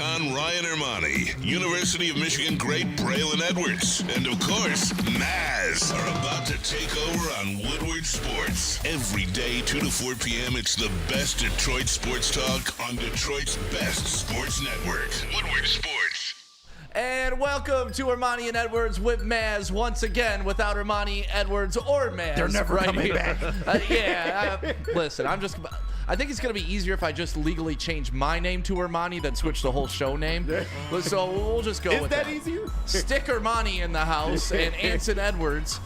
Con, Ryan Ermanni, University of Michigan great Braylon Edwards, and of course, Maz are about to take over on Woodward Sports. Every day, 2 to 4 p.m., it's the best Detroit sports talk on Detroit's best sports network, Woodward Sports. And welcome to Ermanni and Edwards with Maz once again without Ermanni, Edwards, or Maz. They're never coming back. Listen, I think it's going to be easier if I just legally change my name to Ermanni than switch the whole show name. So we'll just go with that. Is that easier? Stick Ermanni in the house and Anson Edwards,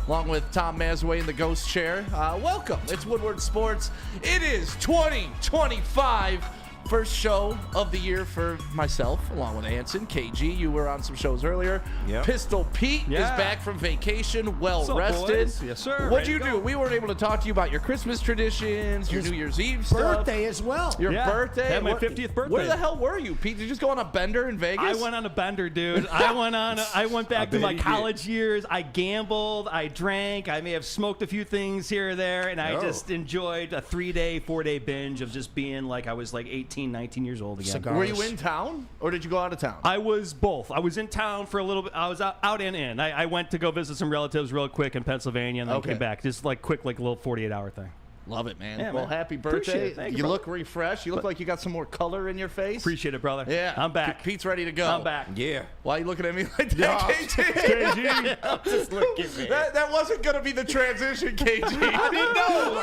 along with Tom Mazaway in the ghost chair. Welcome. It's Woodward Sports. It is 2025. First show of the year for myself, along with Anson, KG. You were on some shows earlier. Yep. Pistol Pete is back from vacation, well-rested. Yes, sir. What'd you do? We weren't able to talk to you about your Christmas traditions, your New Year's Eve stuff. Birthday as well. Your birthday. Had my 50th birthday. Where the hell were you, Pete? Did you just go on a bender in Vegas? I went on a bender, dude. I went back to my college years. I gambled. I drank. I may have smoked a few things here or there, and I just enjoyed a 3-day, 4-day binge of just being like I was like 18, 19 years old again. Cigars. Were you in town, or did you go out of town? I was both. I was in town for a little bit. I was out and in. I went to go visit some relatives real quick in Pennsylvania, and then came back. Just like quick, like a little 48-hour thing. Love it, man. Yeah, well, man. happy Appreciate birthday. it. Thank you, You brother. look refreshed. You look like you got some more color in your face. Appreciate it, brother. Yeah. I'm back. Pete's ready to go. I'm back. Yeah. Why are you looking at me like that, KG? KG. Just look at me. That wasn't going to be the transition, KG. I didn't know.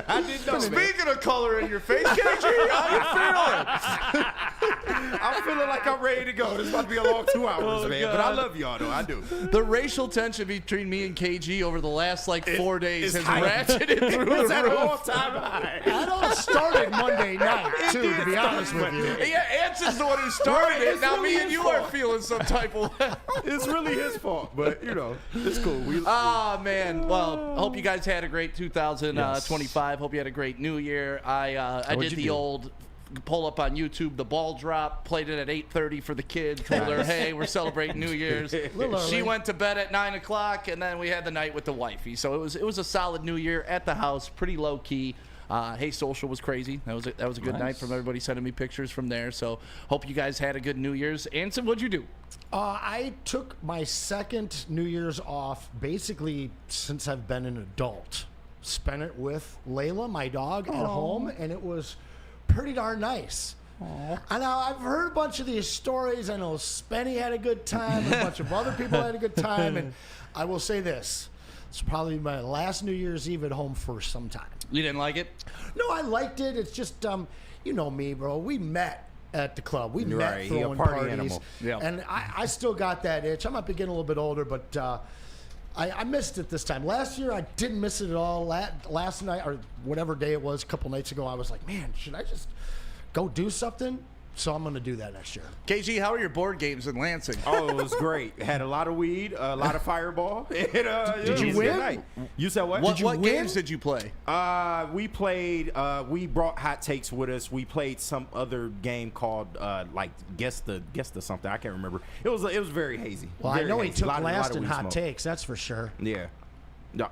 I didn't know. Speaking of color in your face, KG, how you feeling? I'm feeling like I'm ready to go. This is about to be a long 2 hours, man. God. But I love y'all, though. I do. The racial tension between me and KG over the last 4 days has high. ratcheted through It's the at an roof. all-time high. That all started Monday night, too, to be honest with you. Yeah, Anson's the one who started it. It's Now really me and his you fault. are feeling some type of way. It's really his fault, but, it's cool. Ah, man. Well, I hope you guys had a great 2025. Hope you had a great New Year. I did the old pull up on YouTube, the ball drop, played it at 8:30 for the kid, told her, hey, we're celebrating New Year's. She went to bed at 9 o'clock, and then we had the night with the wifey. So it was a solid New Year at the house, pretty low-key. Hey Social was crazy. That was a good night from everybody sending me pictures from there. So hope you guys had a good New Year's. Anson, what'd you do? I took my second New Year's off basically since I've been an adult. Spent it with Layla, my dog, at home, and it was pretty darn nice. I know I've heard a bunch of these stories. I know Spenny had a good time. A bunch of other people had a good time. And I will say this. It's probably my last New Year's Eve at home for some time. You didn't like it? No, I liked it. It's just, you know me, bro. We met at the club. We met Right, he a throwing party parties. animal. Yeah. And I still got that itch. I might be getting a little bit older, but I missed it this time. Last year, I didn't miss it at all. Last night, or whatever day it was, a couple nights ago, I was like, man, should I just go do something? So I'm going to do that next year. KG, how are your board games in Lansing? Oh, it was great. Had a lot of weed, a lot of fireball. Did you win? You said what? What games did you play? We played. We brought hot takes with us. We played some other game called guess the something. I can't remember. It was very hazy. Well, Very I know he hazy. took Lot last of in weed hot smoke. takes, that's for sure. Yeah. No.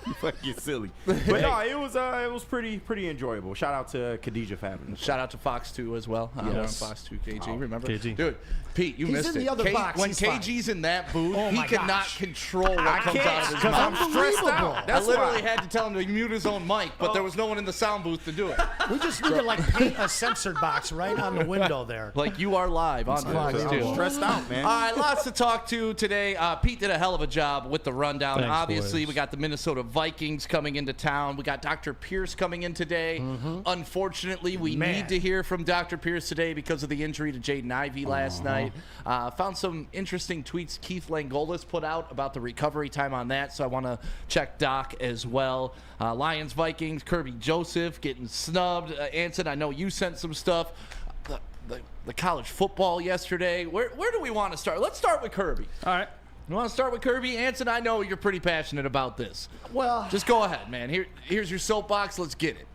You fucking silly. But no, it was pretty enjoyable. Shout out to Khadijah for having us. Shout out to Fox 2 as well. Yes. We're on Fox 2, KG. Remember? KG. Dude, Pete, you He's missed in it. the other box. When He's fine. KG's in that booth, Oh he my cannot gosh. control what comes out of his because mouth. I'm stressed Unbelievable. out. I That's literally why. had to tell him to mute his own mic, but there was no one in the sound booth to do it. We just need to paint a censored box right on the window there. Like, you are live on Fox fine. 2. I'm stressed out, man. All right, lots to talk to today. Pete did a hell of a job with the rundown. Thanks, Obviously, boys. we got the Minnesota Vikings coming into town. We got Dr. Pierce coming in today. Unfortunately, we need to hear from Dr. Pierce today because of the injury to Jaden Ivey last night. Found some interesting tweets Keith Langolis put out about the recovery time on that, so I want to check Doc as well. Lions, Vikings, Kerby Joseph getting snubbed. Anson, I know you sent some stuff. The college football yesterday. Where do we want to start? Let's start with Kerby. All right. You want to start with Kerby? Anson, I know you're pretty passionate about this. Well, Just go ahead, man. Here's your soapbox. Let's get it.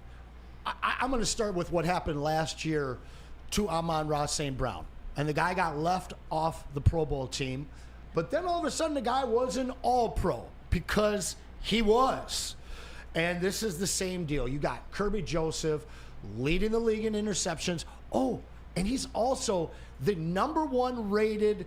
I'm going to start with what happened last year to Amon-Ra St. Brown. And the guy got left off the Pro Bowl team. But then all of a sudden the guy was an all-pro because he was. And this is the same deal. You got Kerby Joseph leading the league in interceptions. Oh, And he's also the number 1 rated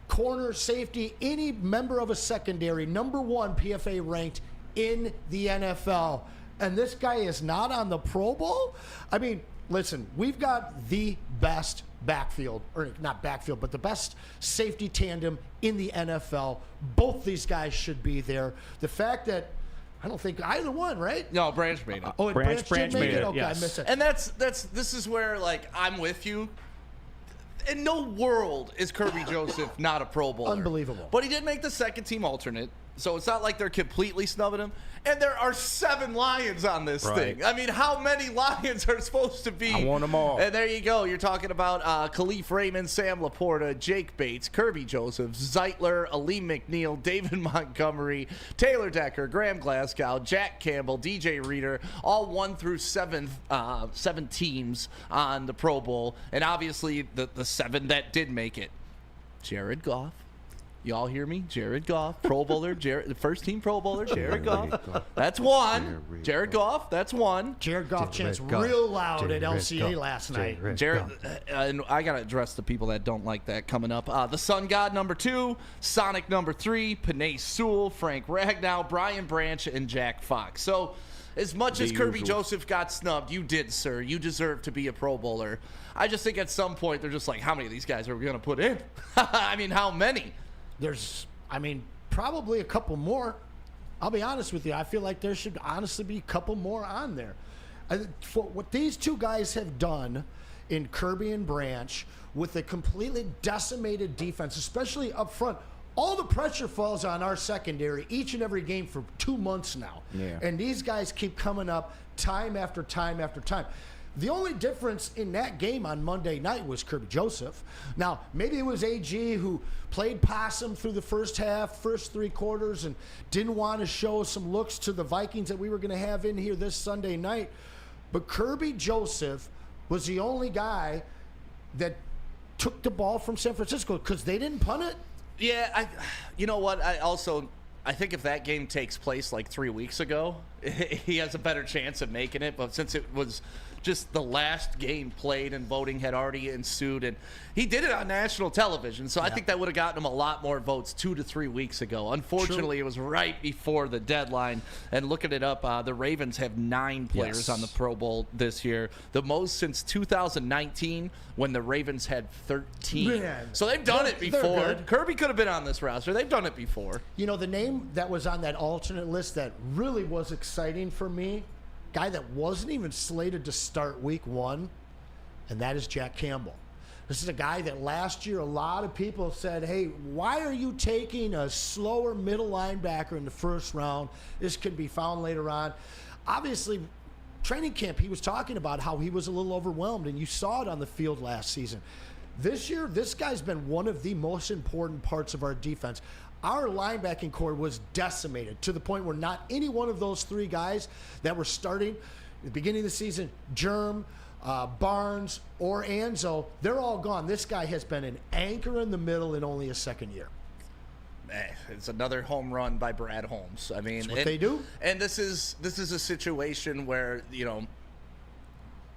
corner safety, any member of a secondary, number 1 PFA ranked in the NFL. And this guy is not on the Pro Bowl? I mean, listen, we've got the best backfield, or not backfield, but the best safety tandem in the NFL. Both these guys should be there. The fact that I don't think either one, right? No, Branch made it. Oh, Branch made it. Okay, yes. I missed it. And this is where, like, I'm with you. In no world is Kerby Joseph not a Pro Bowler. Unbelievable. But he did make the second team alternate, so it's not like they're completely snubbing him. And there are 7 Lions on this thing. I mean, how many Lions are supposed to be? I want them all. And there you go. You're talking about Khalif Raymond, Sam Laporta, Jake Bates, Kerby Joseph, Zeitler, Aleem McNeil, David Montgomery, Taylor Decker, Graham Glasgow, Jack Campbell, DJ Reader, all 1 through 7 teams on the Pro Bowl. And obviously the 7 that did make it. Jared Goff. Y'all hear me? Jared Goff, Pro Bowler, the first team Pro Bowler, Jared Goff. That's 1. Jared Goff, that's 1. Jared Goff chants real loud at LCA last night. Jared, and I got to address the people that don't like that coming up. The Sun God, number 2. Sonic, number 3. Panay Sewell, Frank Ragnow, Brian Branch, and Jack Fox. So as much as Kerby Joseph got snubbed, you did, sir. You deserve to be a Pro Bowler. I just think at some point they're just like, how many of these guys are we going to put in? I mean, how many? There's, probably a couple more. I'll be honest with you. I feel like there should honestly be a couple more on there. For what these 2 guys have done in Kerby and Branch with a completely decimated defense, especially up front, all the pressure falls on our secondary each and every game for 2 months now. Yeah. And these guys keep coming up time after time after time. The only difference in that game on Monday night was Kerby Joseph. Now, maybe it was AG who played possum through the first half, first 3 quarters, and didn't want to show some looks to the Vikings that we were going to have in here this Sunday night. But Kerby Joseph was the only guy that took the ball from San Francisco because they didn't punt it. Yeah, you know what? I think if that game takes place like 3 weeks ago, he has a better chance of making it. But since it was just the last game played and voting had already ensued, and he did it on national television, so I think that would have gotten him a lot more votes 2 to 3 weeks ago. Unfortunately, It was right before the deadline, and looking it up, the Ravens have 9 players on the Pro Bowl this year, the most since 2019 when the Ravens had 13. Man. So they've done it before. Good. Kerby could have been on this roster. They've done it before. You know, the name that was on that alternate list that really was exciting for me, guy that wasn't even slated to start week 1, and that is Jack Campbell. This is a guy that last year a lot of people said, hey, why are you taking a slower middle linebacker in the first round? This could be found later on. Obviously, training camp, he was talking about how he was a little overwhelmed, and you saw it on the field last season. This year, this guy's been one of the most important parts of our defense. Our linebacking core was decimated to the point where not any one of those 3 guys that were starting at the beginning of the season, Germ, Barnes, or Anzo, they're all gone. This guy has been an anchor in the middle in only his second year. It's another home run by Brad Holmes. I mean, That's what they do. And this is a situation where,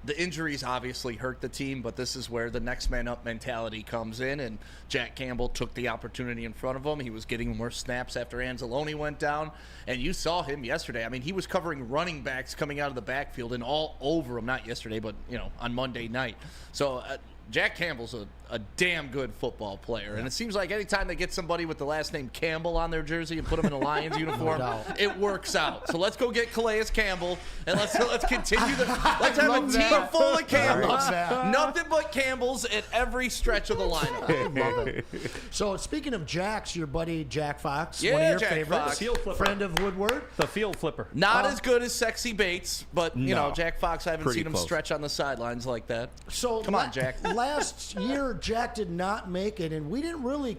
the injuries obviously hurt the team, but this is where the next man up mentality comes in, and Jack Campbell took the opportunity in front of him. He was getting more snaps after Anzalone went down, and you saw him yesterday. I mean, he was covering running backs coming out of the backfield and all over him, not yesterday, but, on Monday night. So Jack Campbell's a damn good football player, and it seems like anytime they get somebody with the last name Campbell on their jersey and put them in a Lions uniform, it works out. So let's go get Calais Campbell, and let's continue let's have a team full of Campbells. Nothing but Campbells at every stretch of the lineup. Love it. So speaking of Jacks, your buddy Jack Fox, Yeah, one of your Jack favorites, Fox. Field flipper. friend of Woodward. The field flipper. Not as good as Sexy Bates, but, No. Jack Fox, I haven't Pretty seen him close. stretch on the sidelines like that. So Come on, Jack. Last year, Jack did not make it, and we didn't really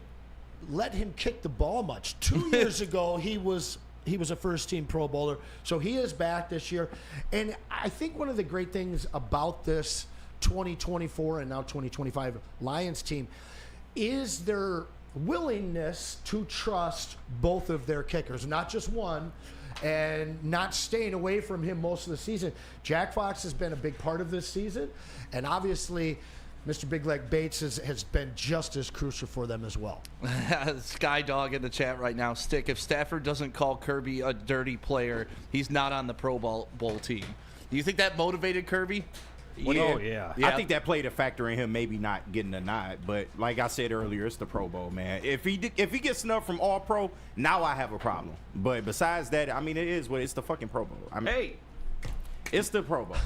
let him kick the ball much. 2 years ago, he was a first-team Pro Bowler, so he is back this year. And I think one of the great things about this 2024 and now 2025 Lions team is their willingness to trust both of their kickers, not just one, and not staying away from him most of the season. Jack Fox has been a big part of this season, and obviously Mr. Big Leg Bates has been just as crucial for them as well. Sky Dog in the chat right now. Stick, if Stafford doesn't call Kerby a dirty player, he's not on the Pro Bowl team. Do you think that motivated Kerby? Yeah. I think that played a factor in him maybe not getting a nod. But like I said earlier, it's the Pro Bowl, man. If he gets snubbed from All Pro, now I have a problem. But besides that, I mean, it's the fucking Pro Bowl. I mean, it's the Pro Bowl.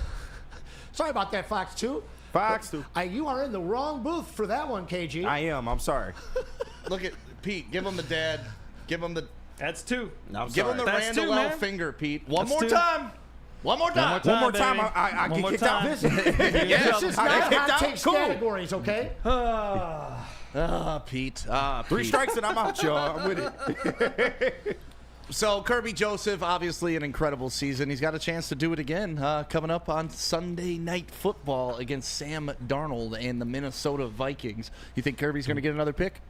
Sorry about that, Fox 2. Fox 2. You are in the wrong booth for that one, KG. I am. I'm sorry. Look at Pete. Give him the dad. Give him the. That's 2. Give him the That's Randall 2, L man. finger, Pete. One That's more 2. time. One more time. One more time, baby. I One get more kicked out. time. This is I not get kicked hot out? takes Cool. categories, okay? Pete. 3 strikes and I'm out, y'all. I'm with it. So Kerby Joseph, obviously an incredible season. He's got a chance to do it again coming up on Sunday Night Football against Sam Darnold and the Minnesota Vikings. You think Kirby's going to get another pick?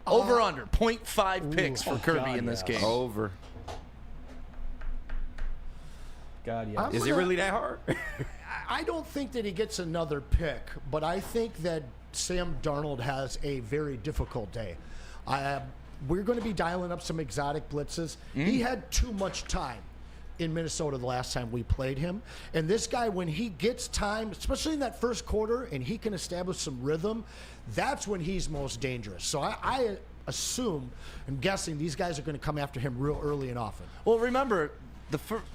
Over under 0.5 picks for Kerby in this game. Over. God, yeah. Is it really that hard? I don't think that he gets another pick, but I think that Sam Darnold has a very difficult day. We're going to be dialing up some exotic blitzes. He had too much time in Minnesota the last time we played him. And this guy, when he gets time, especially in that first quarter, and he can establish some rhythm, that's when he's most dangerous. So I assume, I'm guessing, these guys are going to come after him real early and often. Well, remember,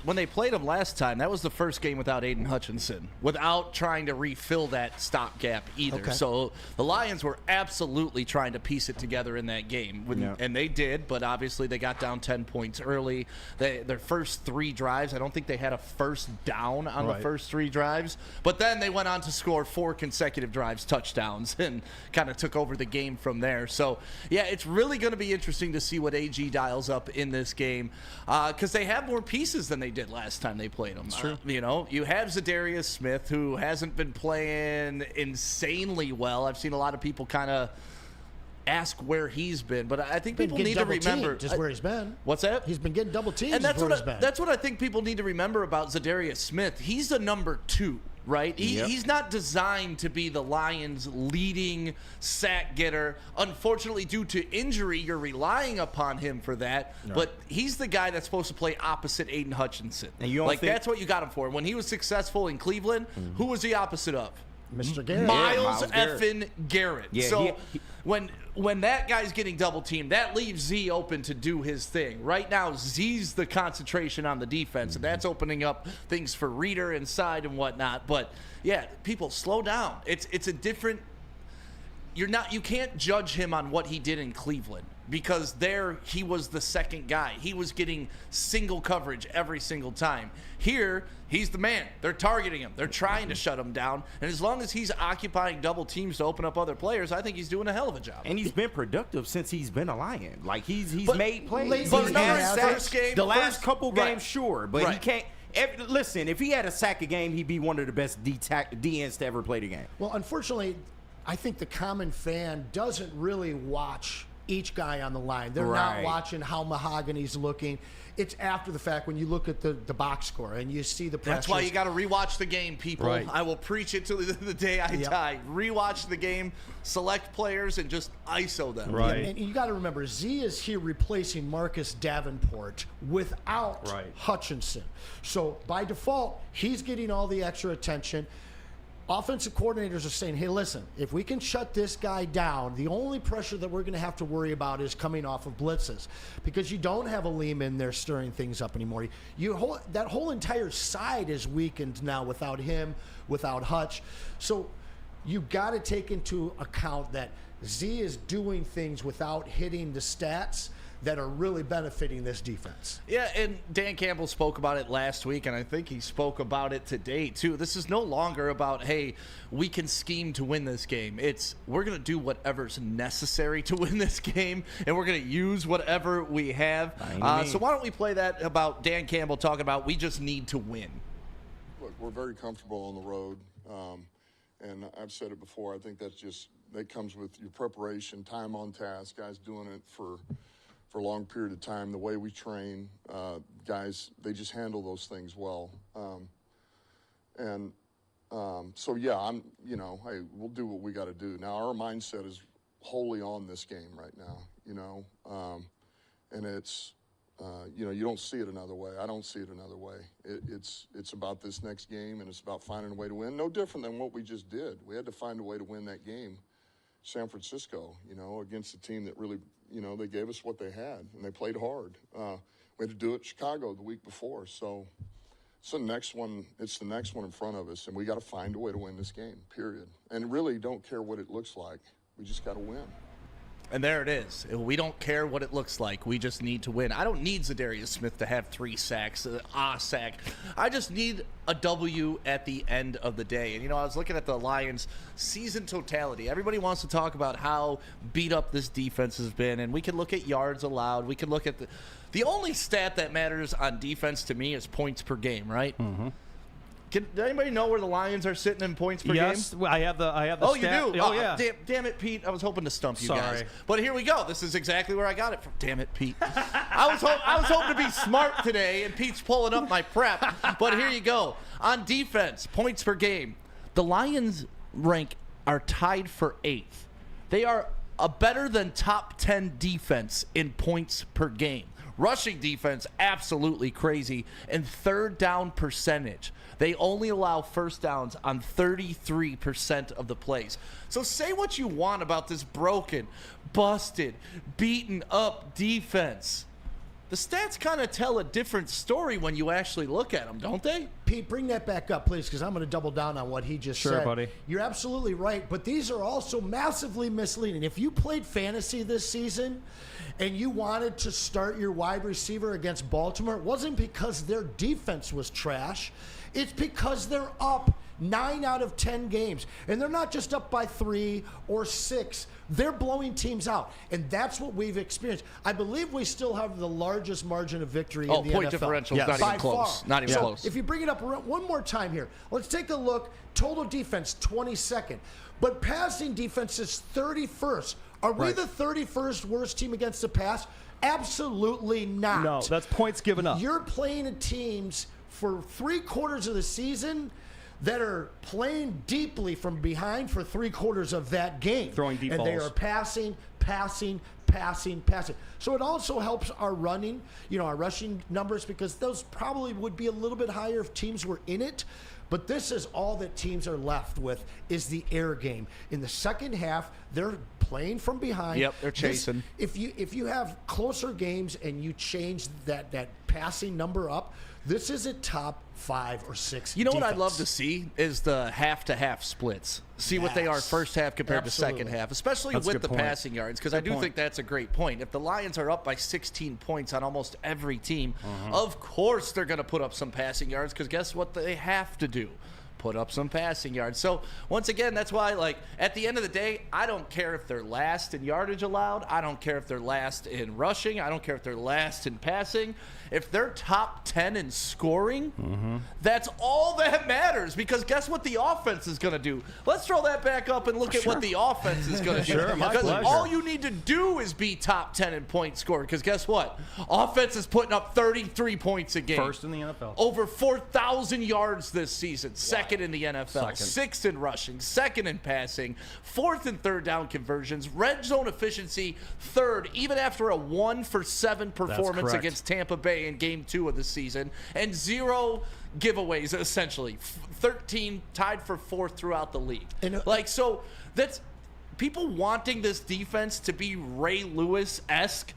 when they played him last time, that was the first game without Aiden Hutchinson, without trying to refill that stopgap either. Okay. So the Lions were absolutely trying to piece it together in that game, and they did, but obviously they got down 10 points early. Their first 3 drives, I don't think they had a first down on the first 3 drives, but then they went on to score 4 consecutive drives, touchdowns, and kind of took over the game from there. So, yeah, it's really going to be interesting to see what AG dials up in this game because they have more pieces than they did last time they played them. True. You have Zadarius Smith, who hasn't been playing insanely well. I've seen a lot of people kind of ask where he's been, but I think people need to remember just where he's been. What's that? He's been getting double teamed. And that's where what he's been. that's what I think people need to remember about Zadarius Smith. He's the number 2. Right? He's not designed to be the Lions' leading sack getter. Unfortunately, due to injury, you're relying upon him for that. No. But he's the guy that's supposed to play opposite Aiden Hutchinson. And you don't think that's what you got him for. When he was successful in Cleveland, who was the opposite of? Mr. Garrett. Miles effing Garrett. Yeah, so when that guy's getting double teamed, that leaves Z open to do his thing. Right now, Z's the concentration on the defense, and that's opening up things for Reader inside and whatnot. But yeah, people slow down. It's a different. You can't judge him on what he did in Cleveland because there he was the second guy. He was getting single coverage every single time. Here, he's the man. They're targeting him. They're trying to shut him down. And as long as he's occupying double teams to open up other players, I think he's doing a hell of a job. And he's been productive since he's been a Lion. Like he's made plays. But remember his first game, the last couple games, right. sure, but he can't. Listen, if he had a sack a game, he'd be one of the best DNs to ever play the game. Well, unfortunately, I think the common fan doesn't really watch each guy on the line. They're not watching how Mahogany's looking. It's after the fact when you look at the box score and you see the pressures. That's why you got to rewatch the game, people. Right. I will preach it till the day I die. Rewatch the game, select players, and just ISO them. Right. And you got to remember, Z is here replacing Marcus Davenport without Hutchinson. So by default, he's getting all the extra attention. Offensive coordinators are saying, hey, listen, if we can shut this guy down, the only pressure that we're going to have to worry about is coming off of blitzes because you don't have a Liam in there stirring things up anymore. That whole entire side is weakened now without him, without Hutch. So you got to take into account that Z is doing things without hitting the stats that are really benefiting this defense. Yeah, and Dan Campbell spoke about it last week, and I think he spoke about it today, too. This is no longer about, hey, we can scheme to win this game. It's we're going to do whatever's necessary to win this game, and we're going to use whatever we have. So why don't we play that about Dan Campbell talking about we just need to win. Look, we're very comfortable on the road, and I've said it before. I think that comes with your preparation, time on task, guys doing it for a long period of time, the way we train, guys, they just handle those things well. And So yeah, hey, we'll do what we got to do. Now our mindset is wholly on this game right now, and it's, you don't see it another way. I don't see it another way. It's about this next game, and it's about finding a way to win. No different than what we just did. We had to find a way to win that game, San Francisco, against a team that really, they gave us what they had, and they played hard. We had to do it in Chicago the week before, so it's the next one in front of us, and we got to find a way to win this game, period. And really don't care what it looks like. We just got to win. And there it is. We don't care what it looks like. We just need to win. I don't need Zadarius Smith to have 3 sacks, a sack. I just need a W at the end of the day. And, I was looking at the Lions' season totality. Everybody wants to talk about how beat up this defense has been, and we can look at yards allowed. We can look at the only stat that matters on defense to me is points per game, right? Mm-hmm. Does anybody know where the Lions are sitting in points per game? Yes, I have the Oh, stat. you do? Oh, yeah. Damn it, Pete. I was hoping to stump you Sorry. guys. But here we go. This is exactly where I got it from. Damn it, Pete. I was hoping to be smart today, and Pete's pulling up my prep. But here you go. On defense, points per game, the Lions are tied for 8th. They are a better than top 10 defense in points per game. Rushing defense, absolutely crazy. And third down percentage. They only allow first downs on 33% of the plays. So say what you want about this broken, busted, beaten up defense. The stats kind of tell a different story when you actually look at them, don't they? Pete, bring that back up, please, because I'm going to double down on what he just said. Sure, buddy. You're absolutely right, but these are also massively misleading. If you played fantasy this season and you wanted to start your wide receiver against Baltimore, it wasn't because their defense was trash. It's because they're up 9 out of 10 games. And they're not just up by 3 or 6. They're blowing teams out. And that's what we've experienced. I believe we still have the largest margin of victory in the point NFL. differential is Yes. not even By close. far. Not even So close. if you bring it up one more time here, let's take a look. Total defense, 22nd. But passing defense is 31st. Are we the 31st worst team against the pass? Absolutely not. No, that's points given up. You're playing teams for 3/4 of the season that are playing deeply from behind for 3/4 of that game. Throwing deep and they balls. are passing. So it also helps our running, our rushing numbers, because those probably would be a little bit higher if teams were in it. But this is all that teams are left with is the air game. In the second half, they're playing from behind. Yep, they're chasing. If you have closer games and you change that passing number up, this is a top 5 or 6 You know what defense. I'd love to see is the half-to-half splits. See what they are Yes. first half compared Absolutely. to second half, especially That's a with good the point. passing yards, because I Good do point. think that's a great point. If the Lions are up by 16 points on almost every team, Mm-hmm. of course they're going to put up some passing yards, because guess what they have to do? Put up some passing yards. So, once again, that's why, at the end of the day, I don't care if they're last in yardage allowed. I don't care if they're last in rushing. I don't care if they're last in passing. If they're top 10 in scoring, that's all that matters, because guess what the offense is going to do? Let's throw that back up and look at what the offense is going to do. Sure, my Because pleasure. all you need to do is be top 10 in points scored, because guess what? Offense is putting up 33 points a game. First in the NFL. Over 4,000 yards this season. Second in the NFL. Second. 6th in rushing. 2nd in passing. 4th and third down conversions. Red zone efficiency. 3rd, even after a 1-for-7 performance correct. against Tampa Bay in Game 2 of the season. And 0 giveaways, essentially. 13 tied for 4th throughout the league. And, So that's people wanting this defense to be Ray Lewis-esque.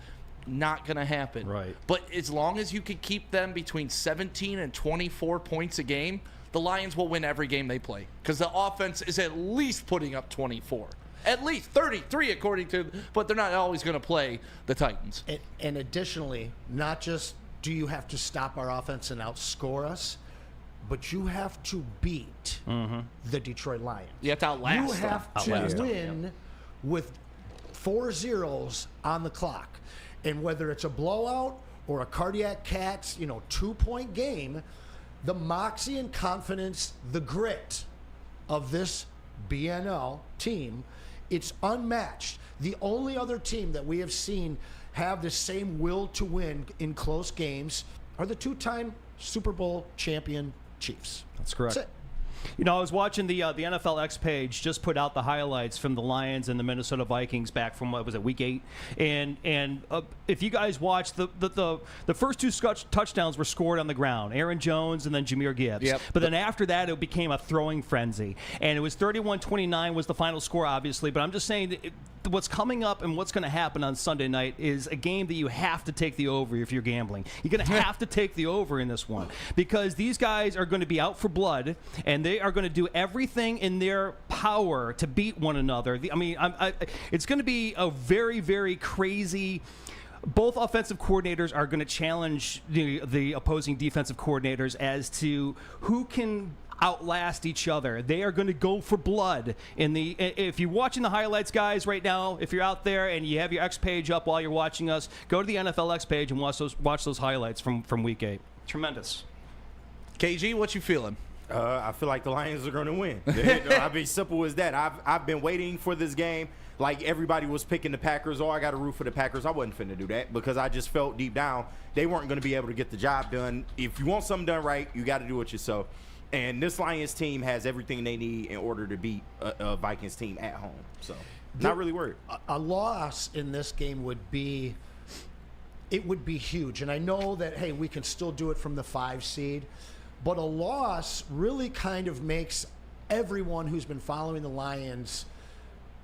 Not going to happen. Right. But as long as you can keep them between 17 and 24 points a game, the Lions will win every game they play, because the offense is at least putting up 24. At least 33 according to, but they're not always going to play the Titans. And additionally, not just do you have to stop our offense and outscore us, but you have to beat the Detroit Lions. You have to outlast You them. have to win with 4 zeros on the clock. And whether it's a blowout or a cardiac cats, 2-point game, the moxie and confidence, the grit of this BNL team, it's unmatched. The only other team that we have seen have the same will to win in close games are the 2-time Super Bowl champion Chiefs. That's correct. That's it. I was watching the NFL X page just put out the highlights from the Lions and the Minnesota Vikings back from, what was it, week 8? And if you guys watched, the first 2 touchdowns were scored on the ground, Aaron Jones and then Jahmyr Gibbs. Yep. But then after that, it became a throwing frenzy. And it was 31-29 was the final score, obviously. But I'm just saying that what's coming up and what's going to happen on Sunday night is a game that you have to take the over if you're gambling. You're going to have to take the over in this one because these guys are going to be out for blood, and they are going to do everything in their power to beat one another. It's going to be a very, very crazy. Both offensive coordinators are going to challenge the opposing defensive coordinators as to who can outlast each other. They are going to go for blood. If you're watching the highlights, guys, right now, if you're out there and you have your X page up while you're watching us, go to the NFL X page and watch those highlights from week 8. Tremendous. KG, what you feeling? I feel like the Lions are going to win. I mean, simple as that. I've been waiting for this game. Like everybody was picking the Packers. I got to root for the Packers. I wasn't finna do that because I just felt deep down they weren't going to be able to get the job done. If you want something done right, you got to do it yourself. And this Lions team has everything they need in order to beat a Vikings team at home. So, not really worried. A loss in this game would be huge. And I know that, hey, we can still do it from the 5 seed. But a loss really kind of makes everyone who's been following the Lions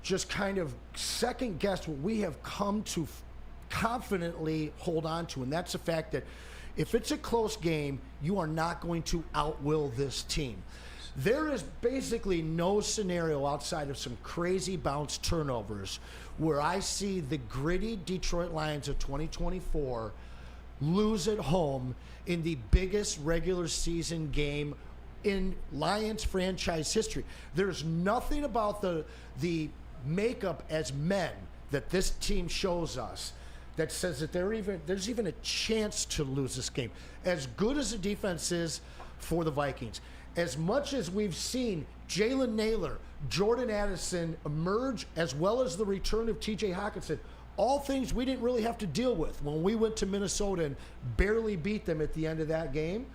just kind of second guess what we have come to confidently hold on to. And that's the fact that if it's a close game, you are not going to outwill this team. There is basically no scenario outside of some crazy bounce turnovers where I see the gritty Detroit Lions of 2024 lose at home in the biggest regular season game in Lions franchise history. There's nothing about the makeup as men that this team shows us that says that there's even a chance to lose this game. As good as the defense is for the Vikings, as much as we've seen Jalen Naylor, Jordan Addison emerge, as well as the return of TJ Hawkinson, all things we didn't really have to deal with when we went to Minnesota and barely beat them at the end of that game.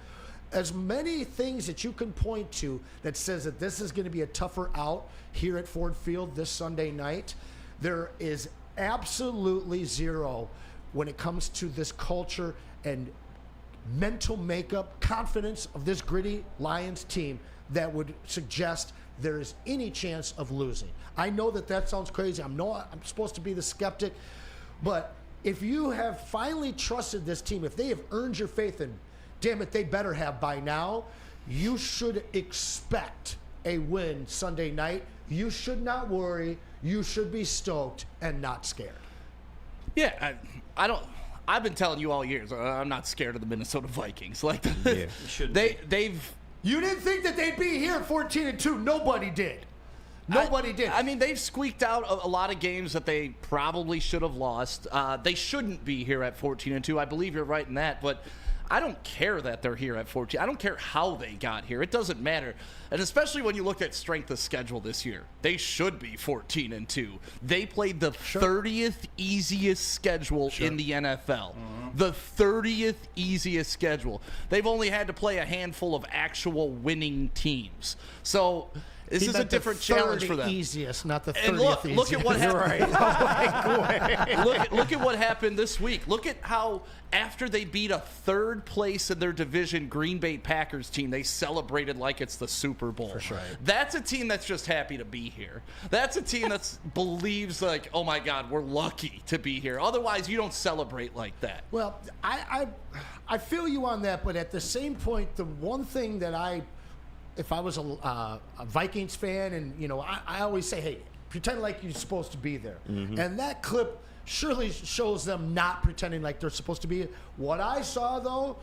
As many things that you can point to that says that this is going to be a tougher out here at Ford Field this Sunday night, there is absolutely zero when it comes to this culture and mental makeup, confidence of this gritty Lions team that would suggest there is any chance of losing. I know that sounds crazy. I'm supposed to be the skeptic, but if you have finally trusted this team, if they have earned your faith, and damn it, they better have by now, you should expect a win Sunday night. You should not worry. You should be stoked and not scared. Yeah, I've been telling you all years, I'm not scared of the Minnesota Vikings. Like, they've. You didn't think that they'd be here at 14-2. Nobody did. Nobody did. I mean, they've squeaked out a lot of games that they probably should have lost. They shouldn't be here at 14-2. I believe you're right in that, but I don't care that they're here at 14. I don't care how they got here. It doesn't matter. And especially when you look at strength of schedule this year, they should be 14-2. They played the 30th easiest schedule in the NFL. Mm-hmm. The 30th easiest schedule. They've only had to play a handful of actual winning teams. So this is a different challenge for them. Easiest, not the 30th and easiest. Look at what happened. Look at what happened this week. Look at how after they beat a third place in their division Green Bay Packers team, they celebrated like it's the Super Bowl. For sure. That's a team that's just happy to be here. That's a team that believes like, oh my God, we're lucky to be here. Otherwise, you don't celebrate like that. Well, I feel you on that, but at the same point, the one thing that if I was a Vikings fan, and I always say, hey, pretend like you're supposed to be there. Mm-hmm. And that clip surely shows them not pretending like they're supposed to be. What I saw, though,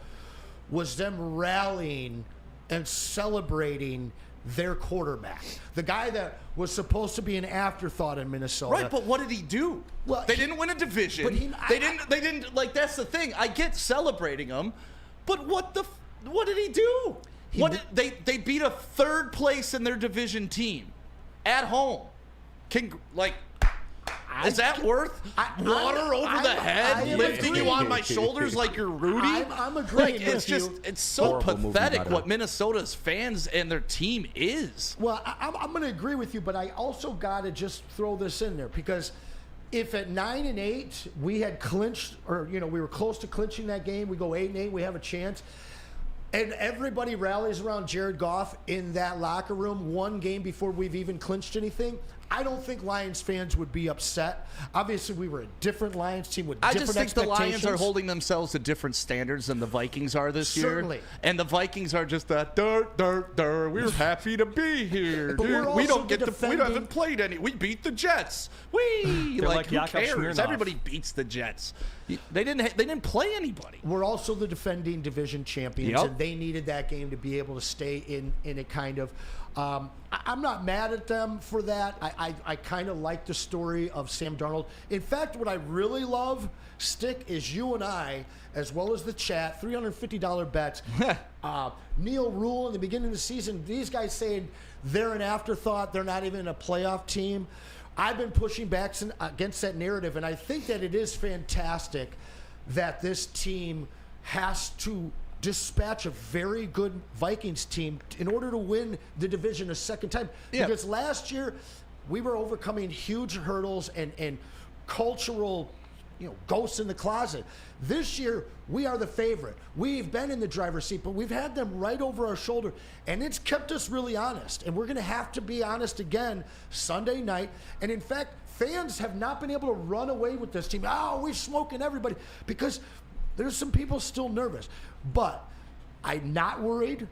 was them rallying and celebrating their quarterback, the guy that was supposed to be an afterthought in Minnesota. Right, but what did he do? Well, they didn't win a division. But they didn't. Like, that's the thing. I get celebrating him, but what did he do? They beat a third place in their division team at home. Is that worth water over the head, lifting you on my shoulders like you're Rudy? I'm agreeing Like, with you. it's so Horrible movie, by pathetic the way. what Minnesota's fans and their team is. Well, I'm going to agree with you, but I also got to just throw this in there because if at 9-8 we had clinched, or we were close to clinching that game, we go 8-8, we have a chance, and everybody rallies around Jared Goff in that locker room one game before we've even clinched anything, I don't think Lions fans would be upset. Obviously, we were a different Lions team with different expectations. I just think the Lions are expectations. holding themselves to different standards than the Vikings are this Certainly. year. And the Vikings are just that we're happy to be here. But dude. we're We also don't get to. We defending- haven't played any. We beat the Jets. Who like Yakov cares? Smirnoff. Everybody beats the Jets. They didn't play anybody. We're also the defending division champions, Yep. and they needed that game to be able to stay in a kind of. I'm not mad at them for that. I kind of like the story of Sam Darnold. In fact, what I really love, Stick, is you and I, as well as the chat, $350 bets. Neil Rule in the beginning of the season, these guys saying they're an afterthought, they're not even a playoff team. I've been pushing back against that narrative, and I think that it is fantastic that this team has to dispatch a very good Vikings team in order to win the division a second time. Yeah. Because last year we were overcoming huge hurdles and cultural ghosts in the closet. This year we are the favorite. We've been in the driver's seat, but we've had them right over our shoulder, and it's kept us really honest. And we're going to have to be honest again Sunday night. And in fact, fans have not been able to run away with this team. Oh, we're smoking everybody, because there's some people still nervous. But I'm not worried.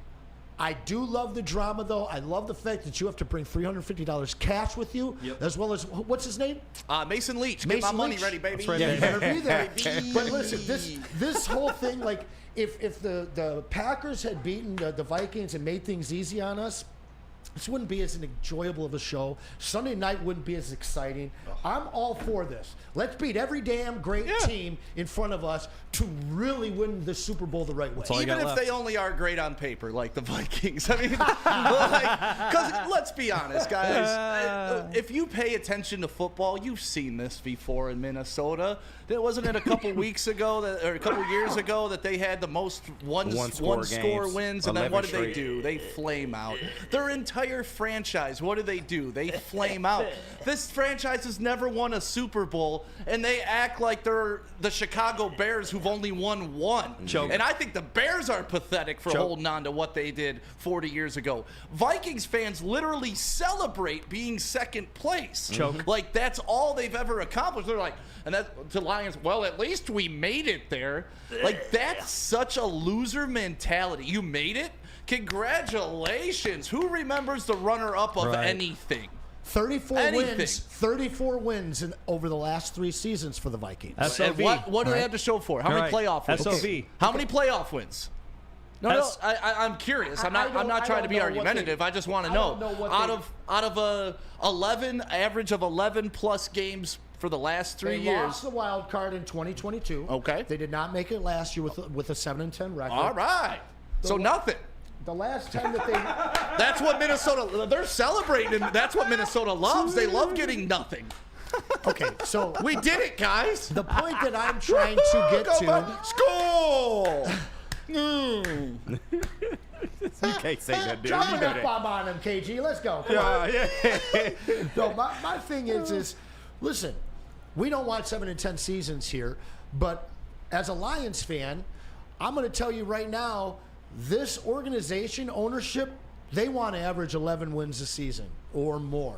I do love the drama, though. I love the fact that you have to bring $350 cash with you, as well as, what's his name? Mason Leach. Mason Get my money Leach. ready, baby. That's right, Yeah, baby. you better be there. But listen, this whole thing, like, if the Packers had beaten the Vikings and made things easy on us, this wouldn't be as enjoyable of a show. Sunday night wouldn't be as exciting. I'm all for this. Let's beat every damn great team in front of us to really win the Super Bowl the right way. all you Even got if left. they only are great on paper, like the Vikings. I mean, because let's be honest, guys. If you pay attention to football, you've seen this before in Minnesota. Wasn't it a couple weeks ago or a couple years ago that they had the most one score games, wins, and then what did 11 they straight. do? They flame out. Their entire franchise, what do? They flame out. This franchise has never won a Super Bowl, and they act like they're the Chicago Bears who've only won one. Joke. And I think the Bears are pathetic for Joke. holding on to what they did 40 years ago. Vikings fans literally celebrate being second place. Joke. Like, that's all they've ever accomplished. They're like, and that to Lions, well, at least we made it there. Like, that's such a loser mentality. You made it? Congratulations. Who remembers the runner-up of Right. anything? 34 Anything. wins. 34 wins over the last 3 seasons for the Vikings. And what do they have to show for it? How many playoff wins? SOV. How many playoff wins? No, I'm curious. I'm not trying to be argumentative. I just want to know. Out of a 11 average of 11 plus games for the last 3 They years. lost the wild card in 2022. Okay. They did not make it last year with a 7-10 record. All right. So nothing. The last time that they That's what Minnesota. They're celebrating. And that's what Minnesota loves. They love getting nothing. Okay, so We did it, guys. the point that I'm trying to get Go to back. Skull. You can't say that, dude. drop You an know F-bomb on him, KG. Let's go. Come on. yeah. No, my thing is listen, we don't want 7-10 seasons here, but as a Lions fan, I'm going to tell you right now, this organization, ownership, they want to average 11 wins a season or more.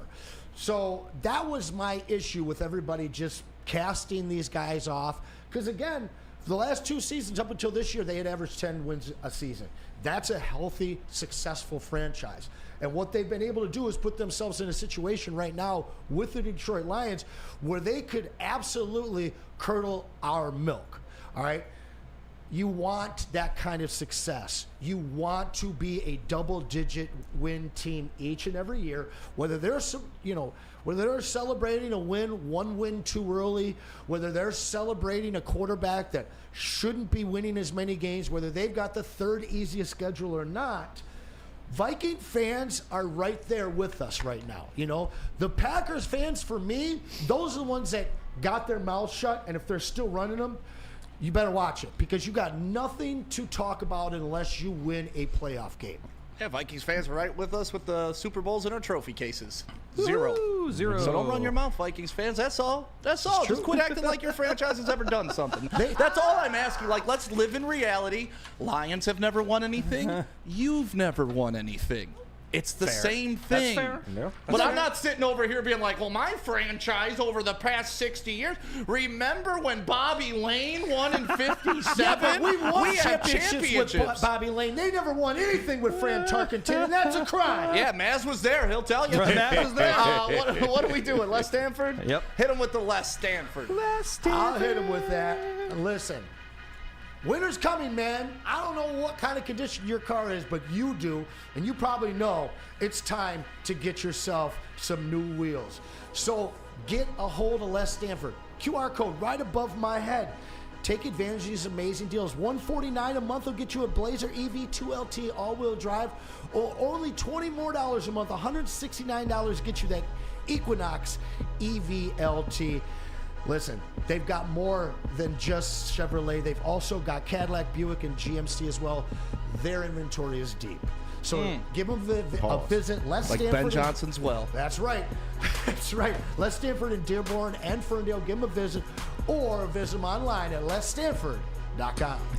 So that was my issue with everybody just casting these guys off. Because again, for the last 2 seasons up until this year, they had averaged 10 wins a season. That's a healthy, successful franchise. And what they've been able to do is put themselves in a situation right now with the Detroit Lions where they could absolutely curdle our milk. All right? You want that kind of success. You want to be a double-digit win team each and every year, whether they're celebrating a win, 1 win too early, whether they're celebrating a quarterback that shouldn't be winning as many games, whether they've got the 3rd easiest schedule or not. Viking fans are right there with us right now. You know, the Packers fans, for me, those are the ones that got their mouths shut, and if they're still running them, you better watch it because you got nothing to talk about unless you win a playoff game. Yeah, Vikings fans were right with us with the Super Bowls in our trophy cases. Zero. So don't run your mouth, Vikings fans. That's all. That's all. Just quit acting like your franchise has ever done something. That's all I'm asking. Like, let's live in reality. Lions have never won anything. You've never won anything. It's the same thing. That's fair. Yeah. But I'm not sitting over here being like, well, my franchise over the past 60 years. Remember when Bobby Lane won in 57? Yeah, but we won had championships with Bobby Lane. They never won anything with Fran Tarkenton, and that's a crime. Yeah, Maz was there. He'll tell you. Maz was there. What are we doing? Les Stanford? Yep. Hit him with the Les Stanford. I'll hit him with that. And listen, winter's coming, man. I don't know what kind of condition your car is, but you do, and you probably know it's time to get yourself some new wheels. So get a hold of Les Stanford. QR code right above my head. Take advantage of these amazing deals. $149 a month will get you a Blazer EV 2LT all-wheel drive, or only $20 more a month. $169 get you that Equinox EV LT. Listen, they've got more than just Chevrolet. They've also got Cadillac, Buick, and GMC as well. Their inventory is deep. So give them a visit. Les Like Stanford Ben Johnson's well. That's right. That's right. Les Stanford in Dearborn and Ferndale. Give them a visit or visit them online at lesstanford.com.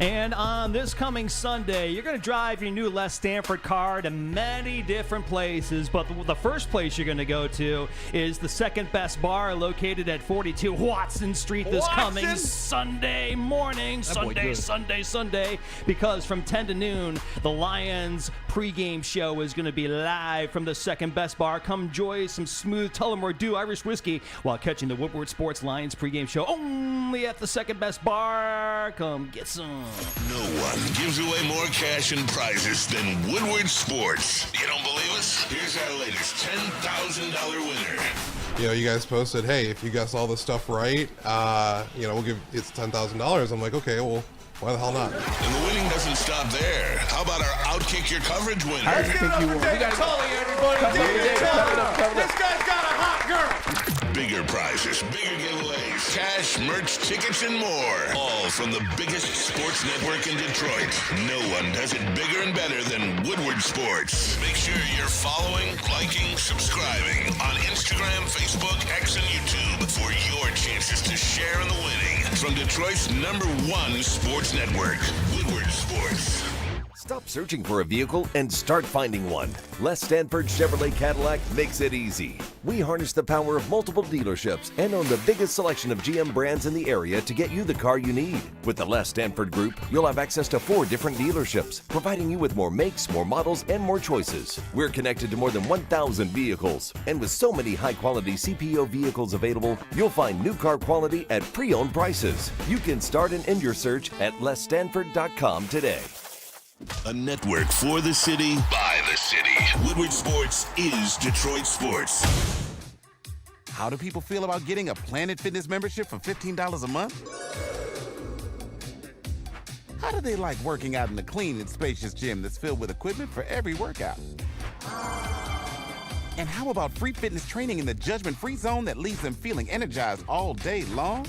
And on this coming Sunday, you're going to drive your new Les Stanford car to many different places, but the first place you're going to go to is the second best bar located at 42 Watson Street this coming Sunday morning. Sunday, because from 10 to noon, the Lions pregame show is going to be live from the second best bar. Come enjoy some smooth Tullamore Dew Irish whiskey while catching the Woodward Sports Lions pregame show only at the second best bar. Come get some. No one gives away more cash and prizes than Woodward Sports. You don't believe us? Here's our latest $10,000 winner. You know, you guys posted, hey, if you guess all this stuff right, we'll give it's $10,000. I'm like, okay, well, why the hell not? And the winning doesn't stop there. How about our Outkick Your Coverage winner? I think you won. We got Tully, everybody. This guy's got a hot girl. Bigger prizes, bigger giveaways, cash, merch, tickets, and more. All from the biggest sports network in Detroit. No one does it bigger and better than Woodward Sports. Make sure you're following, liking, subscribing on Instagram, Facebook, X, and YouTube for your chances to share in the winning. From Detroit's #1 sports network, Woodward Sports. Stop searching for a vehicle and start finding one. Les Stanford Chevrolet Cadillac makes it easy. We harness the power of multiple dealerships and own the biggest selection of GM brands in the area to get you the car you need. With the Les Stanford Group, you'll have access to 4 different dealerships, providing you with more makes, more models, and more choices. We're connected to more than 1,000 vehicles. And with so many high-quality CPO vehicles available, you'll find new car quality at pre-owned prices. You can start and end your search at lesstanford.com today. A network for the city, by the city. Woodward Sports is Detroit sports. How do people feel about getting a Planet Fitness membership for $15 a month? How do they like working out in a clean and spacious gym that's filled with equipment for every workout? And how about free fitness training in the judgment-free zone that leaves them feeling energized all day long?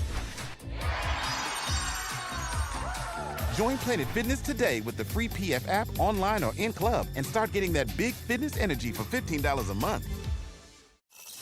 Join Planet Fitness today with the free PF app, online or in club, and start getting that big fitness energy for $15 a month.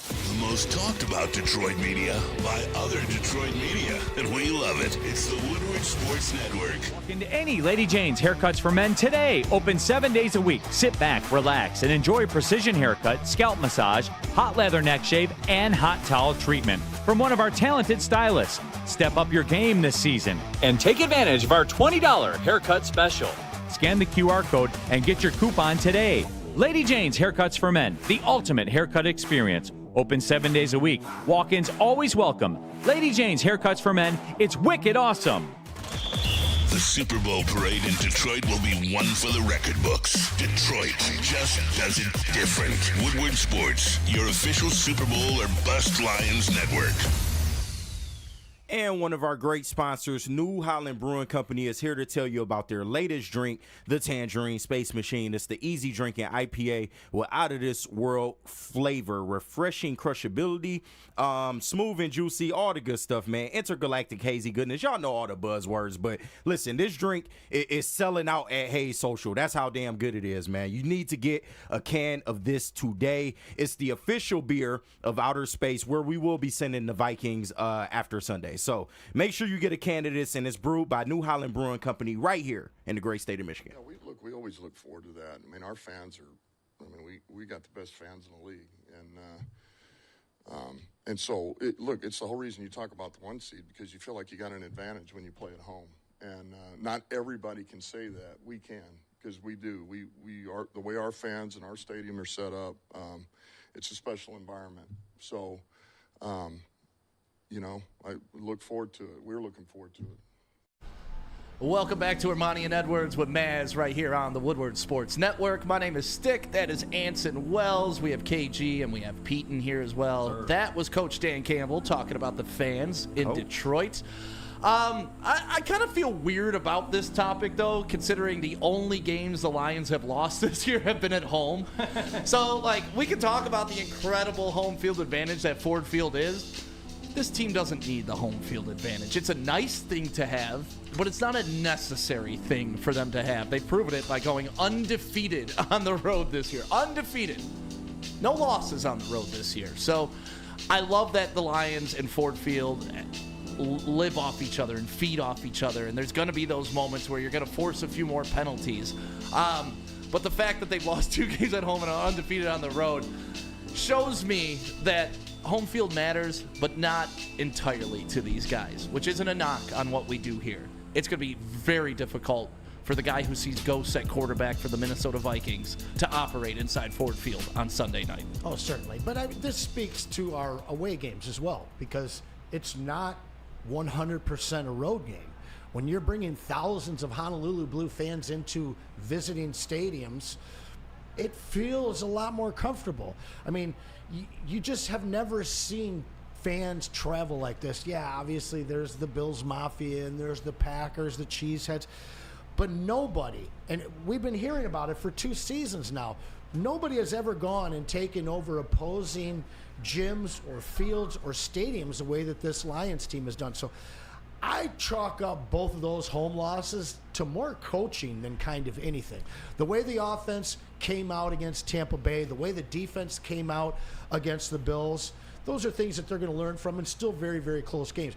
The most talked about Detroit media by other Detroit media, and we love it. It's the Woodward Sports Network. Walk into any Lady Jane's Haircuts for Men today. Open 7 days a week. Sit back, relax, and enjoy precision haircut, scalp massage, hot leather neck shave, and hot towel treatment from one of our talented stylists. Step up your game this season and take advantage of our $20 haircut special. Scan the QR code and get your coupon today. Lady Jane's Haircuts for Men, the ultimate haircut experience. Open 7 days a week. Walk-ins always welcome. Lady Jane's Haircuts for Men. It's wicked awesome. The Super Bowl parade in Detroit will be one for the record books. Detroit just does it different. Woodward Sports, your official Super Bowl or bust Lions network. And one of our great sponsors, New Holland Brewing Company, is here to tell you about their latest drink, the Tangerine Space Machine. It's the easy drinking IPA with out-of-this-world flavor, refreshing crushability, smooth and juicy, all the good stuff, man. Intergalactic hazy goodness. Y'all know all the buzzwords, but listen, this drink is selling out at Hayes Social. That's how damn good it is, man. You need to get a can of this today. It's the official beer of outer space, where we will be sending the Vikings after Sunday. So make sure you get a can of this, and it's brewed by New Holland Brewing Company right here in the great state of Michigan. Yeah, we always look forward to that. I mean, our fans are, I mean, we got the best fans in the league. And so, it's the whole reason you talk about the 1 seed, because you feel like you got an advantage when you play at home. And not everybody can say that. We can, because we do. We are, the way our fans and our stadium are set up, it's a special environment. So, I look forward to it. We're looking forward to it. Welcome back to Ermanni and Edwards with Maz right here on the Woodward Sports Network. My name is Stick. That is Anson Wells. We have KG and we have Pete in here as well. Sure. That was Coach Dan Campbell talking about the fans in Detroit. I kind of feel weird about this topic, though, considering the only games the Lions have lost this year have been at home. So, we can talk about the incredible home field advantage that Ford Field is. This team doesn't need the home field advantage. It's a nice thing to have, but it's not a necessary thing for them to have. They've proven it by going undefeated on the road this year. Undefeated. No losses on the road this year. So I love that the Lions and Ford Field live off each other and feed off each other, and there's going to be those moments where you're going to force a few more penalties. But the fact that they've lost 2 games at home and are undefeated on the road shows me that home field matters, but not entirely to these guys, which isn't a knock on what we do here. It's going to be very difficult for the guy who sees ghosts at quarterback for the Minnesota Vikings to operate inside Ford Field on Sunday night. Oh, certainly. But this speaks to our away games as well, because it's not 100% a road game. When you're bringing thousands of Honolulu Blue fans into visiting stadiums, it feels a lot more comfortable. I mean, you just have never seen fans travel like this. Yeah, obviously there's the Bills Mafia and there's the Packers, the Cheeseheads, but nobody, and we've been hearing about it for 2 seasons now, nobody has ever gone and taken over opposing gyms or fields or stadiums the way that this Lions team has done. So I chalk up both of those home losses to more coaching than kind of anything. The way the offense came out against Tampa Bay, the way the defense came out against the Bills, those are things that they're going to learn from, and still very, very close games.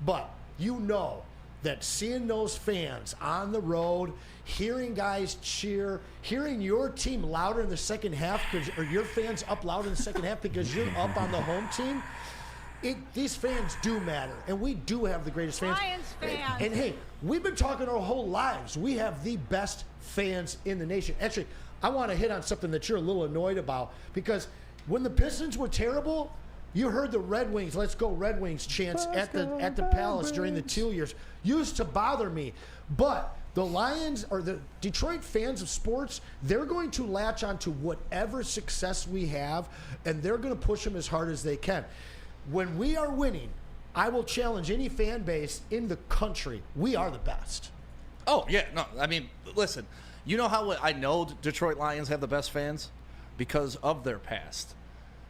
But you know that seeing those fans on the road, hearing guys cheer, hearing your team louder in the second half, or your fans up louder in the second half because you're up on the home team, these fans do matter, and we do have the greatest fans. Lions fans. And hey, we've been talking our whole lives. We have the best fans in the nation. Actually, I want to hit on something that you're a little annoyed about, because when the Pistons were terrible, you heard the Red Wings, let's go Red Wings chants at the Palace during the Teal years. Used to bother me. But the Lions, or the Detroit fans of sports, they're going to latch onto whatever success we have, and they're going to push them as hard as they can. When we are winning, I will challenge any fan base in the country. We are the best. Oh, yeah. No, I mean, listen, you know how I know Detroit Lions have the best fans? Because of their past.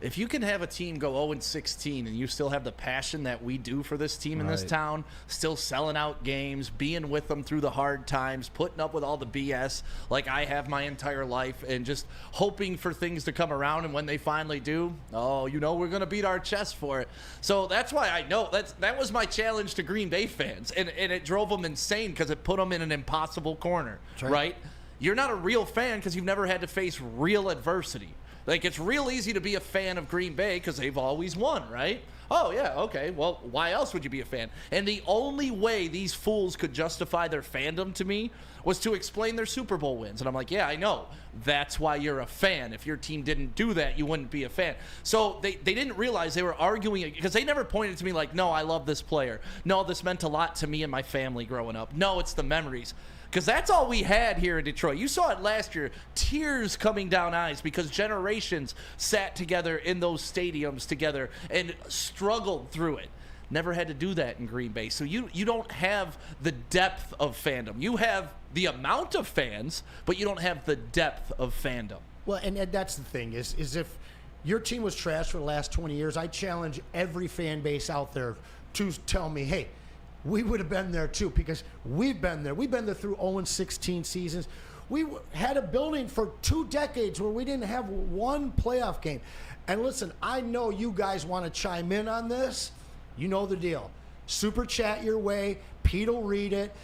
If you can have a team go 0-16 and you still have the passion that we do for this team in this town, still selling out games, being with them through the hard times, putting up with all the BS like I have my entire life, and just hoping for things to come around, and when they finally do, we're going to beat our chest for it. So that's why I know that was my challenge to Green Bay fans, and it drove them insane because it put them in an impossible corner, right? You're not a real fan because you've never had to face real adversity. Like, it's real easy to be a fan of Green Bay because they've always won, right? Oh, yeah, okay. Well, why else would you be a fan? And the only way these fools could justify their fandom to me was to explain their Super Bowl wins. And I'm like, yeah, I know. That's why you're a fan. If your team didn't do that, you wouldn't be a fan. So they didn't realize they were arguing, because they never pointed to me like, no, I love this player. No, this meant a lot to me and my family growing up. No, it's the memories. Because that's all we had here in Detroit. You saw it last year, tears coming down eyes because generations sat together in those stadiums together and struggled through it. never had to do that in Green Bay. So you don't have the depth of fandom. You have the amount of fans, but you don't have the depth of fandom. Well, and that's the thing is if your team was trash for the last 20 years, I challenge every fan base out there to tell me, hey, we would have been there too, because we've been there. We've been there through 0-16 seasons. We had a building for 2 decades where we didn't have one playoff game. And listen, I know you guys want to chime in on this. You know the deal. Super chat your way. Pete will read it.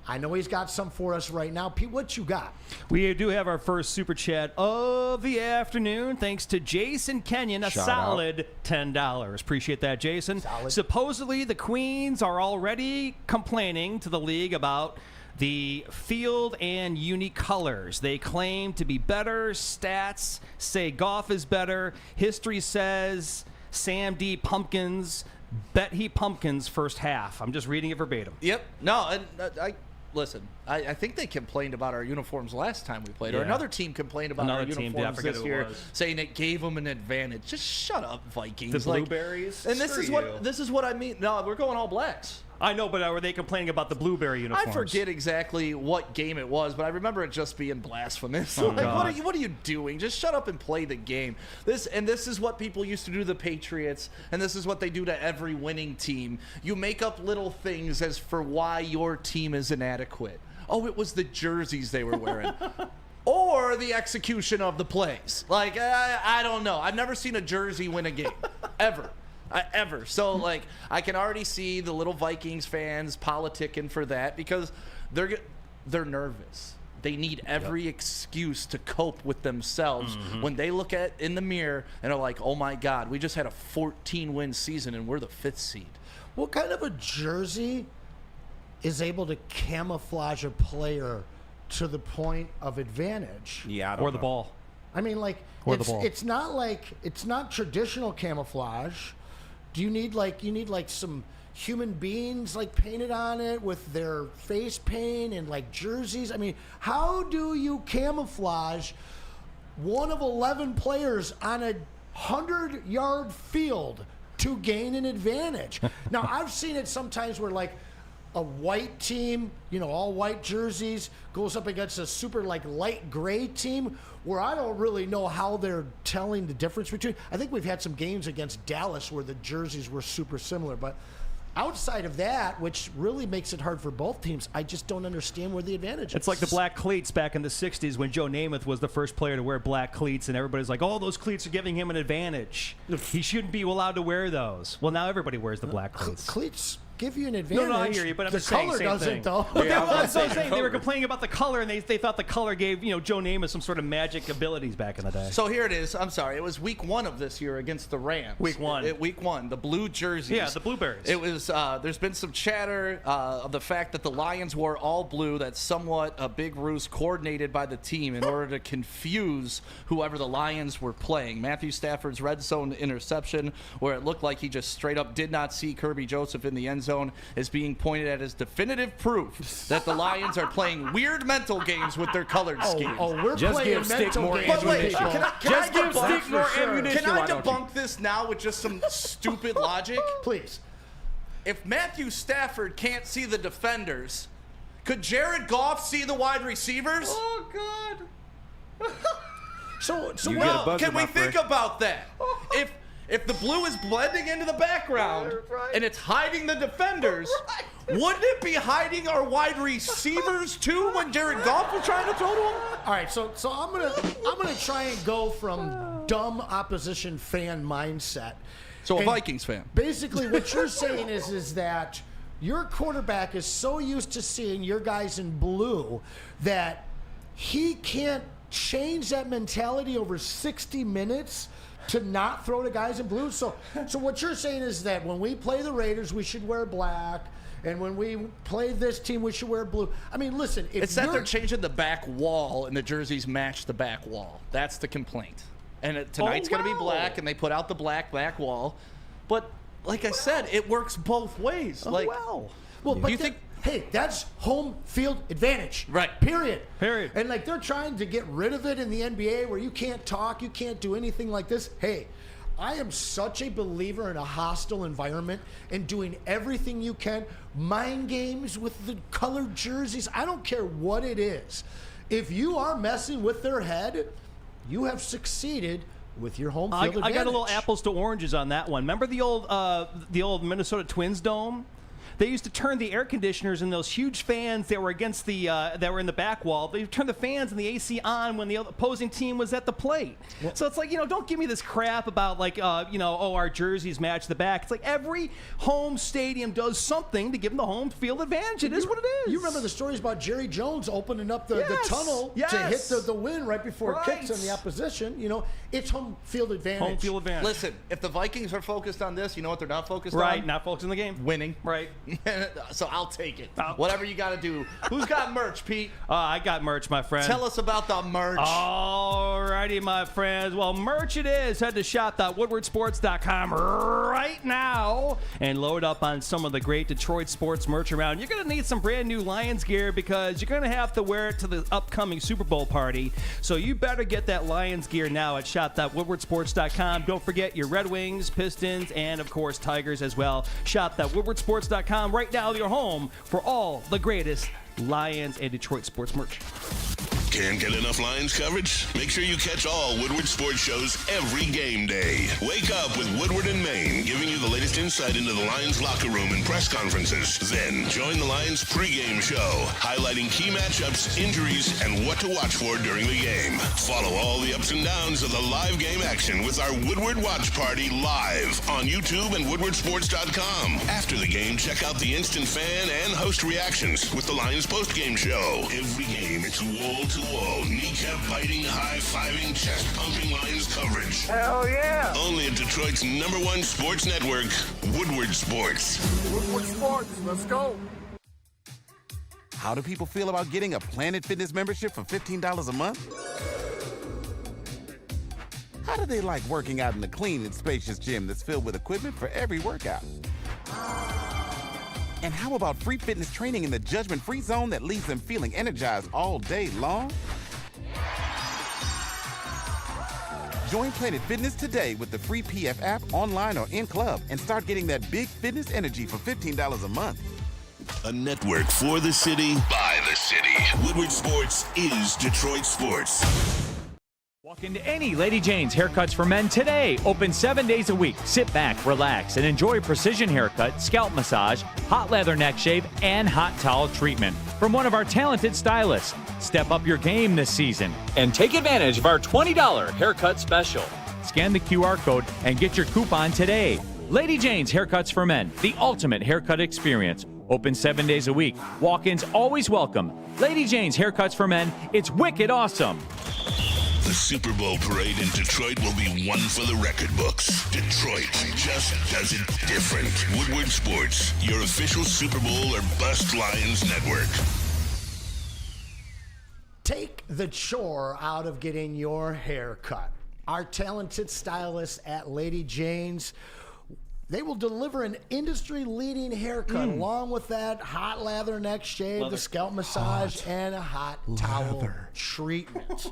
I know he's got some for us right now. Pete, what you got? We do have our first super chat of the afternoon. Thanks to Jason Kenyon, a solid $10. Appreciate that, Jason. Solid. Supposedly, the Queens are already complaining to the league about the field and uni colors. They claim to be better. Stats say golf is better. History says Sam D. Pumpkins. Bet he pumpkins first half. I'm just reading it verbatim. Yep. No, and listen, I think they complained about our uniforms last time we played, or another team complained about our uniforms this year, saying it gave them an advantage. Just shut up, Vikings. The blueberries. And this is what I mean. No, we're going all blacks. I know, but were they complaining about the blueberry uniforms? I forget exactly what game it was, but I remember it just being blasphemous. Oh, like, what are you doing? Just shut up and play the game. This is what people used to do to the Patriots, and this is what they do to every winning team. You make up little things as for why your team is inadequate. Oh, it was the jerseys they were wearing. Or the execution of the plays. Like, I don't know. I've never seen a jersey win a game. Ever. So, like, I can already see the little Vikings fans politicking for that because they're nervous. They need every excuse to cope with themselves when they look in the mirror and are like, oh, my God, we just had a 14-win season and we're the 5th seed. What kind of a jersey is able to camouflage a player to the point of advantage? Yeah, I don't know. The ball. I mean, like, it's not traditional camouflage. Do you need some human beings like painted on it with their face paint and like jerseys? I mean, how do you camouflage one of 11 players on a 100-yard field to gain an advantage? Now, I've seen it sometimes where like a white team, all white jerseys, goes up against a super like light gray team where I don't really know how they're telling the difference between. I think we've had some games against Dallas where the jerseys were super similar, but outside of that, which really makes it hard for both teams, I just don't understand where the advantage is. It's like the black cleats back in the 60s when Joe Namath was the first player to wear black cleats, and everybody's like, oh, those cleats are giving him an advantage. He shouldn't be allowed to wear those. Well, now everybody wears the black cleats. Cleats give you an advantage. No, I hear you, but I'm the just saying color same doesn't, thing. though. Well, that's what I'm saying. They were complaining about the color, and they thought the color gave Joe Namath some sort of magic abilities back in the day. So here it is. I'm sorry. It was week 1 of this year against the Rams. Week 1. Week 1. The blue jerseys. Yeah, the blueberries. It was. There's been some chatter of the fact that the Lions wore all blue. That's somewhat a big ruse coordinated by the team in order to confuse whoever the Lions were playing. Matthew Stafford's red zone interception, where it looked like he just straight up did not see Kerby Joseph in the end zone, is being pointed at as definitive proof that the Lions are playing weird mental games with their colored schemes. We're playing mental games. But wait, can I don't debunk this now with just some stupid logic? Please. If Matthew Stafford can't see the defenders, could Jared Goff see the wide receivers? Oh, God. So can we think about that? If the blue is blending into the background and it's hiding the defenders, wouldn't it be hiding our wide receivers too when Jared Goff was trying to throw to them? All right, so I'm gonna try and go from dumb opposition fan mindset. So a Vikings fan. Basically, what you're saying is that your quarterback is so used to seeing your guys in blue that he can't change that mentality over 60 minutes to not throw to guys in blue. So what you're saying is that when we play the Raiders, we should wear black, and when we play this team, we should wear blue. I mean, listen, it's that they're changing the back wall and the jerseys match the back wall. That's the complaint. And tonight's going to be black, and they put out the black back wall. But like I said, it works both ways. Well, but do you think? Hey, that's home field advantage. Right. Period. And like they're trying to get rid of it in the NBA where you can't talk, you can't do anything like this. Hey, I am such a believer in a hostile environment and doing everything you can. Mind games with the colored jerseys. I don't care what it is. If you are messing with their head, you have succeeded with your home field advantage. I got a little apples to oranges on that one. Remember the old Minnesota Twins dome? They used to turn the air conditioners and those huge fans that were against the that were in the back wall. They turned the fans and the AC on when the opposing team was at the plate. Well, so it's like, don't give me this crap about like our jerseys match the back. It's like every home stadium does something to give them the home field advantage. It is what it is. You remember the stories about Jerry Jones opening up the tunnel to hit the win right before it kicks on the opposition. It's home field advantage. Home field advantage. Listen, if the Vikings are focused on this, you know what they're not focused on? Right, not focused on the game. Winning. Right. So I'll take it. Whatever you got to do. Who's got merch, Pete? I got merch, my friend. Tell us about the merch. All righty, my friends. Well, merch it is. Head to shop.woodwardsports.com right now and load up on some of the great Detroit sports merch around. You're going to need some brand new Lions gear because you're going to have to wear it to the upcoming Super Bowl party. So you better get that Lions gear now at shop.woodwardsports.com. Don't forget your Red Wings, Pistons, and, of course, Tigers as well. Shop.woodwardsports.com. Right now, your home for all the greatest Lions and Detroit sports merch. Can't get enough Lions coverage? Make sure you catch all Woodward sports shows every game day. Wake up with Woodward and Maine, giving you the latest insight into the Lions locker room and press conferences. Then join the Lions pregame show, highlighting key matchups, injuries, and what to watch for during the game. Follow all the ups and downs of the live game action with our Woodward Watch Party live on YouTube and woodwardsports.com. After the game, check out the instant fan and host reactions with the Lions postgame show. Every game, it's wall-to-wall, kneecap-biting, high-fiving, chest-pumping Lions coverage. Hell yeah! Only at Detroit's #1 sports network, Woodward Sports. Woodward Sports, let's go! How do people feel about getting a Planet Fitness membership for $15 a month? How do they like working out in a clean and spacious gym that's filled with equipment for every workout? And how about free fitness training in the judgment-free zone that leaves them feeling energized all day long? Join Planet Fitness today with the free PF app, online or in club, and start getting that big fitness energy for $15 a month. A network for the city, by the city. Woodward Sports is Detroit sports. Walk into any Lady Jane's Haircuts for Men today. Open 7 days a week. Sit back, relax, and enjoy precision haircut, scalp massage, hot leather neck shave, and hot towel treatment from one of our talented stylists. Step up your game this season and take advantage of our $20 haircut special. Scan the QR code and get your coupon today. Lady Jane's Haircuts for Men, the ultimate haircut experience. Open 7 days a week. Walk-ins always welcome. Lady Jane's Haircuts for Men. It's wicked awesome. The Super Bowl parade in Detroit will be one for the record books. Detroit just does it different. Woodward Sports, your official Super Bowl or bust Lions network. Take the chore out of getting your hair cut. Our talented stylists at Lady Jane's, they will deliver an industry-leading haircut along with that hot lather neck shave, the scalp massage, and a hot towel treatment.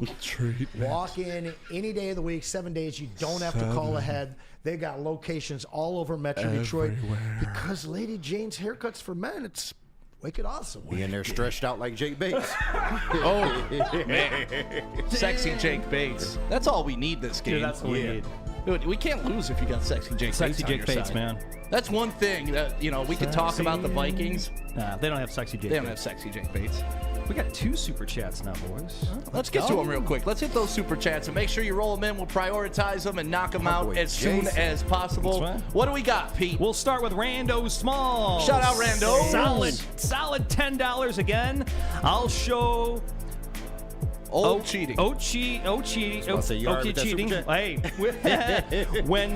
Walk in any day of the week, 7 days. You don't have to call ahead. They got locations all over Metro Detroit because Lady Jane's Haircuts for Men, it's wicked awesome. Be in there stretched out like Jake Bates. Oh, man. Sexy Jake Bates. That's all we need this game. Dude, that's what we need. Dude, we can't lose if you got sexy Jake Bates. Sexy Jake Bates, side. man. That's one thing that, we could talk about the Vikings. Nah, they don't have sexy Jake Bates. They don't have sexy Jake Bates. We got 2 super chats now, boys. Let's get to them real quick. Let's hit those super chats and make sure you roll them in. We'll prioritize them and knock them out as soon as possible. Right. What do we got, Pete? We'll start with Rando Small. Shout out, Rando. Solid $10 again. I'll show... cheating. Cheating. Hey, when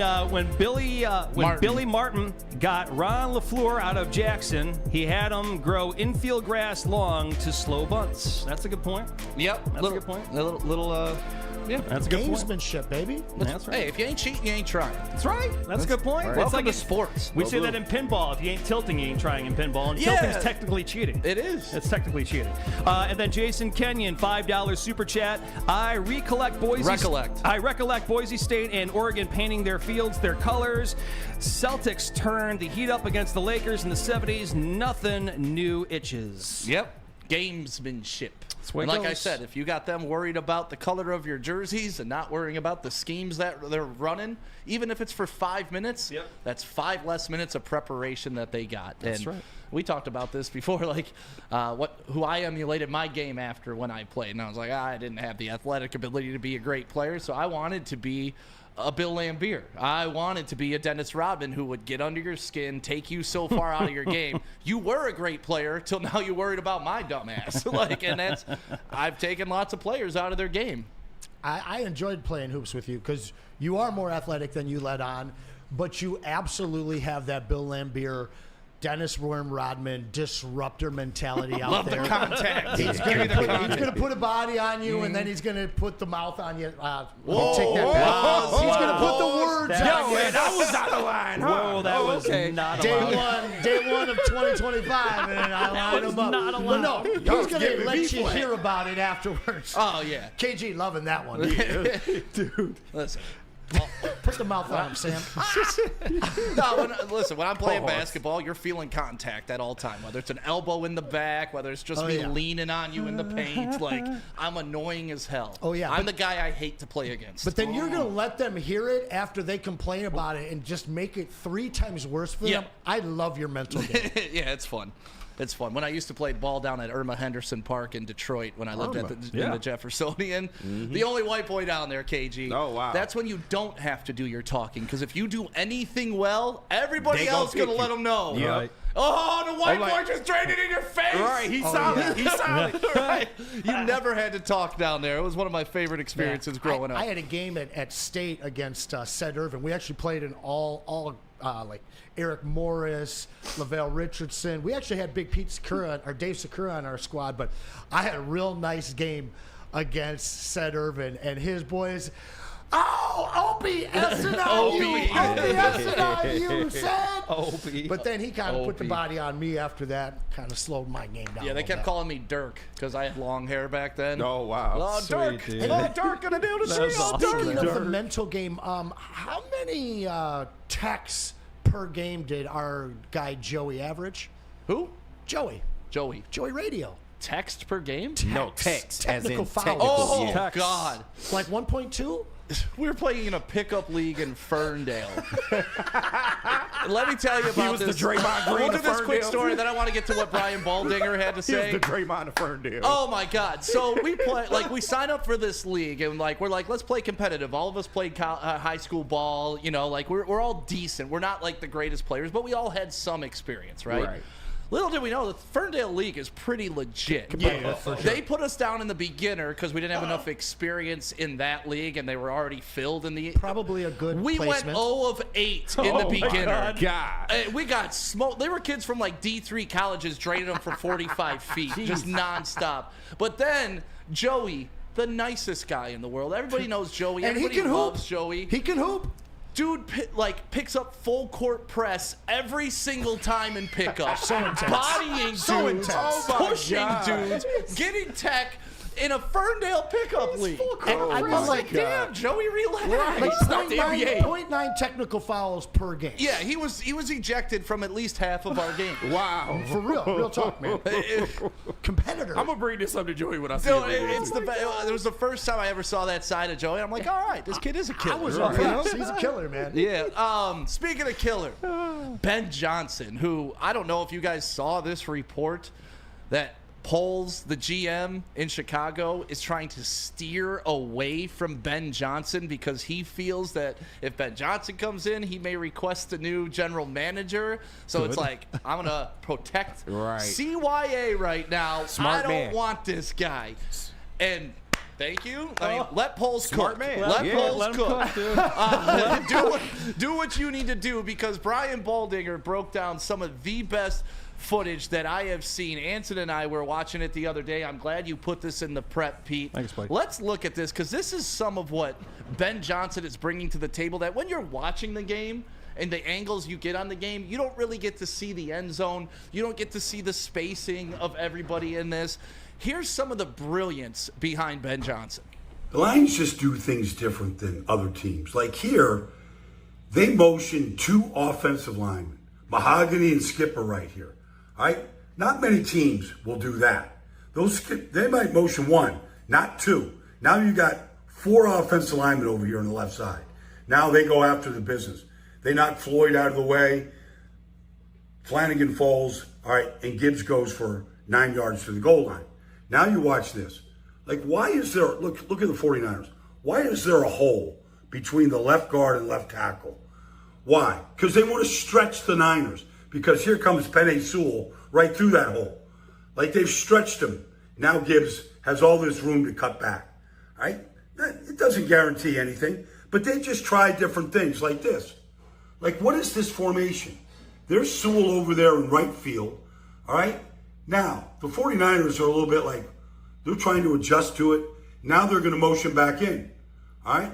Billy Martin got Ron LaFleur out of Jackson, he had him grow infield grass long to slow bunts. That's a good point. Yep, That's a good point. Little Yeah. That's a good point. Gamesmanship, baby. That's right. Hey, if you ain't cheating, you ain't trying. That's right. That's a good point. Welcome It's like to sports. We say that in pinball. If you ain't tilting, you ain't trying in pinball. And tilting's technically cheating. It is. It's technically cheating. And then Jason Kenyon, $5 super chat. I recollect Boise State and Oregon painting their fields their colors. Celtics turned the heat up against the Lakers in the 70s. Nothing new itches. Yep. Gamesmanship. That's where And it like I goes. said, if you got them worried about the color of your jerseys and not worrying about the schemes that they're running, even if it's for 5 minutes, that's 5 less minutes of preparation that they got. That's right. We talked about this before, like who I emulated my game after when I played. And I was like, I didn't have the athletic ability to be a great player, so I wanted to be a Bill Laimbeer. I wanted to be a Dennis Rodman who would get under your skin, take you so far out of your game. You were a great player till now you're worried about my dumb ass. I've taken lots of players out of their game. I enjoyed playing hoops with you because you are more athletic than you let on, but you absolutely have that Bill Laimbeer, Dennis Rodman disruptor mentality out Love there. the contact. He's going to put a body on you, and then he's going to put the mouth on you. Take that back. Whoa. He's going to put the words on you. that was out of line, huh? Whoa, that was not allowed. Day one of 2025, and I lined him up. not But no, he's was going to giving let me you flack. hear about it afterwards. Oh, yeah. KG loving that one. Dude. Listen. Put the mouth on him, Sam. No, when I'm playing basketball, you're feeling contact at all time. Whether it's an elbow in the back, whether it's just me leaning on you in the paint, like I'm annoying as hell. Oh, yeah, I'm the guy I hate to play against. But then you're going to let them hear it after they complain about it and just make it 3 times worse for them. Yep. I love your mental game. Yeah, it's fun. It's fun. When I used to play ball down at Irma Henderson Park in Detroit when I lived in the Jeffersonian, the only white boy down there, KG. Oh, wow. That's when you don't have to do your talking, because if you do anything well, everybody They else gonna going to let them know. Yeah. Right. Oh, the white I'm like- boy just drained it in your face. Right, he's solid. He's solid. Right. You never had to talk down there. It was one of my favorite experiences growing up. I had a game at State against Sed Irvin. We actually played in all like Eric Morris, LaVale Richardson. We actually had Big Pete Sakura or Dave Sakura on our squad, but I had a real nice game against Sed Irvin and his boys. Oh, Opie, S&I-U, Opie, S&I-U, Sed. Opie. But then he kind of put the body on me after that, kind of slowed my game down. Yeah, they kept calling me Dirk because I had long hair back then. Oh, wow. Oh, Sweet, Dirk. dude. Oh, Dirk gonna do the That's shit. Oh, awesome. Dirk. Speaking of the mental game, how many texts per game did our guy Joey average? Who? Joey Radio. Text per game? No, text, as in Technical foul. technical. Oh, yeah. God. Like 1.2? We were playing in a pickup league in Ferndale. Let me tell you about was this. the Draymond Green We'll do of this quick Ferndale. story, then I want to get to what Brian Baldinger had to He was say. the Draymond of Ferndale. Oh my God! So we play we sign up for this league and we're like let's play competitive. All of us played high school ball. You know, like we're all decent. We're not like the greatest players, but we all had some experience, right? Right. Little did we know the Ferndale League is pretty legit. Yeah, for sure. They put us down in the beginner because we didn't have enough experience in that league, and they were already filled in the. Probably a good We placement. went 0 of 8 in the beginner. God. We got smoked. They were kids from like D3 colleges draining them for 45 feet, just nonstop. But then Joey, the nicest guy in the world. Everybody knows Joey. And he Everybody can hoop. loves Joey. He can hoop. Dude, picks up full court press every single time in pickup. So intense. Bodying So dudes, intense. Oh my pushing God. dudes, getting tech in a Ferndale pickup league. And I was like, Damn, Joey, relax. like It's not the NBA. 0.9 technical fouls per game. Yeah, he was ejected from at least half of our game. Wow. For real talk, man. Competitor. I'm going to bring this up to Joey when I see So him. it was the first time I ever saw that side of Joey. I'm like, all right, this kid is a killer. I was impressed. He's a killer, man. Yeah. Speaking of killer, Ben Johnson, who I don't know if you guys saw this report that Poles, the GM in Chicago, is trying to steer away from Ben Johnson because he feels that if Ben Johnson comes in, he may request a new general manager. So it's like, I'm going to protect Right. CYA right now. Smart I don't man. want this guy. And Thank you. I mean, let polls Smart cook. man. Let Yeah. polls Let 'em cook. dude. Do what you need to do, because Brian Baldinger broke down some of the best footage that I have seen. Anson and I were watching it the other day. I'm glad you put this in the prep, Pete. Thanks, buddy. Let's look at this, because this is some of what Ben Johnson is bringing to the table, that when you're watching the game and the angles you get on the game, you don't really get to see the end zone. You don't get to see the spacing of everybody in this. Here's some of the brilliance behind Ben Johnson. The Lions just do things different than other teams. Like here, they motion 2 offensive linemen, Mahogany and Skipper right here. All right? Not many teams will do that. They might motion 1, not 2. Now you got 4 offensive linemen over here on the left side. Now they go after the business. They knock Floyd out of the way. Flanagan falls, all right, and Gibbs goes for 9 yards to the goal line. Now you watch this. Like, why is there, look at the 49ers. Why is there a hole between the left guard and left tackle? Why? Because they want to stretch the Niners. Because here comes Penei Sewell right through that hole. Like, they've stretched him. Now Gibbs has all this room to cut back. Right? It doesn't guarantee anything. But they just try different things like this. Like, what is this formation? There's Sewell over there in right field. All right? Now, the 49ers are a little bit like, they're trying to adjust to it. Now they're going to motion back in. All right?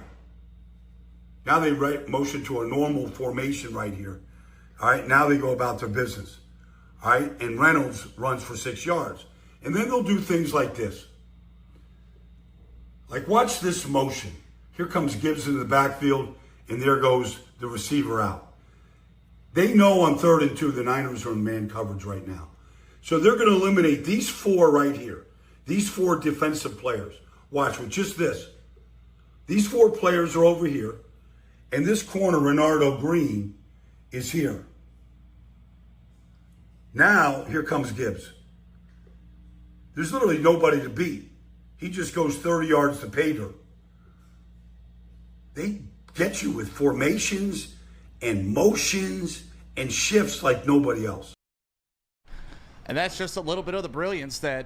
Now they motion to a normal formation right here. All right? Now they go about their business. All right? And Reynolds runs for 6 yards. And then they'll do things like this. Like, watch this motion. Here comes Gibbs in the backfield, and there goes the receiver out. They know on 3rd and 2 the Niners are in man coverage right now. So they're going to eliminate these 4 right here. These 4 defensive players. Watch with just this. These 4 players are over here. And this corner, Renardo Green, is here. Now, here comes Gibbs. There's literally nobody to beat. He just goes 30 yards to pay dirt. They get you with formations and motions and shifts like nobody else. And that's just a little bit of the brilliance that,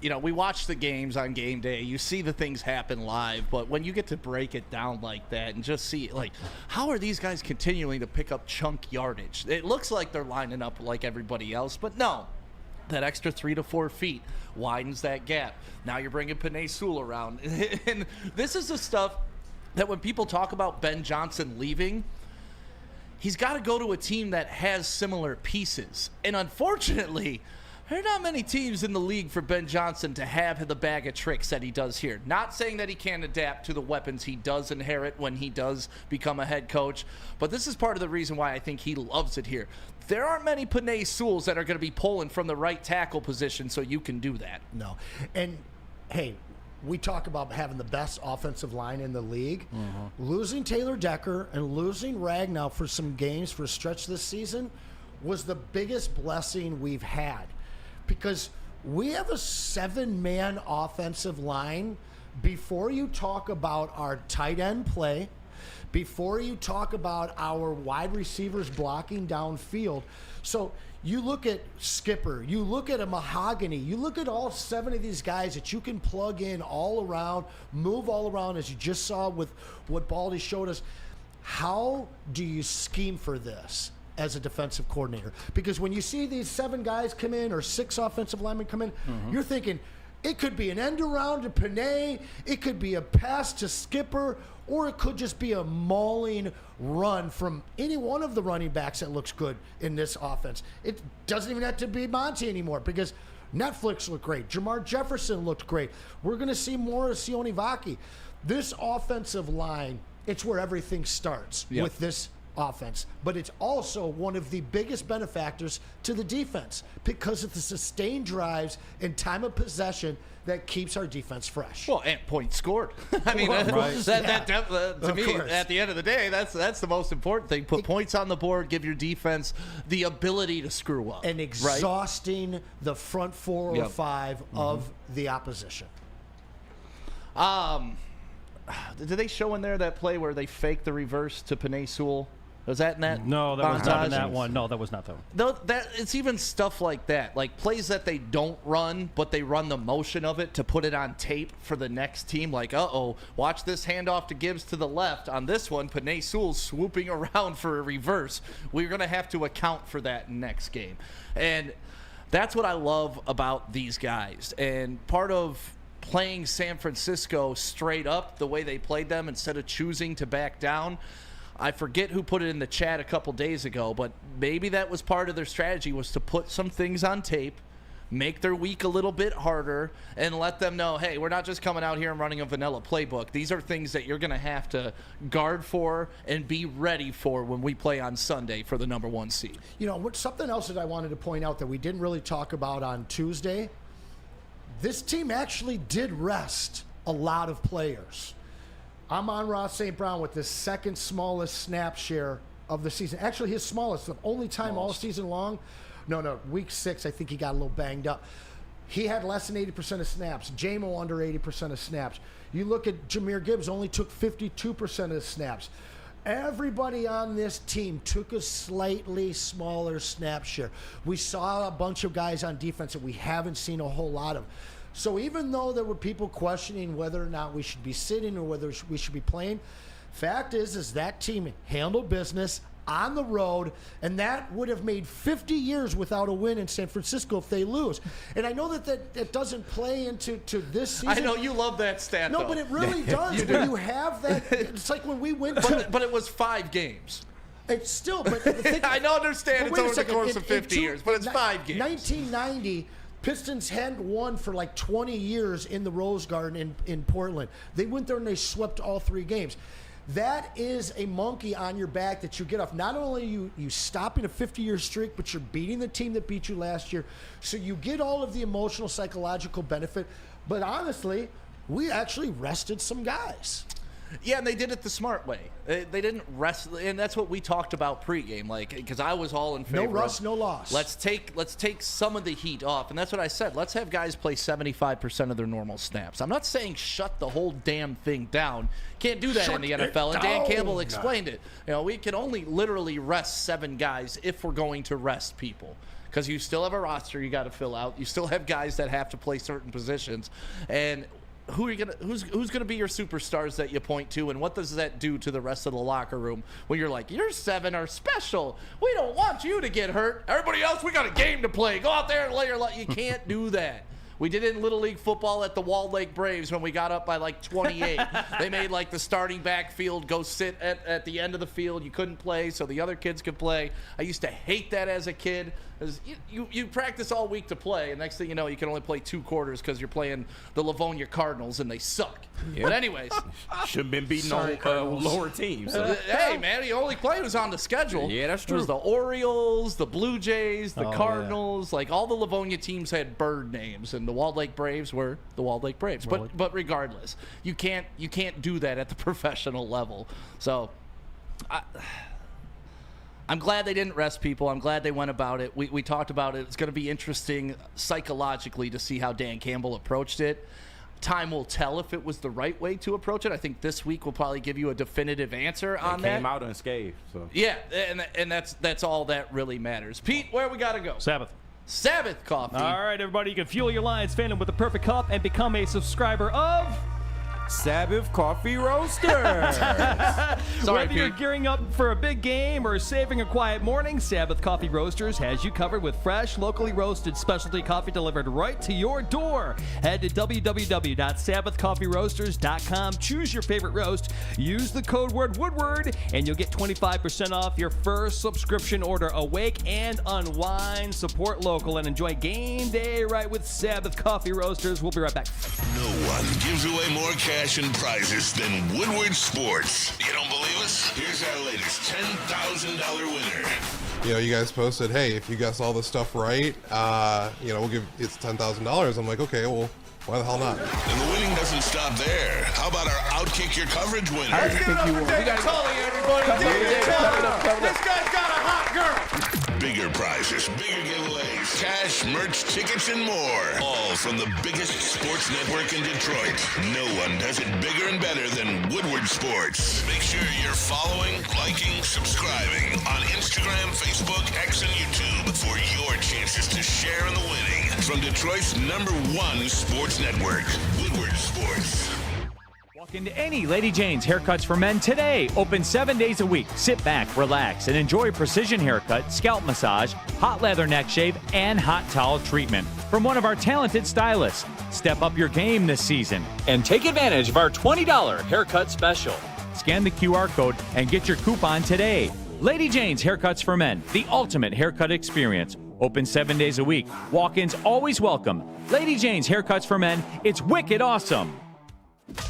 you know, we watch the games on game day. You see the things happen live, but when you get to break it down like that and just see, like, how are these guys continuing to pick up chunk yardage? It looks like they're lining up like everybody else, but no. That extra 3 to 4 feet widens that gap. Now you're bringing Penei Sewell around. And this is the stuff that when people talk about Ben Johnson leaving, he's got to go to a team that has similar pieces. And unfortunately, there are not many teams in the league for Ben Johnson to have the bag of tricks that he does here. Not saying that he can't adapt to the weapons he does inherit when he does become a head coach, but this is part of the reason why I think he loves it here. There aren't many Penei Sewells that are going to be pulling from the right tackle position, so you can do that. No. And, hey, we talk about having the best offensive line in the league. Losing Taylor Decker and losing Ragnow for some games for a stretch this season was the biggest blessing we've had, because we have a 7-man offensive line. Before you talk about our tight end play, before you talk about our wide receivers blocking downfield. So you look at Skipper, you look at a Mahogany, you look at all 7 of these guys that you can plug in all around, move all around, as you just saw with what Baldy showed us. How do you scheme for this as a defensive coordinator? Because when you see these 7 guys come in or 6 offensive linemen come in, you're thinking it could be an end around to Penei, it could be a pass to Skipper, or it could just be a mauling run from any one of the running backs that looks good in this offense. It doesn't even have to be Monty anymore, because Netflix looked great. Jamar Jefferson looked great. We're going to see more of Sione Vaki. This offensive line, it's where everything starts with this offense. But it's also one of the biggest benefactors to the defense, because of the sustained drives and time of possession that keeps our defense fresh. Well, and points scored. I mean, to me, at the end of the day, that's the most important thing. Put points on the board, give your defense the ability to screw up. And exhausting the front 4 or 5 of the opposition. Did they show in there that play where they faked the reverse to Penei Sewell Was that in that? No, that was not in that montage? one. No, that was not that one. No, it's even stuff like that, like plays that they don't run, but they run the motion of it to put it on tape for the next team. Like, watch this handoff to Gibbs to the left. On this one, Panay Sewell's swooping around for a reverse. We're going to have to account for that next game. And that's what I love about these guys. And part of playing San Francisco straight up the way they played them instead of choosing to back down, I forget who put it in the chat a couple days ago, but maybe that was part of their strategy, was to put some things on tape, make their week a little bit harder, and let them know, hey, we're not just coming out here and running a vanilla playbook. These are things that you're going to have to guard for and be ready for when we play on Sunday for the number 1 seed. You know, something else that I wanted to point out that we didn't really talk about on Tuesday, this team actually did rest a lot of players. Amon-Ra St. Brown with the second smallest snap share of the season. Actually, his smallest, the only time all season long. No, week 6, I think he got a little banged up. He had less than 80% of snaps. J-Mo under 80% of snaps. You look at Jahmyr Gibbs, only took 52% of the snaps. Everybody on this team took a slightly smaller snap share. We saw a bunch of guys on defense that we haven't seen a whole lot of. So even though there were people questioning whether or not we should be sitting or whether we should be playing, fact is that team handled business on the road, and that would have made 50 years without a win in San Francisco if they lose. And I know that doesn't play into this season. I know you love that stat, No, though. but it really does. When you have that, it's like when we went to... But it was 5 games. It's still... But I don't understand it's over the course of 50 years, but it's 5 games. 1990... Pistons hadn't won for like 20 years in the Rose Garden in Portland. They went there and they swept all 3 games. That is a monkey on your back that you get off. Not only you stopping a 50-year streak, but you're beating the team that beat you last year. So you get all of the emotional, psychological benefit. But honestly, we actually rested some guys. Yeah, and they did it the smart way. They didn't rest, and that's what we talked about pregame. Like, because I was all in favor. No rust, no loss. Let's take some of the heat off, and that's what I said. Let's have guys play 75% of their normal snaps. I'm not saying shut the whole damn thing down. Can't do that in the NFL. And Dan Campbell explained it. You know, we can only literally rest 7 guys if we're going to rest people. Because you still have a roster you got to fill out. You still have guys that have to play certain positions, and who's gonna be your superstars that you point to, and what does that do to the rest of the locker room when you're like, your 7 are special, we don't want you to get hurt, everybody else, we got a game to play, go out there and lay your life. You can't do that. We did it in Little League football at the Walled Lake Braves when we got up by like 28. They made like the starting backfield go sit at the end of the field. You couldn't play, so the other kids could play. I used to hate that as a kid. You practice all week to play, and next thing you know, you can only play 2 quarters because you're playing the Livonia Cardinals, and they suck. Yeah. But anyways. Should have been beating on lower teams. So. Hey, man, the only play was on the schedule. Yeah, that's true. It was the Orioles, the Blue Jays, the Cardinals. Yeah. Like, all the Livonia teams had bird names, and the Walled Lake Braves were the Walled Lake Braves. But regardless, you can't do that at the professional level. So I'm glad they didn't rest people. I'm glad they went about it. We talked about it. It's going to be interesting psychologically to see how Dan Campbell approached it. Time will tell if it was the right way to approach it. I think this week will probably give you a definitive answer on that. Came out unscathed. So. Yeah, and that's all that really matters. Pete, where we got to go? Sabbath Coffee. All right, everybody, you can fuel your Lions fandom with the perfect cup and become a subscriber of Sabbath Coffee Roasters. Whether you're gearing up for a big game or saving a quiet morning, Sabbath Coffee Roasters has you covered with fresh, locally roasted specialty coffee delivered right to your door. Head to www.sabbathcoffeeroasters.com. Choose your favorite roast. Use the code word Woodward, and you'll get 25% off your first subscription order. Awake and unwind, support local, and enjoy game day right with Sabbath Coffee Roasters. We'll be right back. No one gives away more cash and prizes than Woodward Sports. You don't believe us? Here's our latest $10,000 winner. You know, you guys posted, hey, if you guess all this stuff right, we'll give it's $10,000. I'm like, okay, well, why the hell not? And the winning doesn't stop there. How about our Outkick Your Coverage winner? Let's give it up for David Tully, everybody. David Tully. This guy's got a hot girl. Bigger prizes, bigger giveaways, cash, merch, tickets, and more. All from the biggest sports network in Detroit. No one does it bigger and better than Woodward Sports. Make sure you're following, liking, subscribing on Instagram, Facebook, X, and YouTube for your chances to share in the winning. From Detroit's #1 sports network, Woodward Sports. Walk into any Lady Jane's Haircuts for Men today. Open 7 days a week. Sit back, relax, and enjoy precision haircut, scalp massage, hot leather neck shave, and hot towel treatment from one of our talented stylists. Step up your game this season and take advantage of our $20 haircut special. Scan the QR code and get your coupon today. Lady Jane's Haircuts for Men, the ultimate haircut experience. Open 7 days a week. Walk-ins always welcome. Lady Jane's Haircuts for Men. It's wicked awesome.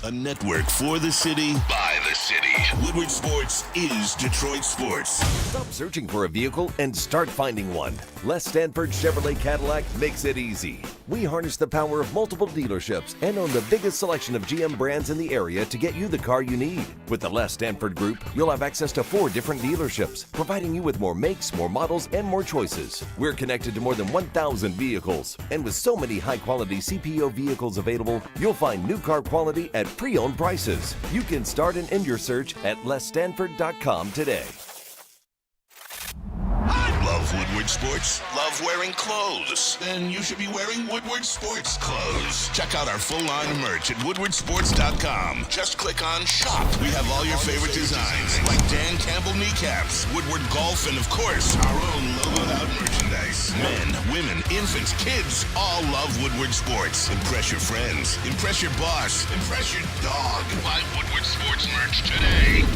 A network for the city, by the city. Woodward Sports is Detroit sports. Stop searching for a vehicle and start finding one. Les Stanford Chevrolet Cadillac makes it easy. We harness the power of multiple dealerships and own the biggest selection of GM brands in the area to get you the car you need. With the Les Stanford Group, you'll have access to 4 different dealerships, providing you with more makes, more models, and more choices. We're connected to more than 1,000 vehicles. And with so many high-quality CPO vehicles available, you'll find new car quality at pre-owned prices. You can start and end your search at lesstanford.com today. Love Woodward Sports? Love wearing clothes? Then you should be wearing Woodward Sports clothes. Check out our full line of merch at woodwardsports.com. Just click on shop. We have all your favorite designs, like Dan Campbell kneecaps, Woodward golf, and of course, our own logoed out merchandise. Men, women, infants, kids all love Woodward Sports. Impress your friends. Impress your boss. Impress your dog. Buy Woodward Sports merch today.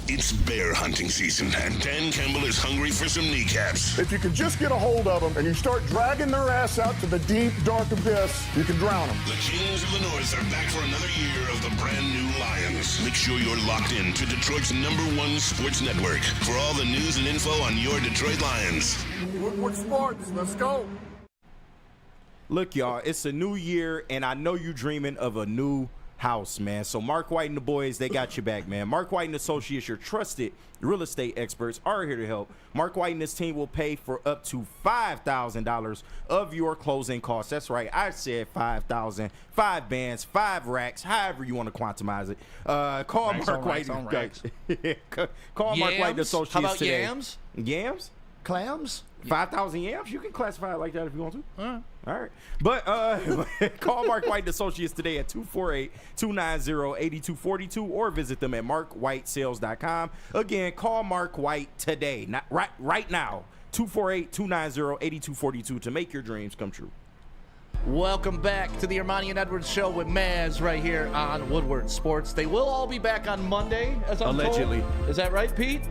It's bear hunting season, and Dan Campbell is hungry for some kneecaps. If you can just get a hold of them and you start dragging their ass out to the deep, dark abyss, you can drown them. The Kings of the North are back for another year of the brand new Lions. Make sure you're locked in to Detroit's #1 sports network for all the news and info on your Detroit Lions. Woodward Sports, let's go. Look, y'all, it's a new year, and I know you're dreaming of a new house, man. So Mark White and the boys, they got your back, man. Mark White and Associates, your trusted real estate experts, are here to help. Mark White and his team will pay for up to $5,000 of your closing costs. That's right, I said 5,000, 5 bands, 5 racks, however you want to quantize it. Call Racks Mark on White. racks. Call Mark White and Associates How about today. yams? Yams? Clams? 5,000 yams? You can classify it like that if you want to. All right. But call Mark White and Associates today at 248-290-8242 or visit them at markwhitesales.com. Again, call Mark White today, not right now, 248-290-8242 to make your dreams come true. Welcome back to the Ermanni and Edwards show with Maz right here on Woodward Sports. They will all be back on Monday, as I'm Allegedly. told. Is that right, Pete?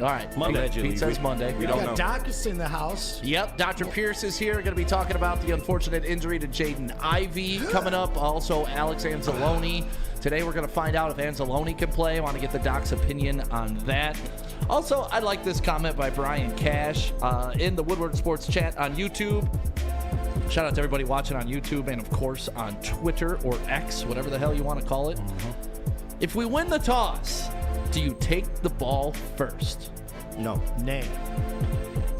All right. Monday. Pete says Monday. We don't know. Doc is in the house. Yep, Dr. Pierce is here. Going to be talking about the unfortunate injury to Jaden Ivey coming up. Also, Alex Anzalone. Today, we're going to find out if Anzalone can play. I want to get the doc's opinion on that. Also, I like this comment by Brian Cash in the Woodward Sports chat on YouTube. Shout out to everybody watching on YouTube and, of course, on Twitter or X, whatever the hell you want to call it. If we win the toss, do you take the ball first? No. Nay.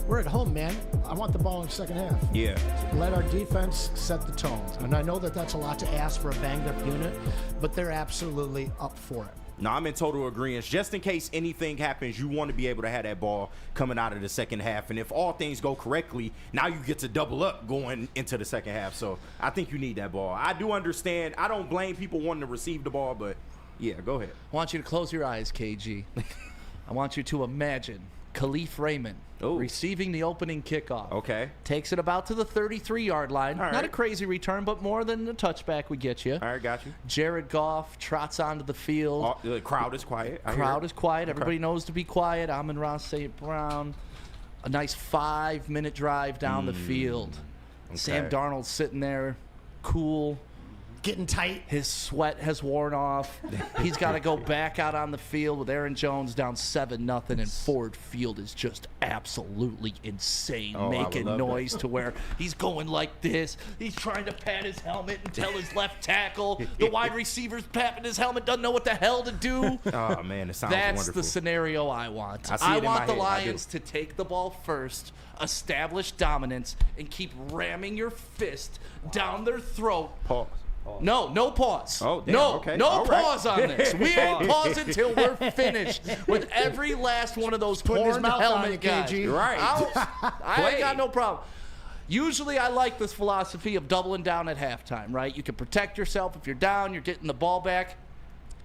We're at home, man. I want the ball in the second half. Yeah. Let our defense set the tone. And I know that that's a lot to ask for a banged-up unit, but they're absolutely up for it. No, I'm in total agreement. Just in case anything happens, you want to be able to have that ball coming out of the second half. And if all things go correctly, now you get to double up going into the second half. So I think you need that ball. I do understand. I don't blame people wanting to receive the ball, but yeah, go ahead. I want you to close your eyes, KG. I want you to imagine Khalif Raymond receiving the opening kickoff. Okay. Takes it about to the 33-yard line. All right. Not a crazy return, but more than the touchback would get you. All right, got you. Jared Goff trots onto the field. The crowd is quiet. Crowd is quiet. Everybody knows to be quiet. Amon-Ra, St. Brown. A nice 5-minute drive down the field. Okay. Sam Darnold sitting there, cool. getting tight. His sweat has worn off. He's got to go back out on the field with Aaron Jones down 7-0, and Ford Field is just absolutely insane, making noise to where he's going like this. He's trying to pat his helmet and tell his left tackle. The wide receiver's patting his helmet, doesn't know what the hell to do. Oh, man, it sounds That's wonderful. the scenario I want. I want the Lions to take the ball first, establish dominance, and keep ramming your fist down their throat. Pause. No pause. Oh, damn, no, okay. no All right. pause on this. We ain't pausing until we're finished with every last one of those Putting his horned mouth on helmet you, guys. KG. Right. I ain't got no problem. Usually I like this philosophy of doubling down at halftime, right? You can protect yourself. If you're down, you're getting the ball back.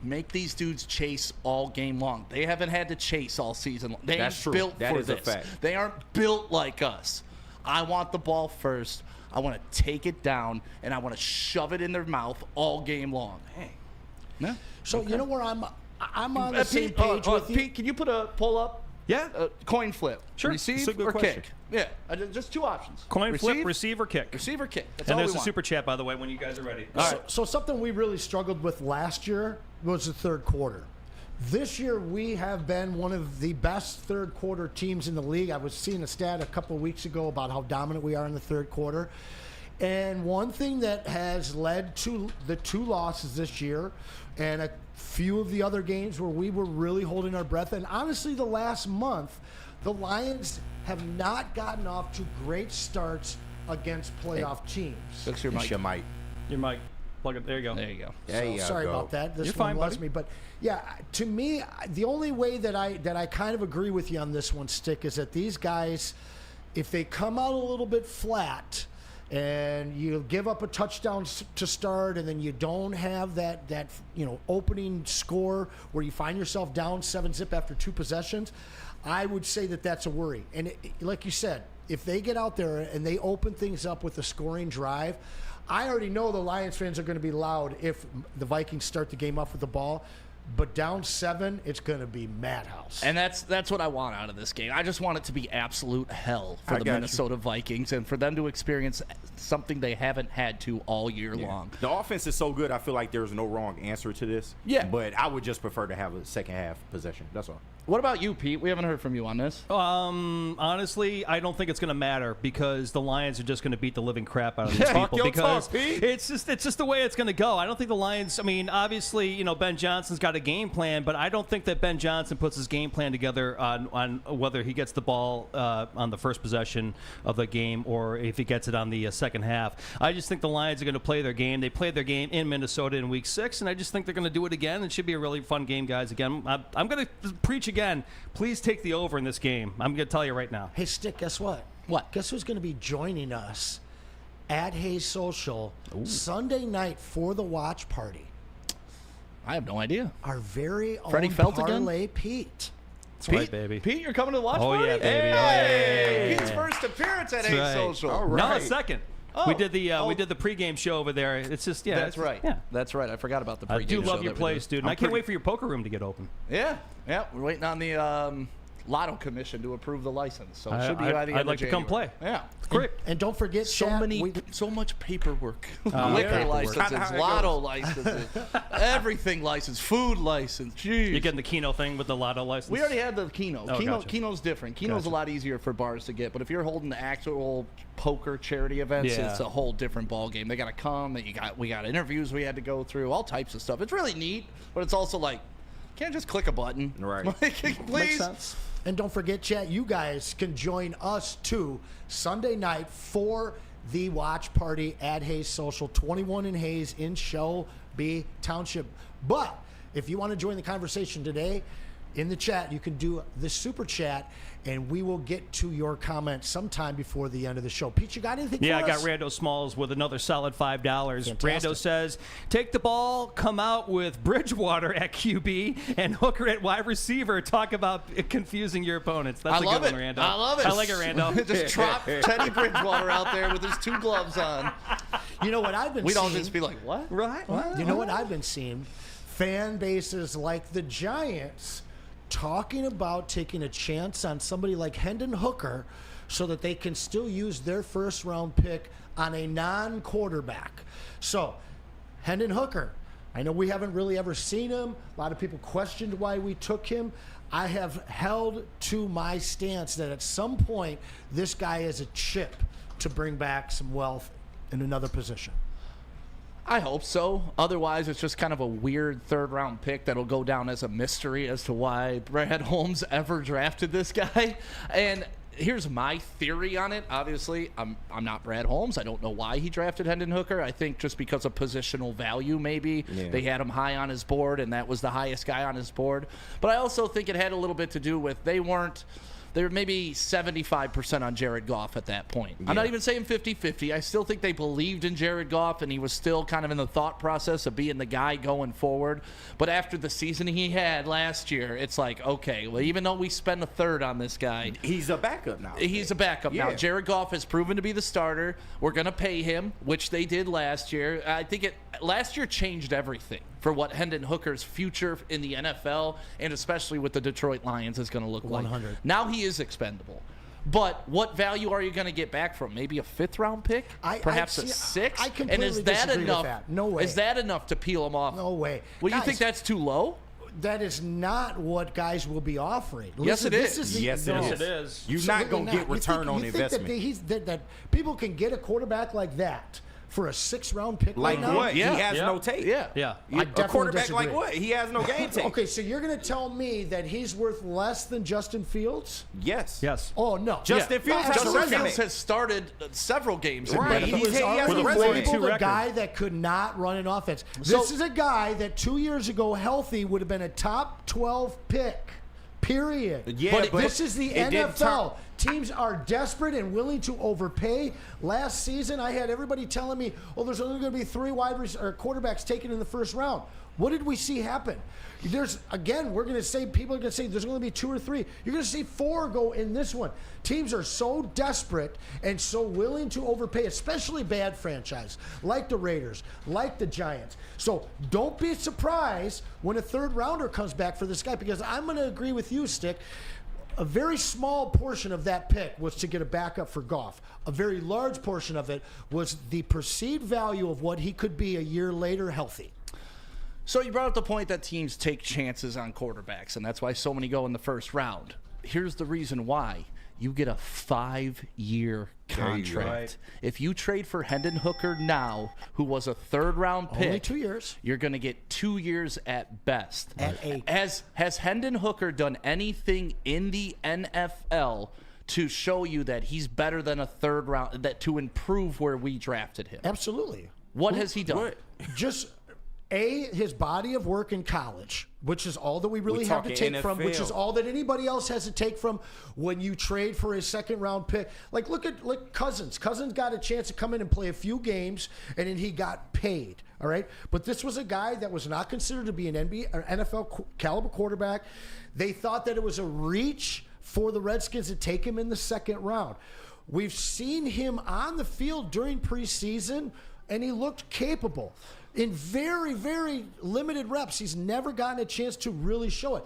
Make these dudes chase all game long. They haven't had to chase all season long. They That's ain't true. built That for is a this. fact. They aren't built like us. I want the ball first. I want to take it down, and I want to shove it in their mouth all game long. Hey. Yeah. So you know where I'm on the same page with you. Pete, can you put a poll up? Yeah. Coin flip. Sure. Receive It's a good or question. kick? Yeah. Just two options. Coin flip, receive, or kick. Receive or kick. That's And all there's we a want. super chat, by the way, when you guys are ready. So something we really struggled with last year was the third quarter. This year, we have been one of the best third quarter teams in the league. I was seeing a stat a couple of weeks ago about how dominant we are in the third quarter. And one thing that has led to the 2 losses this year and a few of the other games where we were really holding our breath, and honestly the last month, the Lions have not gotten off to great starts against playoff teams. Fix your mic. Your mic. Your mic. Plug it. There you go. There you go. There you Sorry go. about that. This You're one fine, loves buddy. me, but yeah, to me, the only way that I kind of agree with you on this one, Stick, is that these guys, if they come out a little bit flat, and you give up a touchdown to start, and then you don't have that opening score where you find yourself down 7-0 after 2 possessions, I would say that that's a worry. And like you said, if they get out there and they open things up with a scoring drive, I already know the Lions fans are going to be loud if the Vikings start the game off with the ball. But down 7, it's going to be madhouse. And that's what I want out of this game. I just want it to be absolute hell for the Minnesota Vikings and for them to experience something they haven't had to all year long. The offense is so good, I feel like there's no wrong answer to this. Yeah. But I would just prefer to have a second half possession. That's all. What about you, Pete? We haven't heard from you on this. Honestly, I don't think it's going to matter because the Lions are just going to beat the living crap out of these people because it's just the way it's going to go. I don't think the Lions. I mean, obviously, Ben Johnson's got a game plan, but I don't think that Ben Johnson puts his game plan together on whether he gets the ball on the first possession of the game or if he gets it on the second half. I just think the Lions are going to play their game. They played their game in Minnesota in Week 6, and I just think they're going to do it again. It should be a really fun game, guys. Again, I'm going to preach again. Please take the over in this game. I'm going to tell you right now. Hey, Stick, guess what? What? Guess who's going to be joining us at Hayes Social Sunday night for the watch party? I have no idea. Our very own Freddie Felt again? Parlay Pete. That's right, baby. Pete, you're coming to the watch Oh, party? yeah, baby. Hey! Oh, Pete's first appearance at Hayes right. Social. All No, right. second. Oh. We did the pregame show over there. It's just That's right. Yeah. That's right. I forgot about the pregame I do show love your that we place, did. dude. And I can't wait for your poker room to get open. Yeah. We're waiting on the Lotto Commission to approve the license, so it should be by the end I'd like of to come January. play. Yeah. Great. And don't forget, So Chad, so much paperwork. Liquor paperwork. licenses, Lotto licenses, everything license, food license. Jeez. You're getting the Keno thing with the Lotto license? We already had the Keno. Oh, gotcha. Keno's different. Keno's a lot easier for bars to get, but if you're holding the actual poker charity events, Yeah. it's a whole different ball game. They got to come. We got interviews we had to go through, all types of stuff. It's really neat, but it's also like, can't just click a button. Right. Like, Makes please. sense. and don't forget, chat, you guys can join us too Sunday night for the watch party at Hayes Social, 21 in Hayes in Shelby Township. But if you want to join the conversation today, in the chat, you can do the super chat, and we will get to your comments sometime before the end of the show. Pete, you got anything Yeah, for I us? got Rando Smalls with another solid $5. Fantastic. Rando says, take the ball, come out with Bridgewater at QB and Hooker at wide receiver. Talk about confusing your opponents. That's a love good it. one, Rando. I love it. I like it, Rando. Just drop Teddy Bridgewater out there with his 2 gloves on. You know what I've been We'd seeing? all just be like, what? Right? You know what I've been seeing? Fan bases like the Giants talking about taking a chance on somebody like Hendon Hooker so that they can still use their first-round pick on a non-quarterback. So Hendon Hooker. I know we haven't really ever seen him. A lot of people questioned why we took him. I have held to my stance that at some point, this guy is a chip to bring back some wealth in another position. I hope so. Otherwise, it's just kind of a weird third-round pick that'll go down as a mystery as to why Brad Holmes ever drafted this guy. And here's my theory on it. Obviously, I'm not Brad Holmes. I don't know why he drafted Hendon Hooker. I think just because of positional value, maybe. Yeah. They had him high on his board, and that was the highest guy on his board. But I also think it had a little bit to do with they were maybe 75% on Jared Goff at that point. Yeah. I'm not even saying 50-50. I still think they believed in Jared Goff, and he was still kind of in the thought process of being the guy going forward. But after the season he had last year, it's like, okay, well, even though we spent a third on this guy. He's a backup now. He's a backup now. Jared Goff has proven to be the starter. We're going to pay him, which they did last year. I think last year changed everything for what Hendon Hooker's future in the NFL and especially with the Detroit Lions is going to look 100. like. Now he is expendable. But what value are you going to get back from? Maybe a fifth-round pick? Perhaps a sixth? I completely disagree with that. No way. Is that enough to peel him off? No way. Well, you think that's too low? That is not what guys will be offering. Yes, it is. Yes, it is. You're not going to get return on investment. That people can get a quarterback like that for a 6th-round pick like right now? What? Yeah. He has no tape. Yeah. A quarterback disagree. Like what? He has no game tape. Okay, so you're going to tell me that he's worth less than Justin Fields? Yes. Oh, no. Justin Fields has started several games. Right. He was a guy that could not run an offense. This is a guy that 2 years ago, healthy, would have been a top 12 pick. Period. Yeah, but this is the NFL. Teams are desperate and willing to overpay. Last season, I had everybody telling me, "Oh, there's only going to be 3 quarterbacks taken in the first round." What did we see happen? People are going to say there's going to be 2 or 3. You're going to see 4 go in this one. Teams are so desperate and so willing to overpay, especially bad franchise like the Raiders, like the Giants. So don't be surprised when a 3rd rounder comes back for this guy, because I'm going to agree with you, Stick. A very small portion of that pick was to get a backup for Goff. A very large portion of it was the perceived value of what he could be a year later healthy. So you brought up the point that teams take chances on quarterbacks, and that's why so many go in the first round. Here's the reason why. You get a 5-year contract. Right. If you trade for Hendon Hooker now, who was a 3rd-round pick, only 2 years, you're going to get 2 years at best. At 8. Has Hendon Hooker done anything in the NFL to show you that he's better than a 3rd round, that to improve where we drafted him? Absolutely. What has he done? Just his body of work in college, which is all that we really have to take from, which is all that anybody else has to take from when you trade for a 2nd-round pick. Like, look at Cousins. Cousins got a chance to come in and play a few games, and then he got paid, all right? But this was a guy that was not considered to be an NBA or NFL caliber quarterback. They thought that it was a reach for the Redskins to take him in the 2nd round. We've seen him on the field during preseason, and he looked capable. In very, very limited reps, he's never gotten a chance to really show it.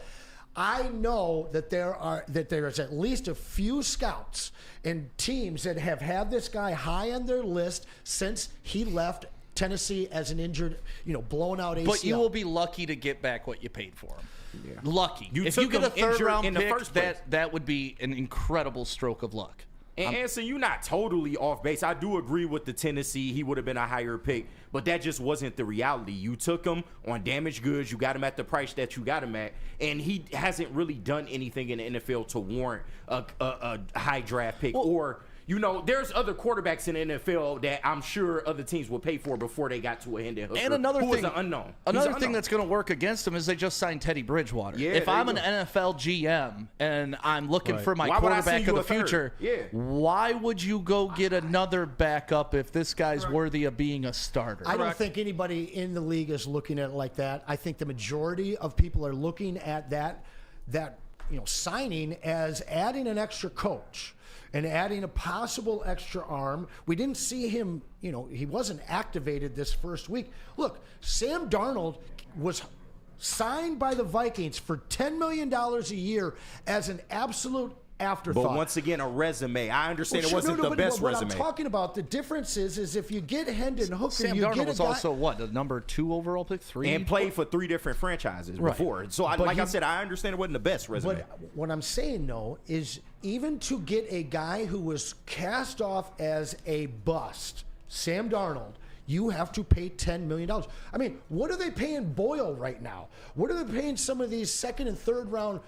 I know that there's at least a few scouts and teams that have had this guy high on their list since he left Tennessee as an injured, blown out ACL. But you will be lucky to get back what you paid for him. Yeah. Lucky. If you get a 3rd-round pick, that would be an incredible stroke of luck. And Anson, you're not totally off base. I do agree with the Tennessee. He would have been a higher pick, but that just wasn't the reality. You took him on damaged goods. You got him at the price that you got him at, and he hasn't really done anything in the NFL to warrant a high draft pick. There's other quarterbacks in the NFL that I'm sure other teams will pay for before they got to a Hendon Hooker, and another who thing, is an unknown. Another thing that's going to work against them is they just signed Teddy Bridgewater. Yeah, if I'm an NFL GM and I'm looking for my quarterback of the future, why would you go get another backup if this guy's worthy of being a starter? I don't think anybody in the league is looking at it like that. I think the majority of people are looking at that signing as adding an extra coach and adding a possible extra arm. We didn't see him, he wasn't activated this first week. Look, Sam Darnold was signed by the Vikings for $10 million a year as an absolute afterthought. But once again, a resume. I understand it wasn't the but best what resume. I'm talking about, the difference is if you get Hendon Hooker, Sam you Darnold get a was guy, also what, the number 2 overall pick, 3, and played for 3 different franchises before. So, I said, I understand it wasn't the best resume. But what I'm saying, though, is even to get a guy who was cast off as a bust, Sam Darnold, you have to pay $10 million. I mean, what are they paying Boyle right now? What are they paying some of these second and third round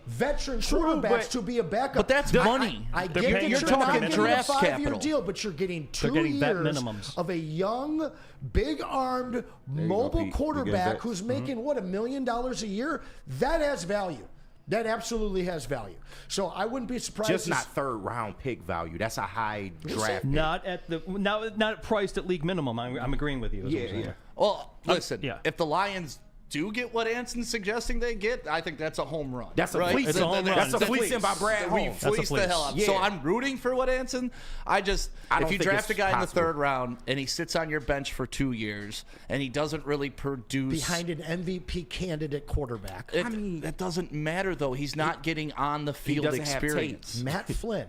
veteran quarterbacks to be a backup? But that's money. I get that you're you're talking not getting draft a 5-year capital deal, but you're getting 2 vet years minimums. of a young, big-armed, mobile quarterback who's making, $1 million a year? That has value. That absolutely has value. So I wouldn't be surprised. Just not third-round pick value. That's a high draft pick. Not priced at league minimum. I'm agreeing with you. Yeah. Well, listen, if the Lions do get what Anson's suggesting they get, I think that's a home run. That's a right? fleecing. It's a home run. That's a fleecing by Brad Holmes. We fleeced the hell out. Yeah. So I'm rooting for what Anson. If you think draft a it's guy in the possible. 3rd round and he sits on your bench for 2 years and he doesn't really produce behind an MVP candidate quarterback. that doesn't matter though. He's not getting on the field doesn't have experience. Matt Flynn.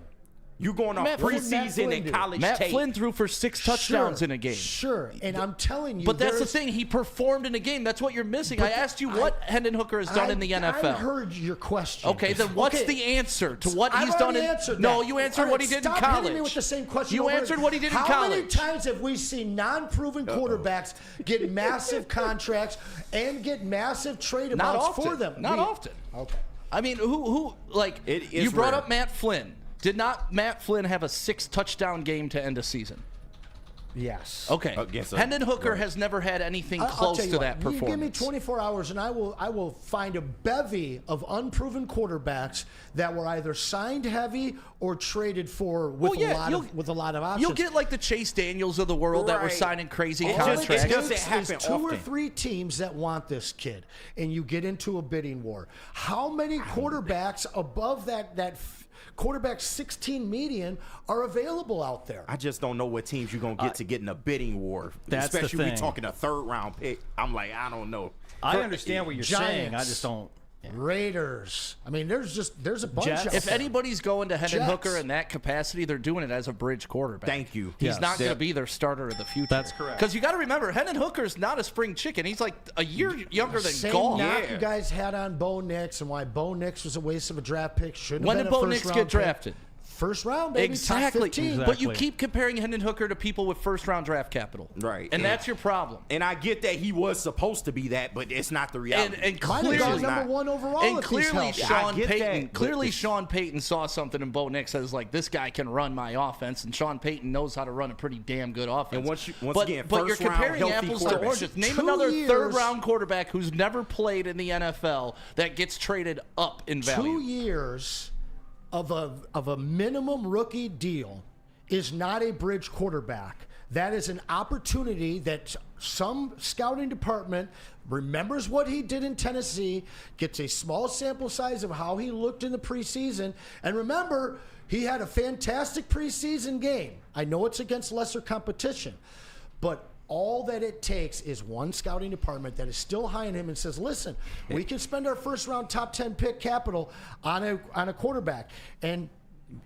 You going off preseason and college Matt tape. Flynn threw for 6 touchdowns in a game. Sure, and I'm telling you. But that's the thing. He performed in a game. That's what you're missing. I asked you what Hendon Hooker has done in the NFL. I heard your question. Okay, then what's the answer to what I've he's done already in? answered No, that. you answered All what right, he did in stop college. hitting me with the same question. You answered what he did in college. How many times have we seen non-proven quarterbacks get massive contracts and get massive trade Not amounts often. for them? Not often. Okay. I mean, who like It is you brought rare. up Matt Flynn. Did not Matt Flynn have a 6-touchdown game to end a season? Yes. Okay. Hendon Hooker has never had anything I'll close tell you to what, that performance. You give me 24 hours, and I will find a bevy of unproven quarterbacks that were either signed heavy or traded for with a lot of options. You'll get like the Chase Daniels of the world that were signing crazy All contracts. it doesn't takes happen is 2 or often. 3 teams that want this kid, and you get into a bidding war. How many quarterbacks above that quarterback 16 median are available out there? I just don't know what teams you're going to get in a bidding war. That's the Especially we thing. talking a 3rd-round pick. I'm like, I don't know. I understand what you're saying. I Giants. just don't. Raiders. I mean, there's a bunch Jets. of If anybody's going to Hendon Jets. Hooker in that capacity, they're doing it as a bridge quarterback. Thank you. He's Yes. not going to be their starter of the future. That's correct. Because you got to remember, Hendon Hooker's not a spring chicken. He's like a year younger than Same Goff. knock you guys had on Bo Nix and why Bo Nix was a waste of a draft pick. Shouldn't When have did been Bo a Nix first-round get pick. drafted? First round, baby. Exactly. Top 15. But you keep comparing Hendon Hooker to people with 1st-round draft capital. Right. And that's your problem. And I get that he was supposed to be that, but it's not the reality. And Might clearly, have gone number 1 overall. and if he's clearly healthy. Sean I get Payton. that, Clearly, but- Sean Payton saw something in Bo Nix as like, this guy can run my offense, and Sean Payton knows how to run a pretty damn good offense. And once but again, but you're first-round comparing healthy apples to quarterback. oranges. Name 2 another years. 3rd-round quarterback who's never played in the NFL that gets traded up in value. 2 years of a minimum rookie deal is not a bridge quarterback. That is an opportunity that some scouting department remembers what he did in Tennessee, gets a small sample size of how he looked in the preseason, and remember, he had a fantastic preseason game. I know it's against lesser competition, but all that it takes is one scouting department that is still high on him and says, listen, we can spend our 1st-round top 10 pick capital on a quarterback. And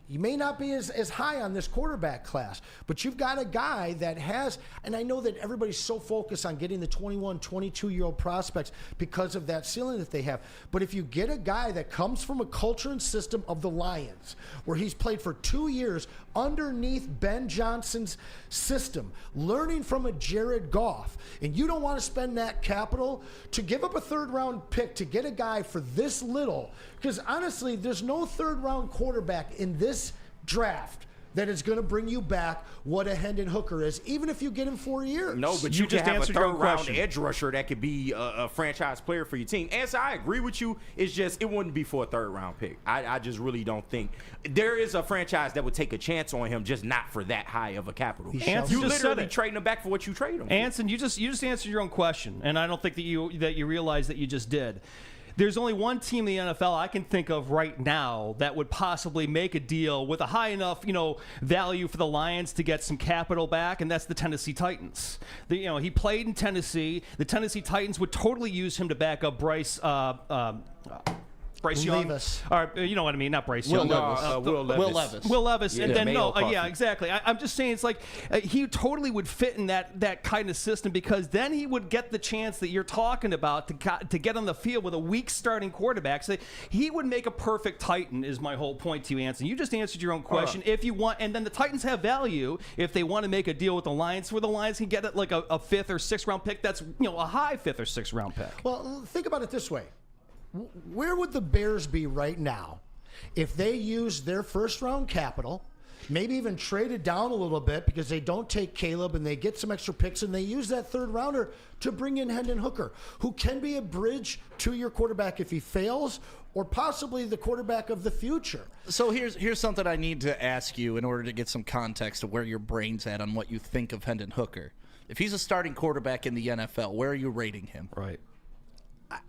you may not be as high on this quarterback class, but you've got a guy that has, and I know that everybody's so focused on getting the 21, 22-year-old prospects because of that ceiling that they have. But if you get a guy that comes from a culture and system of the Lions, where he's played for 2 years underneath Ben Johnson's system, learning from a Jared Goff, and you don't want to spend that capital to give up a 3rd-round pick to get a guy for this little, because honestly, there's no 3rd-round quarterback in this draft that is going to bring you back what a Hendon Hooker is, even if you get him 4 years. No, but You you just can have a answered your own 3rd-round question. edge rusher that could be a franchise player for your team. Answer, I agree with you. It's just it wouldn't be for a 3rd-round pick. I just really don't think there is a franchise that would take a chance on him, just not for that high of a capital. Anson You just said literally it. trading him back for what you trade him. Anson, you just answered your own question, and I don't think that you realize that you just did. There's only one team in the NFL I can think of right now that would possibly make a deal with a high enough, value for the Lions to get some capital back, and that's the Tennessee Titans. He played in Tennessee. The Tennessee Titans would totally use him to back up Bryce. Bryce Young. Levis. Or, you know what I mean? Not Bryce Will Young. Levis. Will Levis. Will Levis, and then Mayo Coffee. yeah, exactly. I'm just saying, it's like he totally would fit in that kind of system, because then he would get the chance that you're talking about to get on the field with a weak starting quarterback. So he would make a perfect Titan. Is my whole point to you, Anson. You just answered your own question. If you want, and then the Titans have value if they want to make a deal with the Lions, where the Lions can get it like a 5th or 6th round pick. That's a high 5th or 6th round pick. Well, think about it this way. Where would the Bears be right now if they used their first-round capital, maybe even traded down a little bit because they don't take Caleb and they get some extra picks, and they use that 3rd rounder to bring in Hendon Hooker, who can be a bridge to your quarterback if he fails, or possibly the quarterback of the future? So here's something I need to ask you in order to get some context of where your brain's at on what you think of Hendon Hooker. If he's a starting quarterback in the NFL, where are you rating him? Right.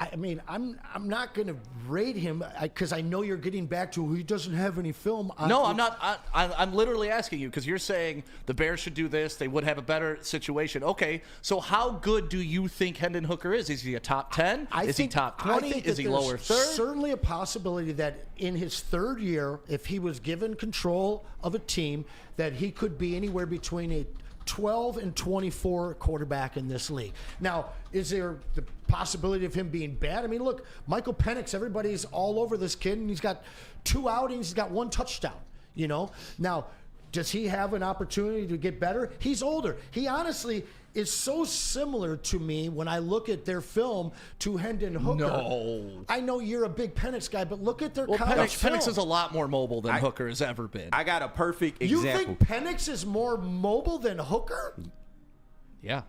I mean, I'm not going to rate him because I know you're getting back to he doesn't have any film. No, I'm not. I'm literally asking you because you're saying the Bears should do this. They would have a better situation. Okay, so how good do you think Hendon Hooker is? Is he a top 10? Is he top 20? Is he lower third? Certainly a possibility that in his 3rd year, if he was given control of a team, that he could be anywhere between a 12 and 24 quarterback in this league. Now, is there the possibility of him being bad? I mean, look, Michael Penix, everybody's all over this kid, and he's got 2 outings, he's got 1 touchdown, Now, does he have an opportunity to get better? He's older. He honestly is so similar to me when I look at their film to Hendon Hooker. No. I know you're a big Penix guy, but look at their college Penix film. is a lot more mobile than Hooker has ever been. I got a perfect You example. think Penix is more mobile than Hooker? Yeah.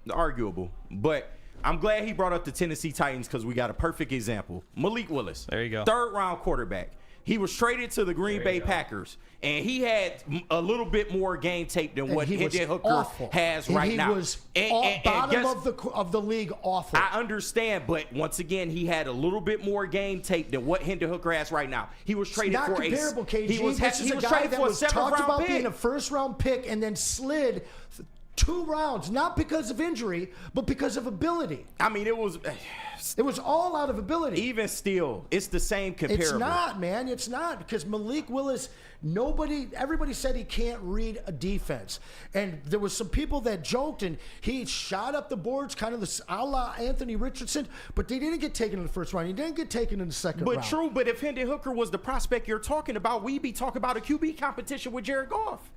Arguable, but I'm glad he brought up the Tennessee Titans because we got a perfect example. Malik Willis. There you go. 3rd round quarterback. He was traded to the Green Bay Packers, and he had a little bit more game tape than what Hendon Hooker has right now. He was bottom of the league awful. I understand, but once again, he had a little bit more game tape than what Hendon Hooker has right now. He was traded for a comparable, KG. He was this is a guy that was talked about being a 1st-round pick and then slid 2 rounds, not because of injury, but because of ability. I mean, it was all out of ability. Even still, it's the same comparable. It's not, man. It's not, because Malik Willis, everybody said he can't read a defense. And there was some people that joked, and he shot up the boards, kind of a la Anthony Richardson, but they didn't get taken in the 1st round. He didn't get taken in the 2nd round. But true, but if Hendon Hooker was the prospect you're talking about, we'd be talking about a QB competition with Jared Goff.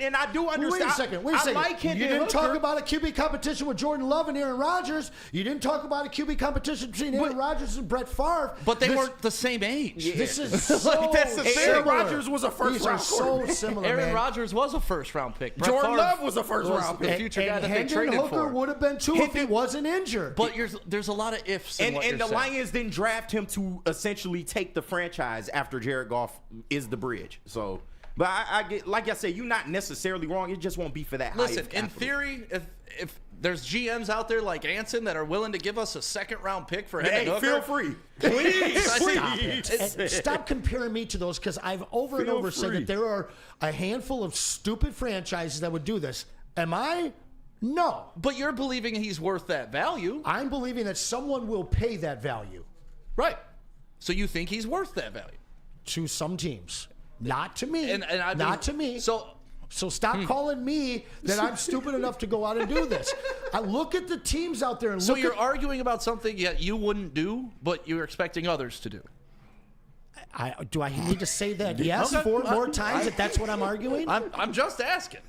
And I do understand. Wait a second. Like you didn't talk about a QB competition with Jordan Love and Aaron Rodgers. You didn't talk about a QB competition between Aaron Rodgers and Brett Favre. But they weren't the same age. Yeah. This is so that's the thing. Aaron Rodgers was a 1st round These are so similar, Aaron man. Rodgers was a 1st round pick. Brett Jordan Favre Love was a 1st round pick. The future guy that they Hendon traded Hooker for. would have been too if he wasn't injured. But there's a lot of ifs in what And you're the saying. Lions didn't draft him to essentially take the franchise after Jared Goff is the bridge. So, but I get, like I said, you're not necessarily wrong. It just won't be for that high. Listen, in theory, if there's GMs out there like Anson that are willing to give us a 2nd round pick for Hendon Hooker, feel free. Please. Stop comparing me to those, because I've over and over said that there are a handful of stupid franchises that would do this. Am I? No. But you're believing he's worth that value. I'm believing that someone will pay that value. Right. So you think he's worth that value? To some teams. Not to me. And not to me. So stop calling me that I'm stupid enough to go out and do this. I look at the teams out there and so you're arguing about something that you wouldn't do, but you're expecting others to do. Do I need to say that yes 4 more times that's what I'm arguing? I'm just asking.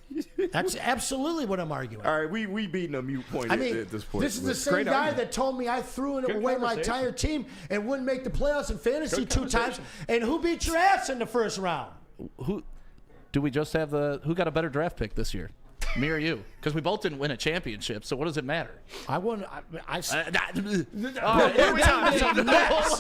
That's absolutely what I'm arguing. All right, we beating a mute point at this point. This is the same guy that told me I threw away my entire team and wouldn't make the playoffs in fantasy 2 times. And who beat your ass in the 1st round? Who? Do we just have who got a better draft pick this year? Me or you? Because we both didn't win a championship, so what does it matter? I won. So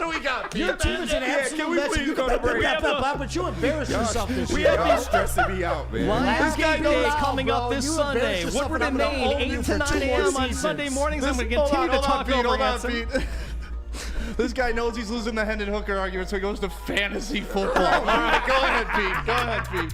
we got your team is an absolute mess. You but you embarrassed yourself this year. We have been stressing me out, man. Lions game day coming up this Sunday. Woodward and Maine, 8 to 9 a.m. on Sunday mornings. And we continue to talk over Anson. This guy knows he's losing the Hendon Hooker argument, so he goes to fantasy football. All right, go ahead, Pete.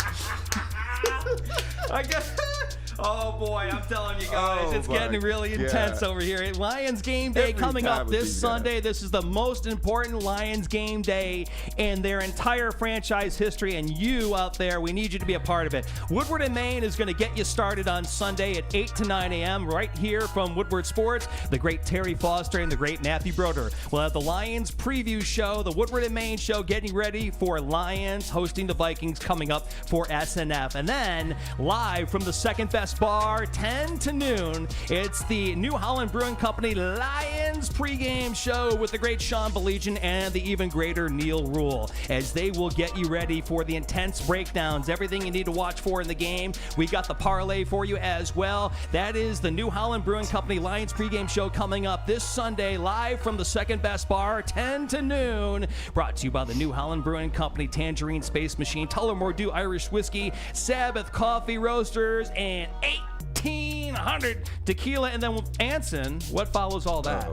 Oh, boy, I'm telling you guys, it's getting really intense over here. Lions game day Every coming time up with this these Sunday. guys. This is the most important Lions game day in their entire franchise history, and you out there, we need you to be a part of it. Woodward in Maine is going to get you started on Sunday at 8 to 9 a.m. right here from Woodward Sports. The great Terry Foster and the great Matthew Broder will have the Lions preview show, the Woodward in Maine show, getting ready for Lions hosting the Vikings coming up for SNF. And then live from the second best bar, 10 to noon, it's the New Holland Brewing Company Lions pregame show with the great Sean Baldinger and the even greater Neil Rule, as they will get you ready for the intense breakdowns, everything you need to watch for in the game. We got the parlay for you as well. That is the New Holland Brewing Company Lions pregame show coming up this Sunday, live from the second best bar, 10 to noon. Brought to you by the New Holland Brewing Company, Tangerine Space Machine, Tullamore Dew Irish Whiskey, Sabbath Coffee Roasters, and 1,800 tequila. And then Anson, what follows all that?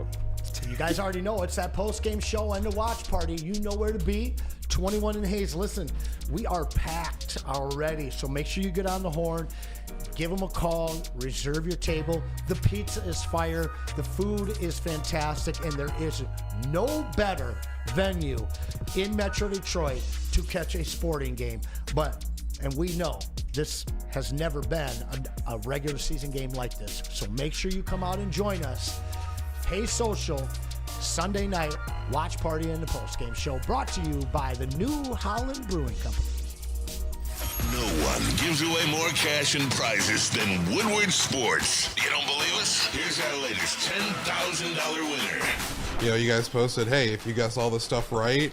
You guys already know it's that post-game show and the watch party. You know where to be. 21 and Hayes. Listen, we are packed already, so make sure you get on the horn. Give them a call. Reserve your table. The pizza is fire. The food is fantastic, and there is no better venue in Metro Detroit to catch a sporting game. And we know this has never been a regular season game like this. So make sure you come out and join us. Hey Social, Sunday night, watch party and the postgame show, brought to you by the New Holland Brewing Company. No one gives away more cash and prizes than Woodward Sports. You don't believe us? Here's our latest $10,000 winner. You know, you guys posted, hey, if you guess all this stuff right,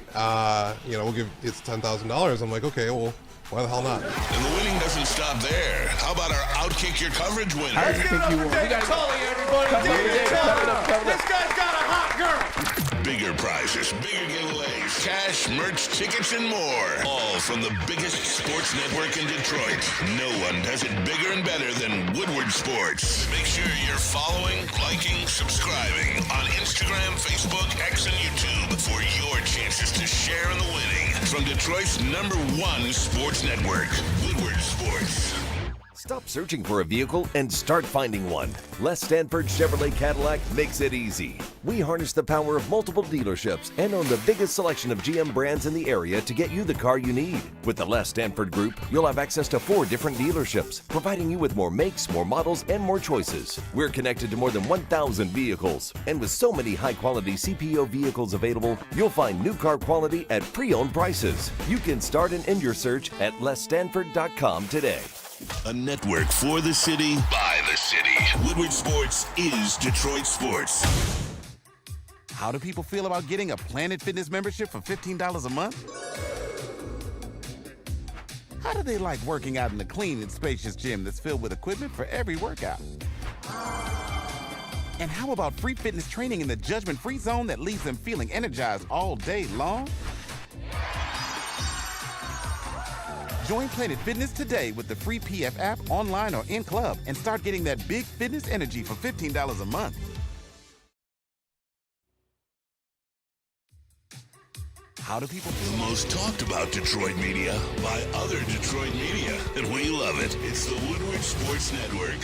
we'll give it's $10,000. I'm like, okay, well, why the hell not? And the winning doesn't stop there. How about our Outkick Your Coverage winner? How do you think you won? We got This guy's got a hot girl. Bigger prizes, bigger giveaways, cash, merch, tickets, and more. All from the biggest sports network in Detroit. No one does it bigger and better than Woodward Sports. Make sure you're following, liking, subscribing on Instagram, Facebook, X, and YouTube for your chances to share in the winning. From Detroit's #1 sports network, Woodward Sports. Stop searching for a vehicle and start finding one. Les Stanford Chevrolet Cadillac makes it easy. We harness the power of multiple dealerships and own the biggest selection of GM brands in the area to get you the car you need. With the Les Stanford Group, you'll have access to 4 different dealerships, providing you with more makes, more models, and more choices. We're connected to more than 1,000 vehicles. And with so many high-quality CPO vehicles available, you'll find new car quality at pre-owned prices. You can start and end your search at lesstanford.com today. A network for the city, by the city. Woodward Sports is Detroit sports. How do people feel about getting a Planet Fitness membership for $15 a month? How do they like working out in a clean and spacious gym that's filled with equipment for every workout? And how about free fitness training in the judgment-free zone that leaves them feeling energized all day long? Join Planet Fitness today with the free PF app, online or in club, and start getting that big fitness energy for $15 a month. How do people feel? The most talked about Detroit media by other Detroit media, and we love it. It's the Woodward Sports Network.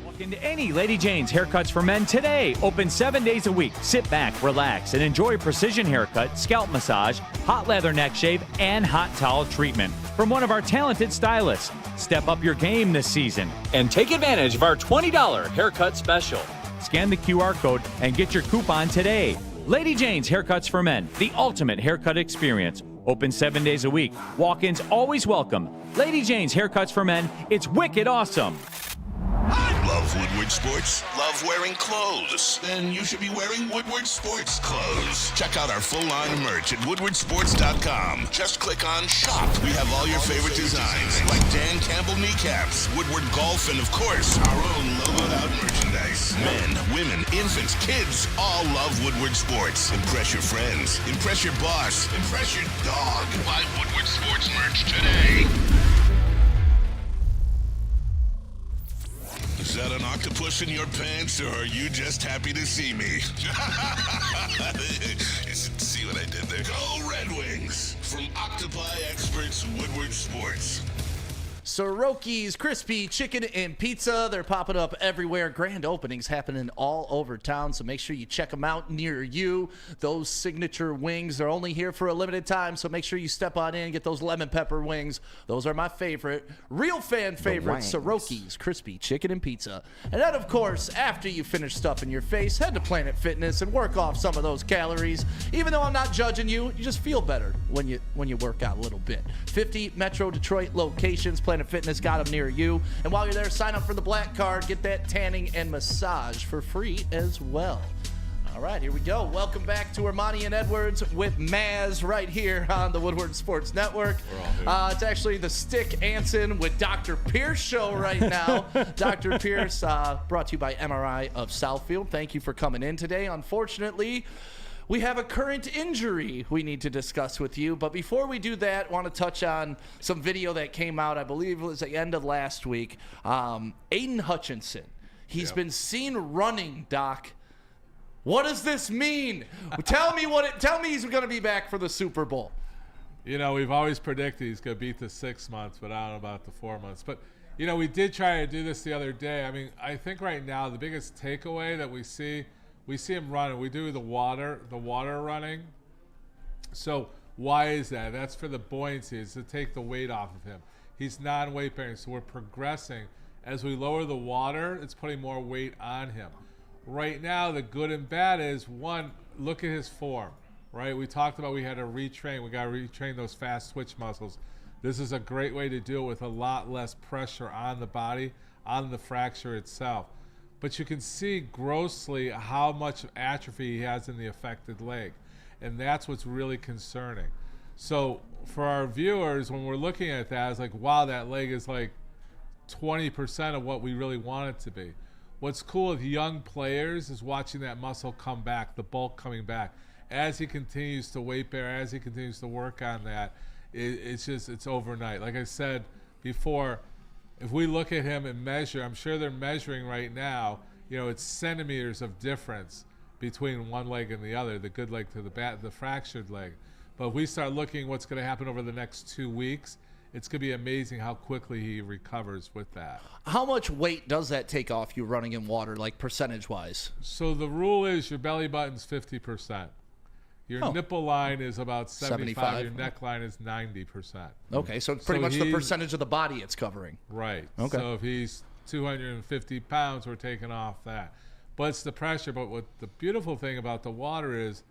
Walk into any Lady Jane's Haircuts for Men today. Open 7 days a week. Sit back, relax, and enjoy precision haircut, scalp massage, hot leather neck shave, and hot towel treatment from one of our talented stylists. Step up your game this season and take advantage of our $20 haircut special. Scan the QR code and get your coupon today. Lady Jane's Haircuts for Men, the ultimate haircut experience. Open 7 days a week. Walk-ins always welcome. Lady Jane's Haircuts for Men, it's wicked awesome. Love Woodward Sports? Love wearing clothes? Then you should be wearing Woodward Sports clothes. Check out our full line of merch at woodwardsports.com. Just click on Shop. We have all your favorite designs, like Dan Campbell kneecaps, Woodward Golf, and of course, our own logoed out merchandise. Men, women, infants, kids, all love Woodward Sports. Impress your friends. Impress your boss. Impress your dog. Buy Woodward Sports merch today. Is that an octopus in your pants, or are you just happy to see me? See what I did there? Go Red Wings! From Octopi Experts Woodward Sports. Soroki's Crispy Chicken and Pizza. They're popping up everywhere. Grand openings happening all over town, so make sure you check them out near you. Those signature wings, they're only here for a limited time, so make sure you step on in and get those lemon pepper wings. Those are my favorite. Real fan favorite, Soroki's Crispy Chicken and Pizza. And then, of course, after you finish stuffing your face, head to Planet Fitness and work off some of those calories. Even though I'm not judging you, you just feel better when you work out a little bit. 50 Metro Detroit locations. Planet Fitness got them near you. And while you're there, sign up for the Black Card. Get that tanning and massage for free as well. All right, here we go. Welcome back to Ermanni and Edwards with Maz right here on the Woodward Sports Network. It's actually the Stick Anson with Dr. Pierce show right now. Dr. Pierce, brought to you by MRI of Southfield. Thank you for coming in today. Unfortunately, we have a current injury we need to discuss with you. But before we do that, I want to touch on some video that came out, I believe it was the end of last week. Aiden Hutchinson. He's been seen running, Doc. What does this mean? Tell me he's going to be back for the Super Bowl. You know, we've always predicted he's going to beat the 6 months, but I don't know about the 4 months. But, you know, we did try to do this the other day. I mean, I think right now the biggest takeaway that we see him running. We do the water running. So why is that? That's for the buoyancy. It's to take the weight off of him. He's non-weight bearing, so we're progressing. As we lower the water, it's putting more weight on him. Right now, the good and bad is, one, look at his form, right? We talked about we had to retrain. We got to retrain those fast twitch muscles. This is a great way to do it with a lot less pressure on the body, on the fracture itself. But you can see grossly how much atrophy he has in the affected leg. And that's what's really concerning. So for our viewers, when we're looking at that, it's like, wow, that leg is like 20% of what we really want it to be. What's cool with young players is watching that muscle come back, the bulk coming back. As he continues to weight bear, as he continues to work on that, it's overnight. Like I said before, if we look at him and measure, I'm sure they're measuring right now, you know, it's centimeters of difference between one leg and the other, the good leg to the fractured leg. But if we start looking what's going to happen over the next 2 weeks, it's going to be amazing how quickly he recovers with that. How much weight does that take off you running in water, like percentage-wise? So the rule is your belly button's 50%. Your nipple line is about 75. Your neckline is 90%. Okay, so it's pretty much the percentage of the body it's covering. Right. Okay. So if he's 250 pounds, we're taking off that. But it's the pressure. But what the beautiful thing about the water is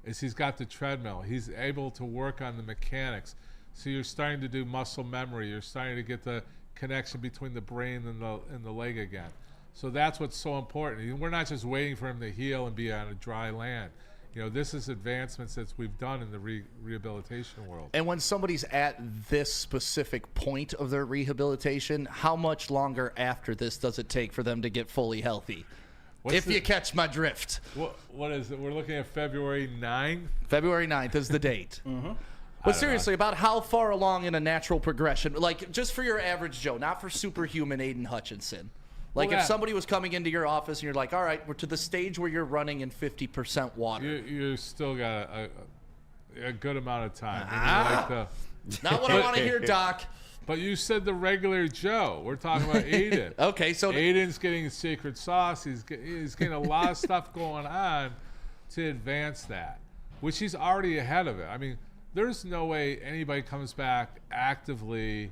he's got the treadmill. He's able to work on the mechanics. So you're starting to do muscle memory. You're starting to get the connection between the brain and the leg again. So that's what's so important. We're not just waiting for him to heal and be on a dry land. You know, this is advancements that we've done in the rehabilitation world. And when somebody's at this specific point of their rehabilitation, how much longer after this does it take for them to get fully healthy? You catch my drift. What is it? We're looking at February 9th? February 9th is the date. Mm-hmm. But seriously, about how far along in a natural progression, like just for your average Joe, not for superhuman Aiden Hutchinson. Like if somebody was coming into your office and you're like, all right, we're to the stage where you're running in 50% water. You still got a good amount of time. Not what I want to hear, Doc. But you said the regular Joe. We're talking about Aiden. Okay, so Aiden's getting secret sauce. He's getting a lot of stuff going on to advance that, which he's already ahead of it. I mean, there's no way anybody comes back actively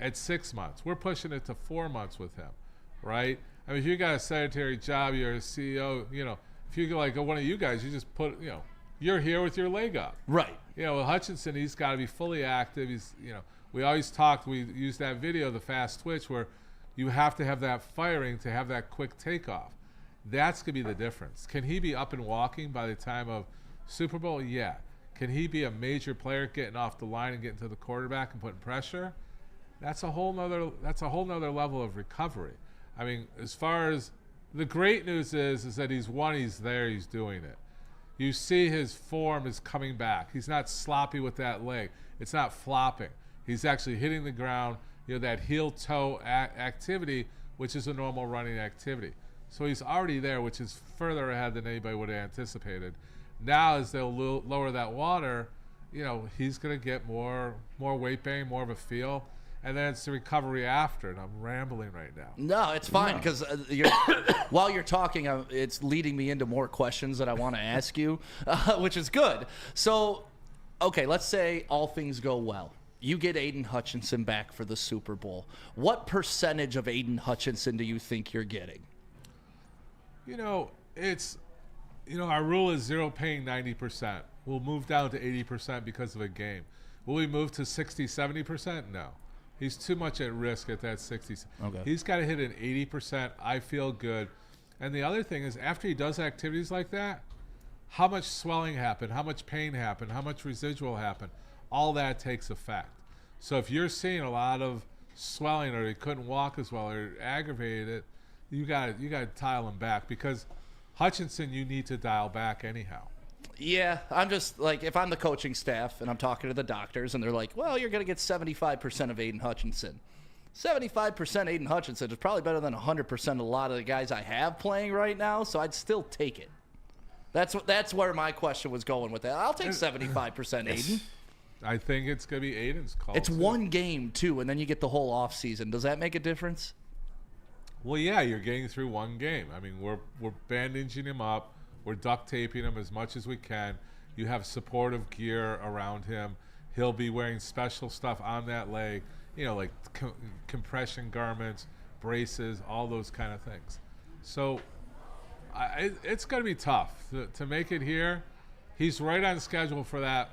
at 6 months. We're pushing it to 4 months with him, right? I mean, if you got a sedentary job, you're a CEO, you know, if you go like one of you guys, you just put, you know, you're here with your leg up. Right. You know, with Hutchinson, he's got to be fully active. He's, you know, we always talked, we used that video, the fast twitch, where you have to have that firing to have that quick takeoff. That's going to be the difference. Can he be up and walking by the time of Super Bowl? Yeah. Can he be a major player getting off the line and getting to the quarterback and putting pressure? That's a whole nother level of recovery. I mean, as far as the great news is that he's there, he's doing it. You see his form is coming back. He's not sloppy with that leg. It's not flopping. He's actually hitting the ground, you know, that heel-toe activity, which is a normal running activity. So he's already there, which is further ahead than anybody would have anticipated. Now, as they'll lower that water, you know, he's going to get more weight bearing, more of a feel. and then it's the recovery after. And I'm rambling right now. No, it's fine because while you're talking, it's leading me into more questions that I want to ask you, which is good. So, okay, let's say all things go well. You get Aiden Hutchinson back for the Super Bowl. What percentage of Aiden Hutchinson do you think you're getting? Our rule is 0 paying 90%. We'll move down to 80% because of a game. Will we move to 60, 70%? No. He's too much at risk at that 60. Okay. He's got to hit an 80%. I feel good. And the other thing is, after he does activities like that, how much swelling happened, how much pain happened, how much residual happened, all that takes effect. So if you're seeing a lot of swelling, or he couldn't walk as well, or aggravated it, you got to dial him back, because Hutchinson, you need to dial back anyhow. Yeah, I'm just like, if I'm the coaching staff and I'm talking to the doctors and they're like, well, you're going to get 75% of Aiden Hutchinson. 75% Aiden Hutchinson is probably better than 100% of a lot of the guys I have playing right now, so I'd still take it. That's where my question was going with that. I'll take 75% Aiden. I think it's going to be Aiden's call. It's one game, too, and then you get the whole offseason. Does that make a difference? Well, yeah, you're getting through one game. I mean, we're bandaging him up. We're duct taping him as much as we can. You have supportive gear around him. He'll be wearing special stuff on that leg, like compression garments, braces, all those kind of things. So it's going to be tough to make it here. He's right on schedule for that.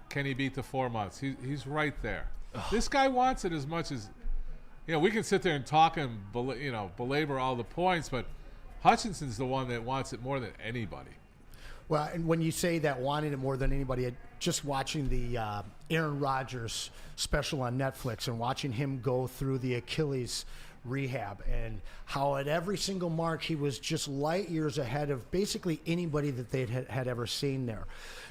Can he beat the 4 months? He's right there. This guy wants it as much as, we can sit there and talk and belabor all the points, but Hutchinson's the one that wants it more than anybody. Well, and when you say that, wanting it more than anybody, just watching the Aaron Rodgers special on Netflix and watching him go through the Achilles rehab, and how at every single mark he was just light years ahead of basically anybody that they had ever seen there.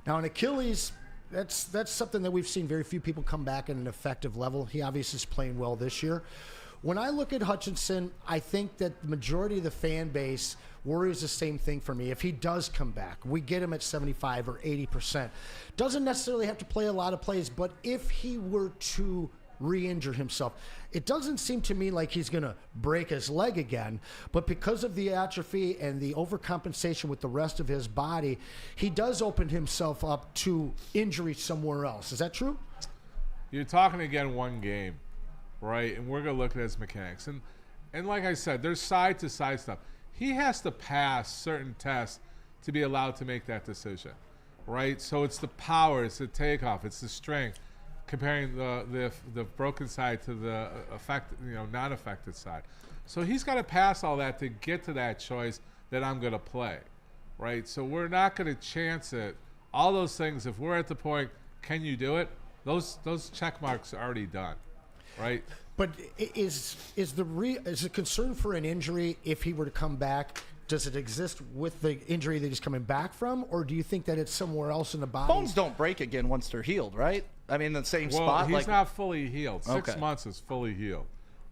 Now, an Achilles, that's something that we've seen very few people come back at an effective level. He obviously is playing well this year. When I look at Hutchinson, I think that the majority of the fan base worries the same thing for me. If he does come back, we get him at 75 or 80%. Doesn't necessarily have to play a lot of plays, but if he were to re-injure himself, it doesn't seem to me like he's going to break his leg again, but because of the atrophy and the overcompensation with the rest of his body, he does open himself up to injury somewhere else. Is that true? You're talking again one game, right? And we're going to look at his mechanics. And like I said, there's side-to-side stuff. He has to pass certain tests to be allowed to make that decision, right? So it's the power, it's the takeoff, it's the strength, comparing the broken side to the not affected side. So he's got to pass all that to get to that choice that I'm going to play, right? So we're not going to chance it. All those things, if we're at the point, can you do it? Those check marks are already done, right? But is the concern for an injury, if he were to come back, does it exist with the injury that he's coming back from, or do you think that it's somewhere else in the body? Bones don't break again once they're healed, right? I mean, the same spot. He's not fully healed. Okay. 6 months is fully healed,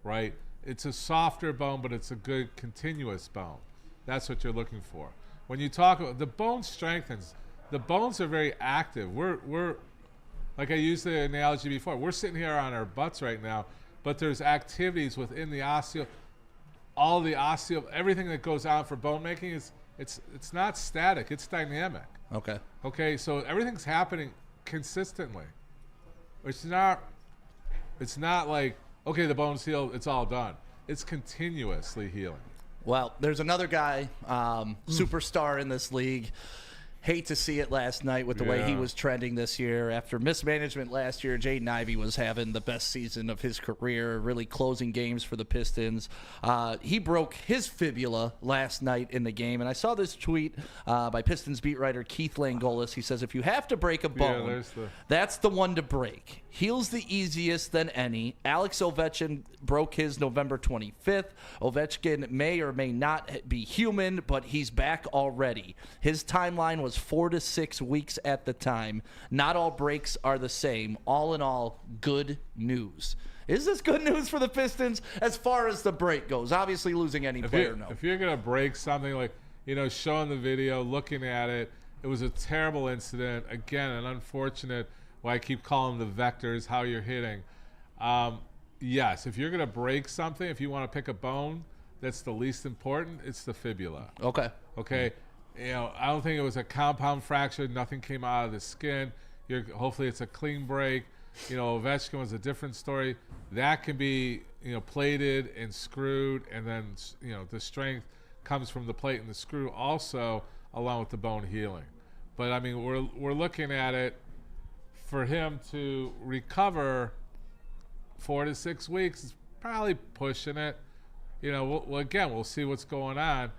right? It's a softer bone, but it's a good continuous bone. That's what you're looking for. When you talk about the bone strengthens, the bones are very active. We're like I used the analogy before. We're sitting here on our butts right now, but there's activities within the everything that goes on for bone making is it's not static, it's dynamic. Okay, so everything's happening consistently. It's not like, okay, the bone's healed, it's all done. It's continuously healing. Well, there's another guy, superstar in this league. Hate to see it last night with the way he was trending this year. After mismanagement last year, Jaden Ivey was having the best season of his career, really closing games for the Pistons. He broke his fibula last night in the game, and I saw this tweet by Pistons beat writer Keith Langolis. He says, if you have to break a bone, that's the one to break. Heals the easiest than any. Alex Ovechkin broke his November 25th. Ovechkin may or may not be human, but he's back already. His timeline was 4 to 6 weeks at the time. Not all breaks are the same. All in all, good news. Is this good news for the Pistons as far as the break goes? Obviously, losing any player, no. If you're going to break something like, showing the video, looking at it, it was a terrible incident. Again, an unfortunate, why I keep calling the vectors, how you're hitting. yes, if you're going to break something, if you want to pick a bone that's the least important, it's the fibula. Okay. Okay. I don't think it was a compound fracture. Nothing came out of the skin. Hopefully it's a clean break. Ovechkin was a different story. That can be, plated and screwed, and then, the strength comes from the plate and the screw also, along with the bone healing. But, I mean, we're looking at it for him to recover 4 to 6 weeks is probably pushing it. We'll see what's going on.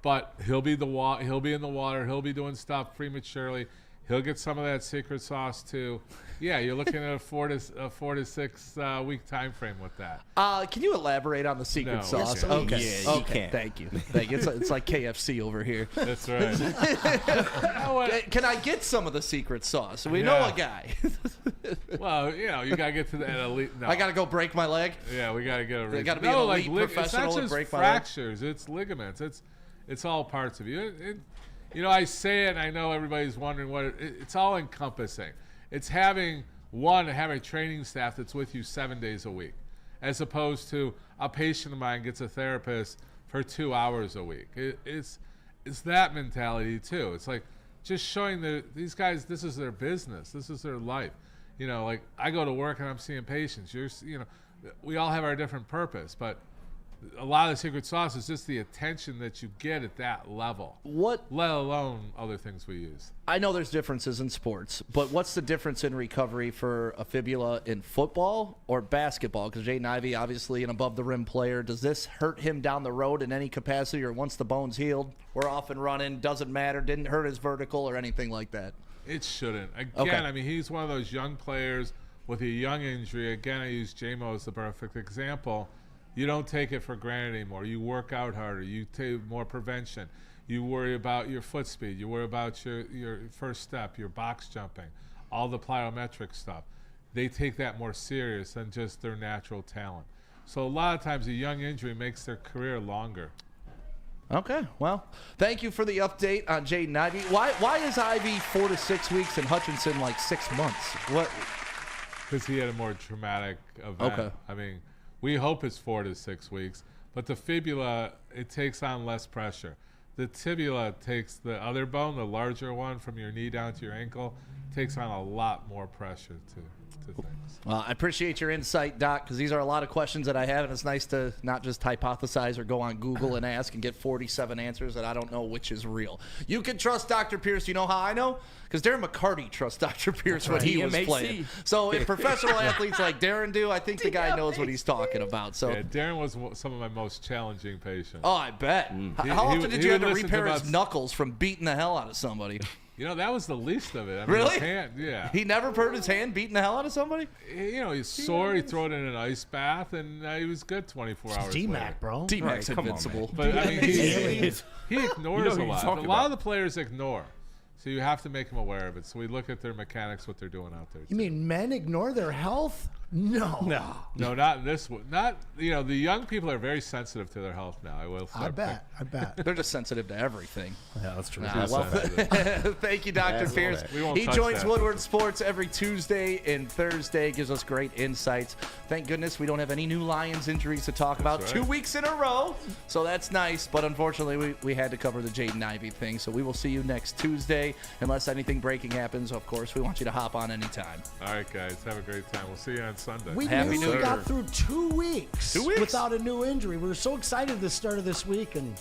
But he'll be in the water. He'll be doing stuff prematurely. He'll get some of that secret sauce too. Yeah, you're looking at a 4 to 6 week time frame with that. Can you elaborate on the secret sauce? Okay. Yeah, okay. Thank you. It's like KFC over here. That's right. Can I get some of the secret sauce? We know a guy. Well, you gotta get to that elite. No. I gotta go break my leg. Yeah, we gotta get a. I gotta be an elite professional and break my leg. It's not just fractures. It's ligaments. It's all parts of you. I say it, and I know everybody's wondering what it's all encompassing. It's having a training staff that's with you 7 days a week, as opposed to a patient of mine gets a therapist for 2 hours a week. It's that mentality too. It's like just showing these guys, this is their business, this is their life. Like I go to work and I'm seeing patients. We all have our different purpose, but a lot of the secret sauce is just the attention that you get at that level. Let alone other things we use. I know there's differences in sports, but what's the difference in recovery for a fibula in football or basketball? Because Jaden Ivey, obviously an above-the-rim player. Does this hurt him down the road in any capacity, or once the bone's healed, we're off and running, doesn't matter, didn't hurt his vertical or anything like that? It shouldn't. Again, I mean, he's one of those young players with a young injury. Again, I use JMO as the perfect example. You don't take it for granted anymore. You work out harder. You take more prevention. You worry about your foot speed. You worry about your first step, your box jumping, all the plyometric stuff. They take that more serious than just their natural talent. So a lot of times a young injury makes their career longer. Okay, well, thank you for the update on Jaden Ivey. Why is Ivey 4 to 6 weeks and Hutchinson like 6 months? What? Because he had a more traumatic event. Okay. I mean, we hope it's 4 to 6 weeks, but the fibula, it takes on less pressure. The tibia takes the other bone, the larger one from your knee down to your ankle, takes on a lot more pressure to things. Well, I appreciate your insight, Doc, because these are a lot of questions that I have, and it's nice to not just hypothesize or go on Google and ask and get 47 answers that I don't know which is real. You can trust Dr. Pierce. You know how I know? Because Darren McCarty trusts Dr. Pierce when he was playing. So if professional athletes like Darren do, I think the guy knows what he's talking about. So yeah, Darren was some of my most challenging patients. Oh, I bet. How often did you have to repair his knuckles from beating the hell out of somebody? That was the least of it. I mean, really? His hand, yeah. He never hurt his hand beating the hell out of somebody? He's sore. He threw it in an ice bath, and he was good 24 hours later. D-Mac, bro. D-Mac's invincible. But, I mean, he ignores a lot. A lot of the players ignore. So you have to make them aware of it. So we look at their mechanics, what they're doing out there. You mean men ignore their health? No, not in this one. Not the young people are very sensitive to their health now. I bet. They're just sensitive to everything. Yeah, that's true. Thank you, Dr. Pierce. He joins Woodward Sports every Tuesday and Thursday. Gives us great insights. Thank goodness we don't have any new Lions injuries to talk about. Right. 2 weeks in a row, so that's nice. But unfortunately, we had to cover the Jaden Ivey thing. So we will see you next Tuesday, unless anything breaking happens. Of course, we want you to hop on anytime. All right, guys, have a great time. We'll see you on Sunday. We got through 2 weeks without a new injury. We were so excited the start of this week, and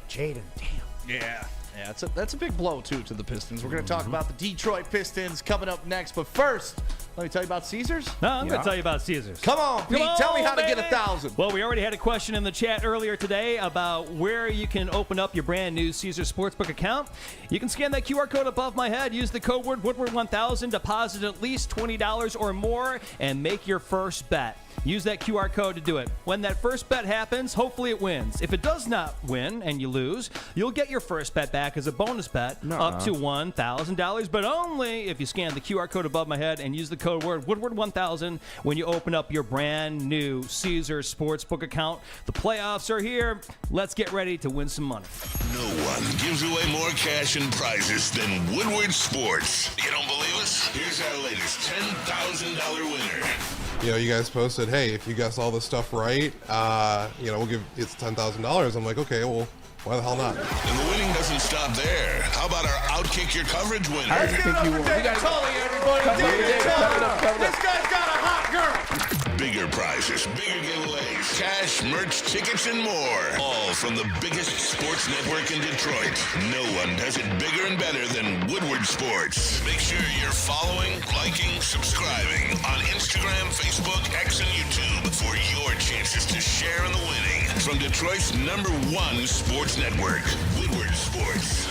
Jaden, damn. Yeah, that's a big blow, too, to the Pistons. We're going to talk about the Detroit Pistons coming up next. But first, let me tell you about Caesars. No, I'm going to tell you about Caesars. Come on, Pete. Tell me how to get 1,000. Well, we already had a question in the chat earlier today about where you can open up your brand new Caesars Sportsbook account. You can scan that QR code above my head, use the code word Woodward1000, deposit at least $20 or more, and make your first bet. Use that QR code to do it. When that first bet happens, hopefully it wins. If it does not win and you lose, you'll get your first bet back as a bonus bet up to $1,000, but only if you scan the QR code above my head and use the code word Woodward1000 when you open up your brand new Caesars Sportsbook account. The playoffs are here. Let's get ready to win some money. No one gives away more cash and prizes than Woodward Sports. You don't believe us? Here's our latest $10,000 winner. you guys posted, hey, if you guess all this stuff right, we'll give it's $10,000. I'm like, okay, well, why the hell not? And the winning doesn't stop there. How about our Outkick Your Coverage winner? I think you won. We got This guy's got a hot girl. Bigger prizes, bigger giveaways, cash, merch, tickets, and more. All from the biggest sports network in Detroit. No one does it bigger and better than Woodward Sports. Make sure you're following, liking, subscribing on Instagram, Facebook, X, and YouTube for your chances to share in the winning. From Detroit's #1 sports network, Woodward Sports.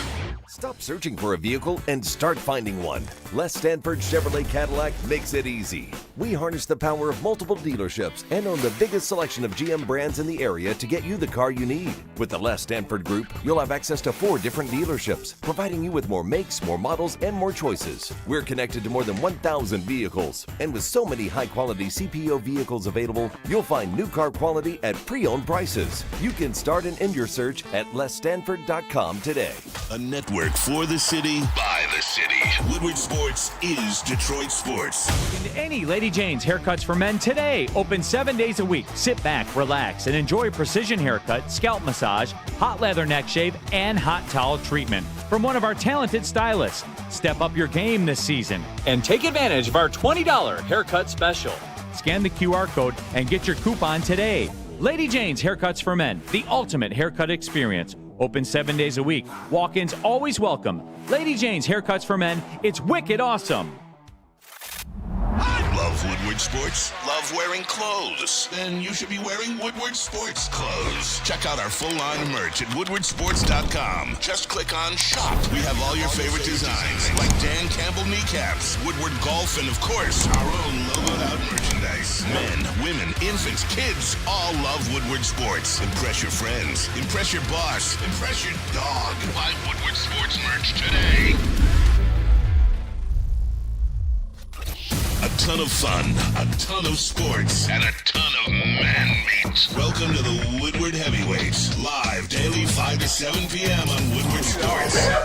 Stop searching for a vehicle and start finding one. Les Stanford Chevrolet Cadillac makes it easy. We harness the power of multiple dealerships and own the biggest selection of GM brands in the area to get you the car you need. With the Les Stanford Group, you'll have access to 4 different dealerships, providing you with more makes, more models, and more choices. We're connected to more than 1,000 vehicles. And with so many high-quality CPO vehicles available, you'll find new car quality at pre-owned prices. You can start and end your search at lesstanford.com today. A network for the city, by the city. Woodward Sports is Detroit sports. Into any Lady Jane's haircuts for men today. Open 7 days a week. Sit back, relax, and enjoy precision haircut, scalp massage, hot leather neck shave, and hot towel treatment from one of our talented stylists. Step up your game this season and take advantage of our $20 haircut special. Scan the QR code and get your coupon today. Lady Jane's Haircuts for Men, the ultimate haircut experience. Open 7 days a week. Walk-ins always welcome. Lady Jane's Haircuts for Men. It's wicked awesome. Love Woodward Sports? Love wearing clothes? Then you should be wearing Woodward Sports clothes. Check out our full line of merch at woodwardsports.com. Just click on shop. We have all your favorite designs, like Dan Campbell kneecaps, Woodward golf, and of course, our own logoed out merchandise. Men, women, infants, kids all love Woodward Sports. Impress your friends. Impress your boss. Impress your dog. Buy Woodward Sports merch today. A ton of fun, a ton of sports, and a ton of man meat. Welcome to the Woodward Heavyweights, live daily 5 to 7 p.m. on Woodward Sports.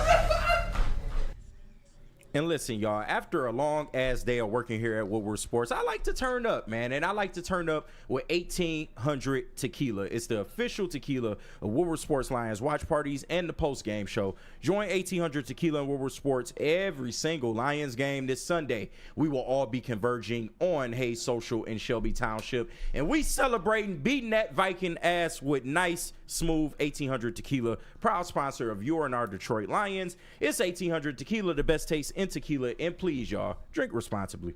And listen, y'all, after a long-ass day of working here at Woodward Sports, I like to turn up, man. And I like to turn up with 1800 Tequila. It's the official tequila of Woodward Sports Lions watch parties and the post-game show. Join 1800 Tequila and Woodward Sports every single Lions game this Sunday. We will all be converging on Hayes Social in Shelby Township. And we celebrating beating that Viking ass with nice, smooth 1800 Tequila. Proud sponsor of your and our Detroit Lions. It's 1800 Tequila, the best taste in tequila, and please, y'all, drink responsibly.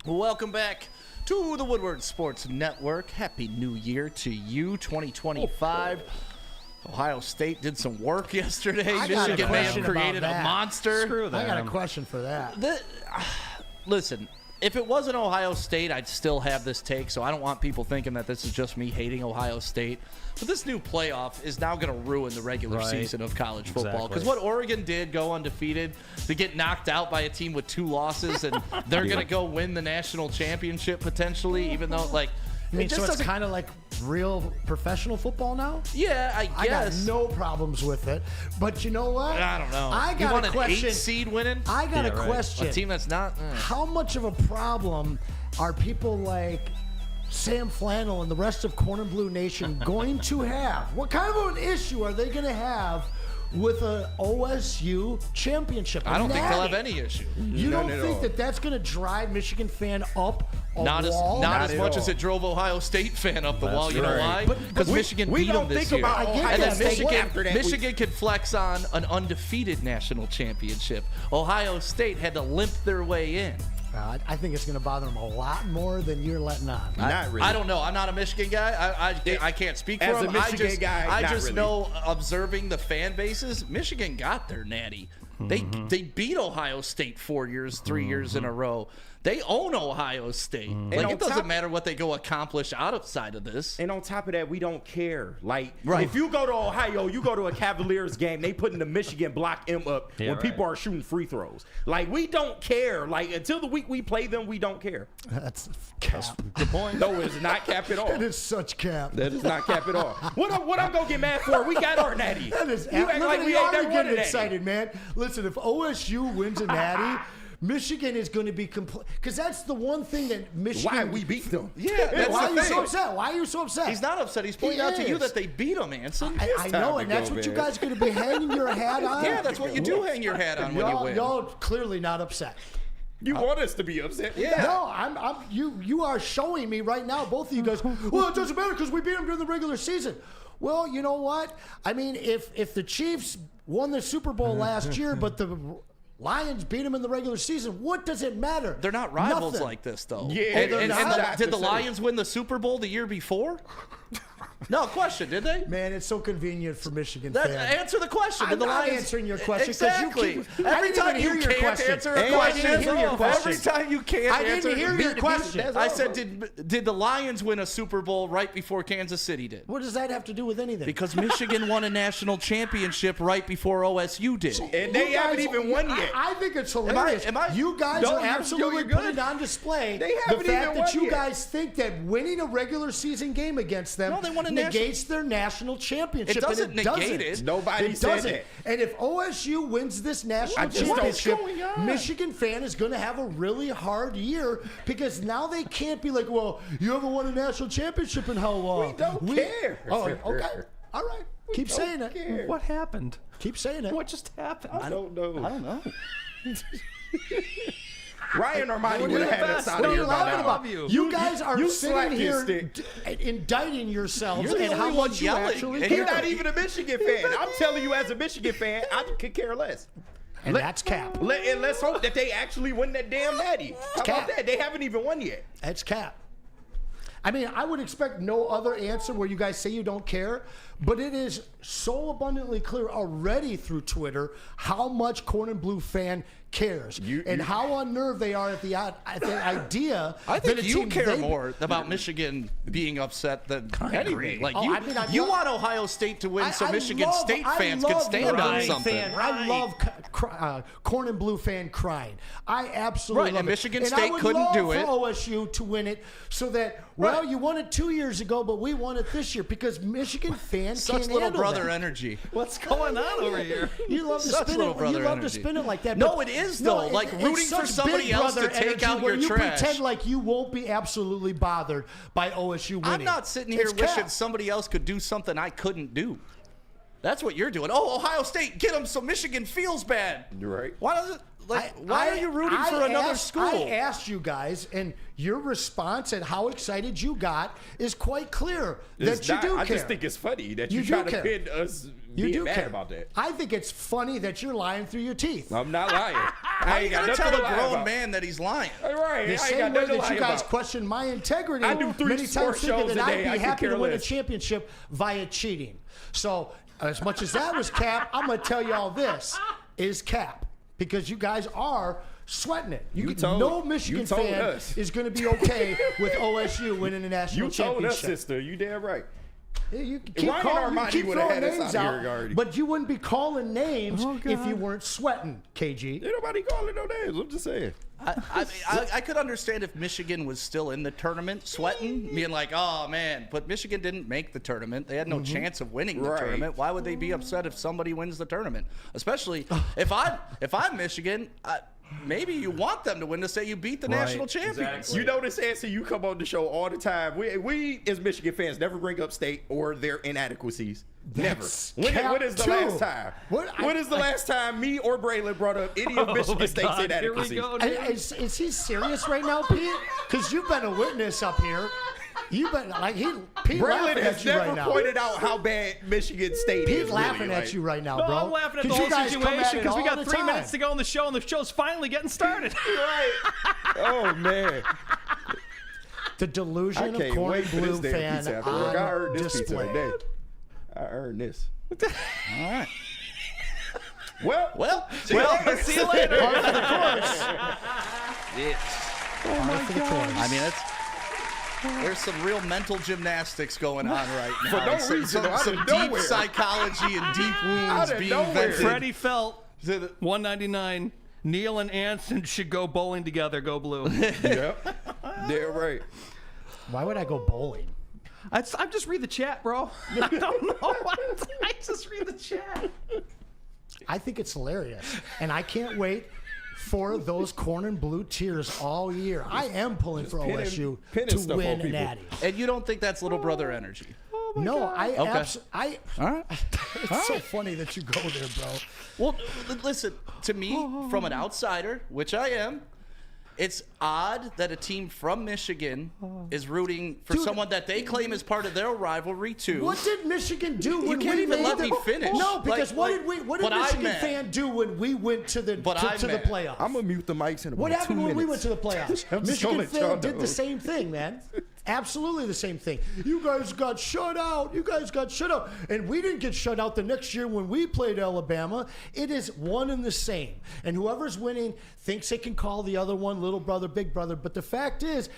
Welcome back to the Woodward Sports Network. Happy New Year to you, 2025. Ohio State did some work yesterday. Michigan may have created a monster. Screw that. I got a question for that. Listen, if it wasn't Ohio State, I'd still have this take, so I don't want people thinking that this is just me hating Ohio State. But this new playoff is now going to ruin the regular season of college football. Because what Oregon did, go undefeated, to get knocked out by a team with 2 losses, and they're going to go win the national championship potentially, even though, like, I mean, so it's kind of like real professional football now? Yeah, I guess. I got no problems with it. But you know what? I don't know. I got a question. 8 seed winning? I got a question. A team that's not? How much of a problem are people like Sam Flannel and the rest of Corn and Blue Nation going to have? What kind of an issue are they going to have with an OSU championship? I don't think they'll have any issue. You don't think that that's going to drive Michigan fan up a wall? Not as much as it drove Ohio State fan up the wall. You know why? Because Michigan beat them this year. And then Michigan could flex on an undefeated national championship. Ohio State had to limp their way in. I think it's going to bother them a lot more than you're letting on. Not really. I don't know. I'm not a Michigan guy. I can't speak for them. I just know, observing the fan bases, Michigan got their natty. They beat Ohio State 3 years in a row. They own Ohio State. Like, it doesn't matter what they go accomplish outside of this. And on top of that, we don't care. Like, if you go to Ohio, you go to a Cavaliers game, they putting the Michigan block M up when people are shooting free throws. Like, we don't care. Like, until the week we play them, we don't care. That's cap. Good point. No, it's not cap at all. It is such cap. That is not cap at all. What I'm going to get mad for? We got our natty. That is you act like we ain't never won a natty. Excited, man. Listen, if OSU wins a natty, Michigan is going to be complete because that's the one thing that Michigan. Why we beat them? Yeah, that's why the are you thing. so upset? Why are you so upset? He's not upset. He's pointing out to you that they beat him, Anson. I know, and that's what you guys are going to be hanging your hat on. Yeah, that's what you do hang your hat on when you win. Y'all clearly not upset. You want us to be upset? Yeah. No, you are showing me right now, both of you guys, well, it doesn't matter because we beat them during the regular season. Well, you know what? I mean, if the Chiefs won the Super Bowl last year, but the Lions beat them in the regular season, what does it matter? They're not rivals Nothing. like this, though. Yeah, and did the Lions win the Super Bowl the year before? No, question, did they? Man, it's so convenient for Michigan fans. Answer the question. I'm Did the not Lions answering your question. Exactly. Every time you can't answer a question. Every time you can't I answer. didn't hear your question. I said, did the Lions win a Super Bowl right before Kansas City did? What does that have to do with anything? Because Michigan won a national championship right before OSU did. And they haven't even won yet. I think it's hilarious. You guys are absolutely putting on display the fact that you guys think that winning a regular season game against them negates their national championship. It doesn't negate it. Nobody said that. And if OSU wins this national championship, Michigan fan is going to have a really hard year because now they can't be like, well, you haven't won a national championship in how long? We don't care. Oh, okay. All right. Keep saying it. What happened? Keep saying it. What just happened? I don't know. I don't know. Ryan Ermanni would have had us out of here by now. You guys are sitting here indicting yourselves and how much you actually care. You're not even a Michigan fan. I'm telling you, as a Michigan fan, I could care less. And that's cap. And let's hope that they actually win that damn natty. How about that? They haven't even won yet. That's cap. I mean, I would expect no other answer where you guys say you don't care, but it is so abundantly clear already through Twitter how much Corn and Blue fan cares and how unnerved they are at the idea. I think that you care more about Michigan being upset than anything. Like you want Ohio State to win so Michigan State fans can stand on something. I love Corn and Blue fan crying. I absolutely love and it. Michigan State couldn't do it. And I would love for OSU to win it so that, well, you won it 2 years ago, but we won it this year because Michigan fans can't handle little brother that. energy. What's going on over here? You love to spin it. You love to spin it like that. No, it is though. Like rooting for somebody else to take out your trash. You pretend like you won't be absolutely bothered by OSU winning. I'm not sitting here wishing somebody else could do something I couldn't do. That's what you're doing. Oh, Ohio State, get them so Michigan feels bad. You're right. Why does it? Why are you rooting for another school? I asked you guys, and your response and how excited you got is quite clear that you do care. I just think it's funny that you try to pin us being mad about that. I think it's funny that you're lying through your teeth. I'm not lying. I ain't gonna tell a grown man that he's lying. All right. The same way that you guys question my integrity I do 3 many times thinking that I'd be happy to win a less. championship via cheating. So as much as that was cap, I'm going to tell you all this is cap because you guys are sweating it. No Michigan fan is going to be okay with OSU winning a national championship. You told us, sister. You damn right. You keep throwing names out, but you wouldn't be calling names if you weren't sweating, KG. Ain't nobody calling no names. I'm just saying. I could understand if Michigan was still in the tournament, sweating, being like, "Oh man," but Michigan didn't make the tournament. They had no chance of winning the tournament. Why would they be upset if somebody wins the tournament? Especially if I'm Michigan. Maybe you want them to win to say you beat the national champions. Exactly. You notice, Anson, you come on the show all the time. We as Michigan fans never bring up state or their inadequacies. Never. When is the last time? When is the last time me or Braylon brought up any of Michigan State's inadequacies? Is he serious right now, Pete? Because you've been a witness up here. You've been like Pete Braylon laughing has at you never right now. pointed out how bad Michigan State is. He's laughing at you right now, bro. No, I'm laughing at the whole situation because we got 3 minutes to go on the show, and the show's finally getting started. Right. Oh man. The delusion of Corn and Blue fan I earned this pizza display. today. I earned this. All right. Well, see you later. Par for the course. Oh my God. I mean, there's some real mental gymnastics going on right now. For no reason, some deep psychology and deep wounds being vented. Freddie Felt, 199. Neil and Anson should go bowling together. Go Blue. Yep. They're right. Why would I go bowling? I just read the chat, bro. I don't know. I just read the chat. I think it's hilarious, and I can't wait for those corn and blue tears all year. I am pulling for OSU to win an Natty. And you don't think that's little brother energy? No, I Okay. All right. It's so funny that you go there, bro. Well, listen, to me, from an outsider, which I am, it's odd that a team from Michigan is rooting for someone that they claim is part of their rivalry too. What did Michigan do when can't we even made let me finish. No, because what did but Michigan I'm fan do when we went to the playoffs? I'm gonna mute the mics in about What happened 2 when we minutes. went to the playoffs? Michigan fan did the same thing, man. Absolutely the same thing. You guys got shut out. And we didn't get shut out the next year when we played Alabama. It is one and the same. And whoever's winning thinks they can call the other one little brother, big brother. But the fact is,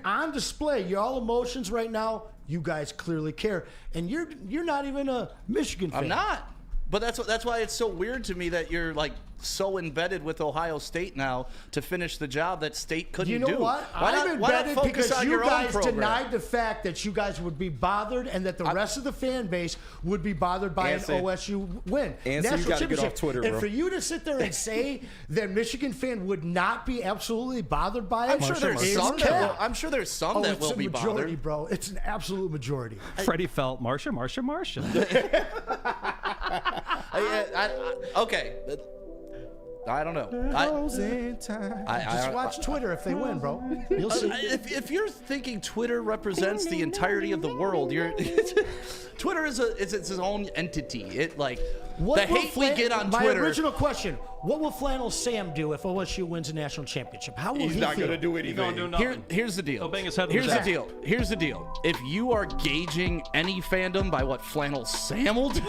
on display, your all emotions right now, you guys clearly care. And you're not even a Michigan fan. I'm not. But that's why it's so weird to me that you're like so embedded with Ohio State now to finish the job that State couldn't do. You know what? I'm embedded because you guys denied the fact that you guys would be bothered and that the rest of the fan base would be bothered by an OSU win. Anson, you gotta get off Twitter, bro. And for you to sit there and say that Michigan fan would not be absolutely bothered by it, I'm sure there's some that will be bothered. It's a majority, bro. It's an absolute majority. Freddie felt Marsha. Okay. I don't know. Just watch Twitter if they win, bro. You'll see. If you're thinking Twitter represents the entirety of the world, Twitter is its own entity. The hate we get on Twitter. My original question: what will Flannel Sam do if OSU wins a national championship? How will he feel? He's not going to do anything. He's going to do nothing. Here's the deal. He'll bang his head on Here's the the back. deal. Here's the deal. If you are gauging any fandom by what Flannel Sam will do,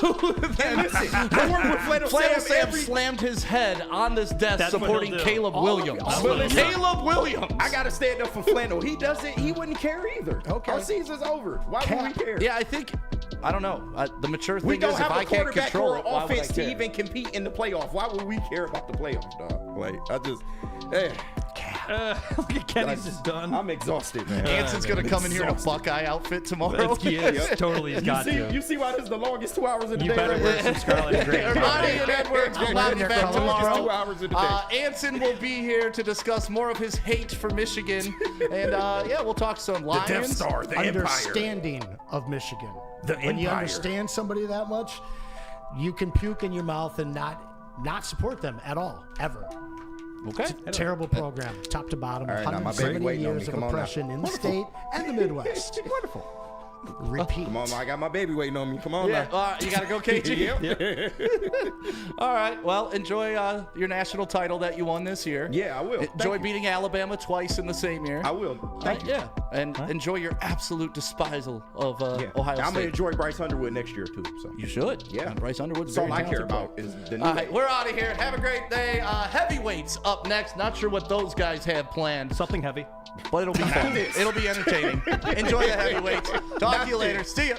then Flannel Sam slammed his head on this desk supporting Caleb Williams. Caleb Williams. I got to stand up for Flannel. He wouldn't care either. Okay. Our season's over. Why would we care? Yeah, I don't know. The mature thing is if I can't control it, why would I offense to care? even compete in the playoff. Why would we care about the playoffs, dog? Look at Kenny's just done. I'm exhausted, man. Anson's going to come in here in a Buckeye outfit tomorrow. Totally. He's got to. You see why this is the longest 2 hours of the day? You better wear some scarlet and gray. Ermanni and Edwards will not be back tomorrow. 2 hours of the day. Anson will be here to discuss more of his hate for Michigan. And, we'll talk some Lions. The Death Star, the Empire. Understanding of Michigan. The when you Empire. understand somebody that much, you can puke in your mouth and not support them at all, ever. Okay. It's a terrible program, top to bottom. All right, now my 170 baby waiting on me. years of Come on now. oppression in the state and the Midwest. Wonderful. Repeat. Come on, I got my baby waiting on me. Come on now. You got to go, KG? All right. Well, enjoy your national title that you won this year. Yeah, I will. Enjoy beating Alabama twice in the same year. I will. Thank you. Yeah. And enjoy your absolute despisal of Ohio State. I'm going to enjoy Bryce Underwood next year, too. So. You should. Yeah. Bryce Underwood's That's all very I care talented about is the new All right, we're out of here. Have a great day. Heavyweights up next. Not sure what those guys have planned, Something heavy. but it'll be fun. It'll be entertaining. Enjoy the heavyweights. Talk to you later. See ya.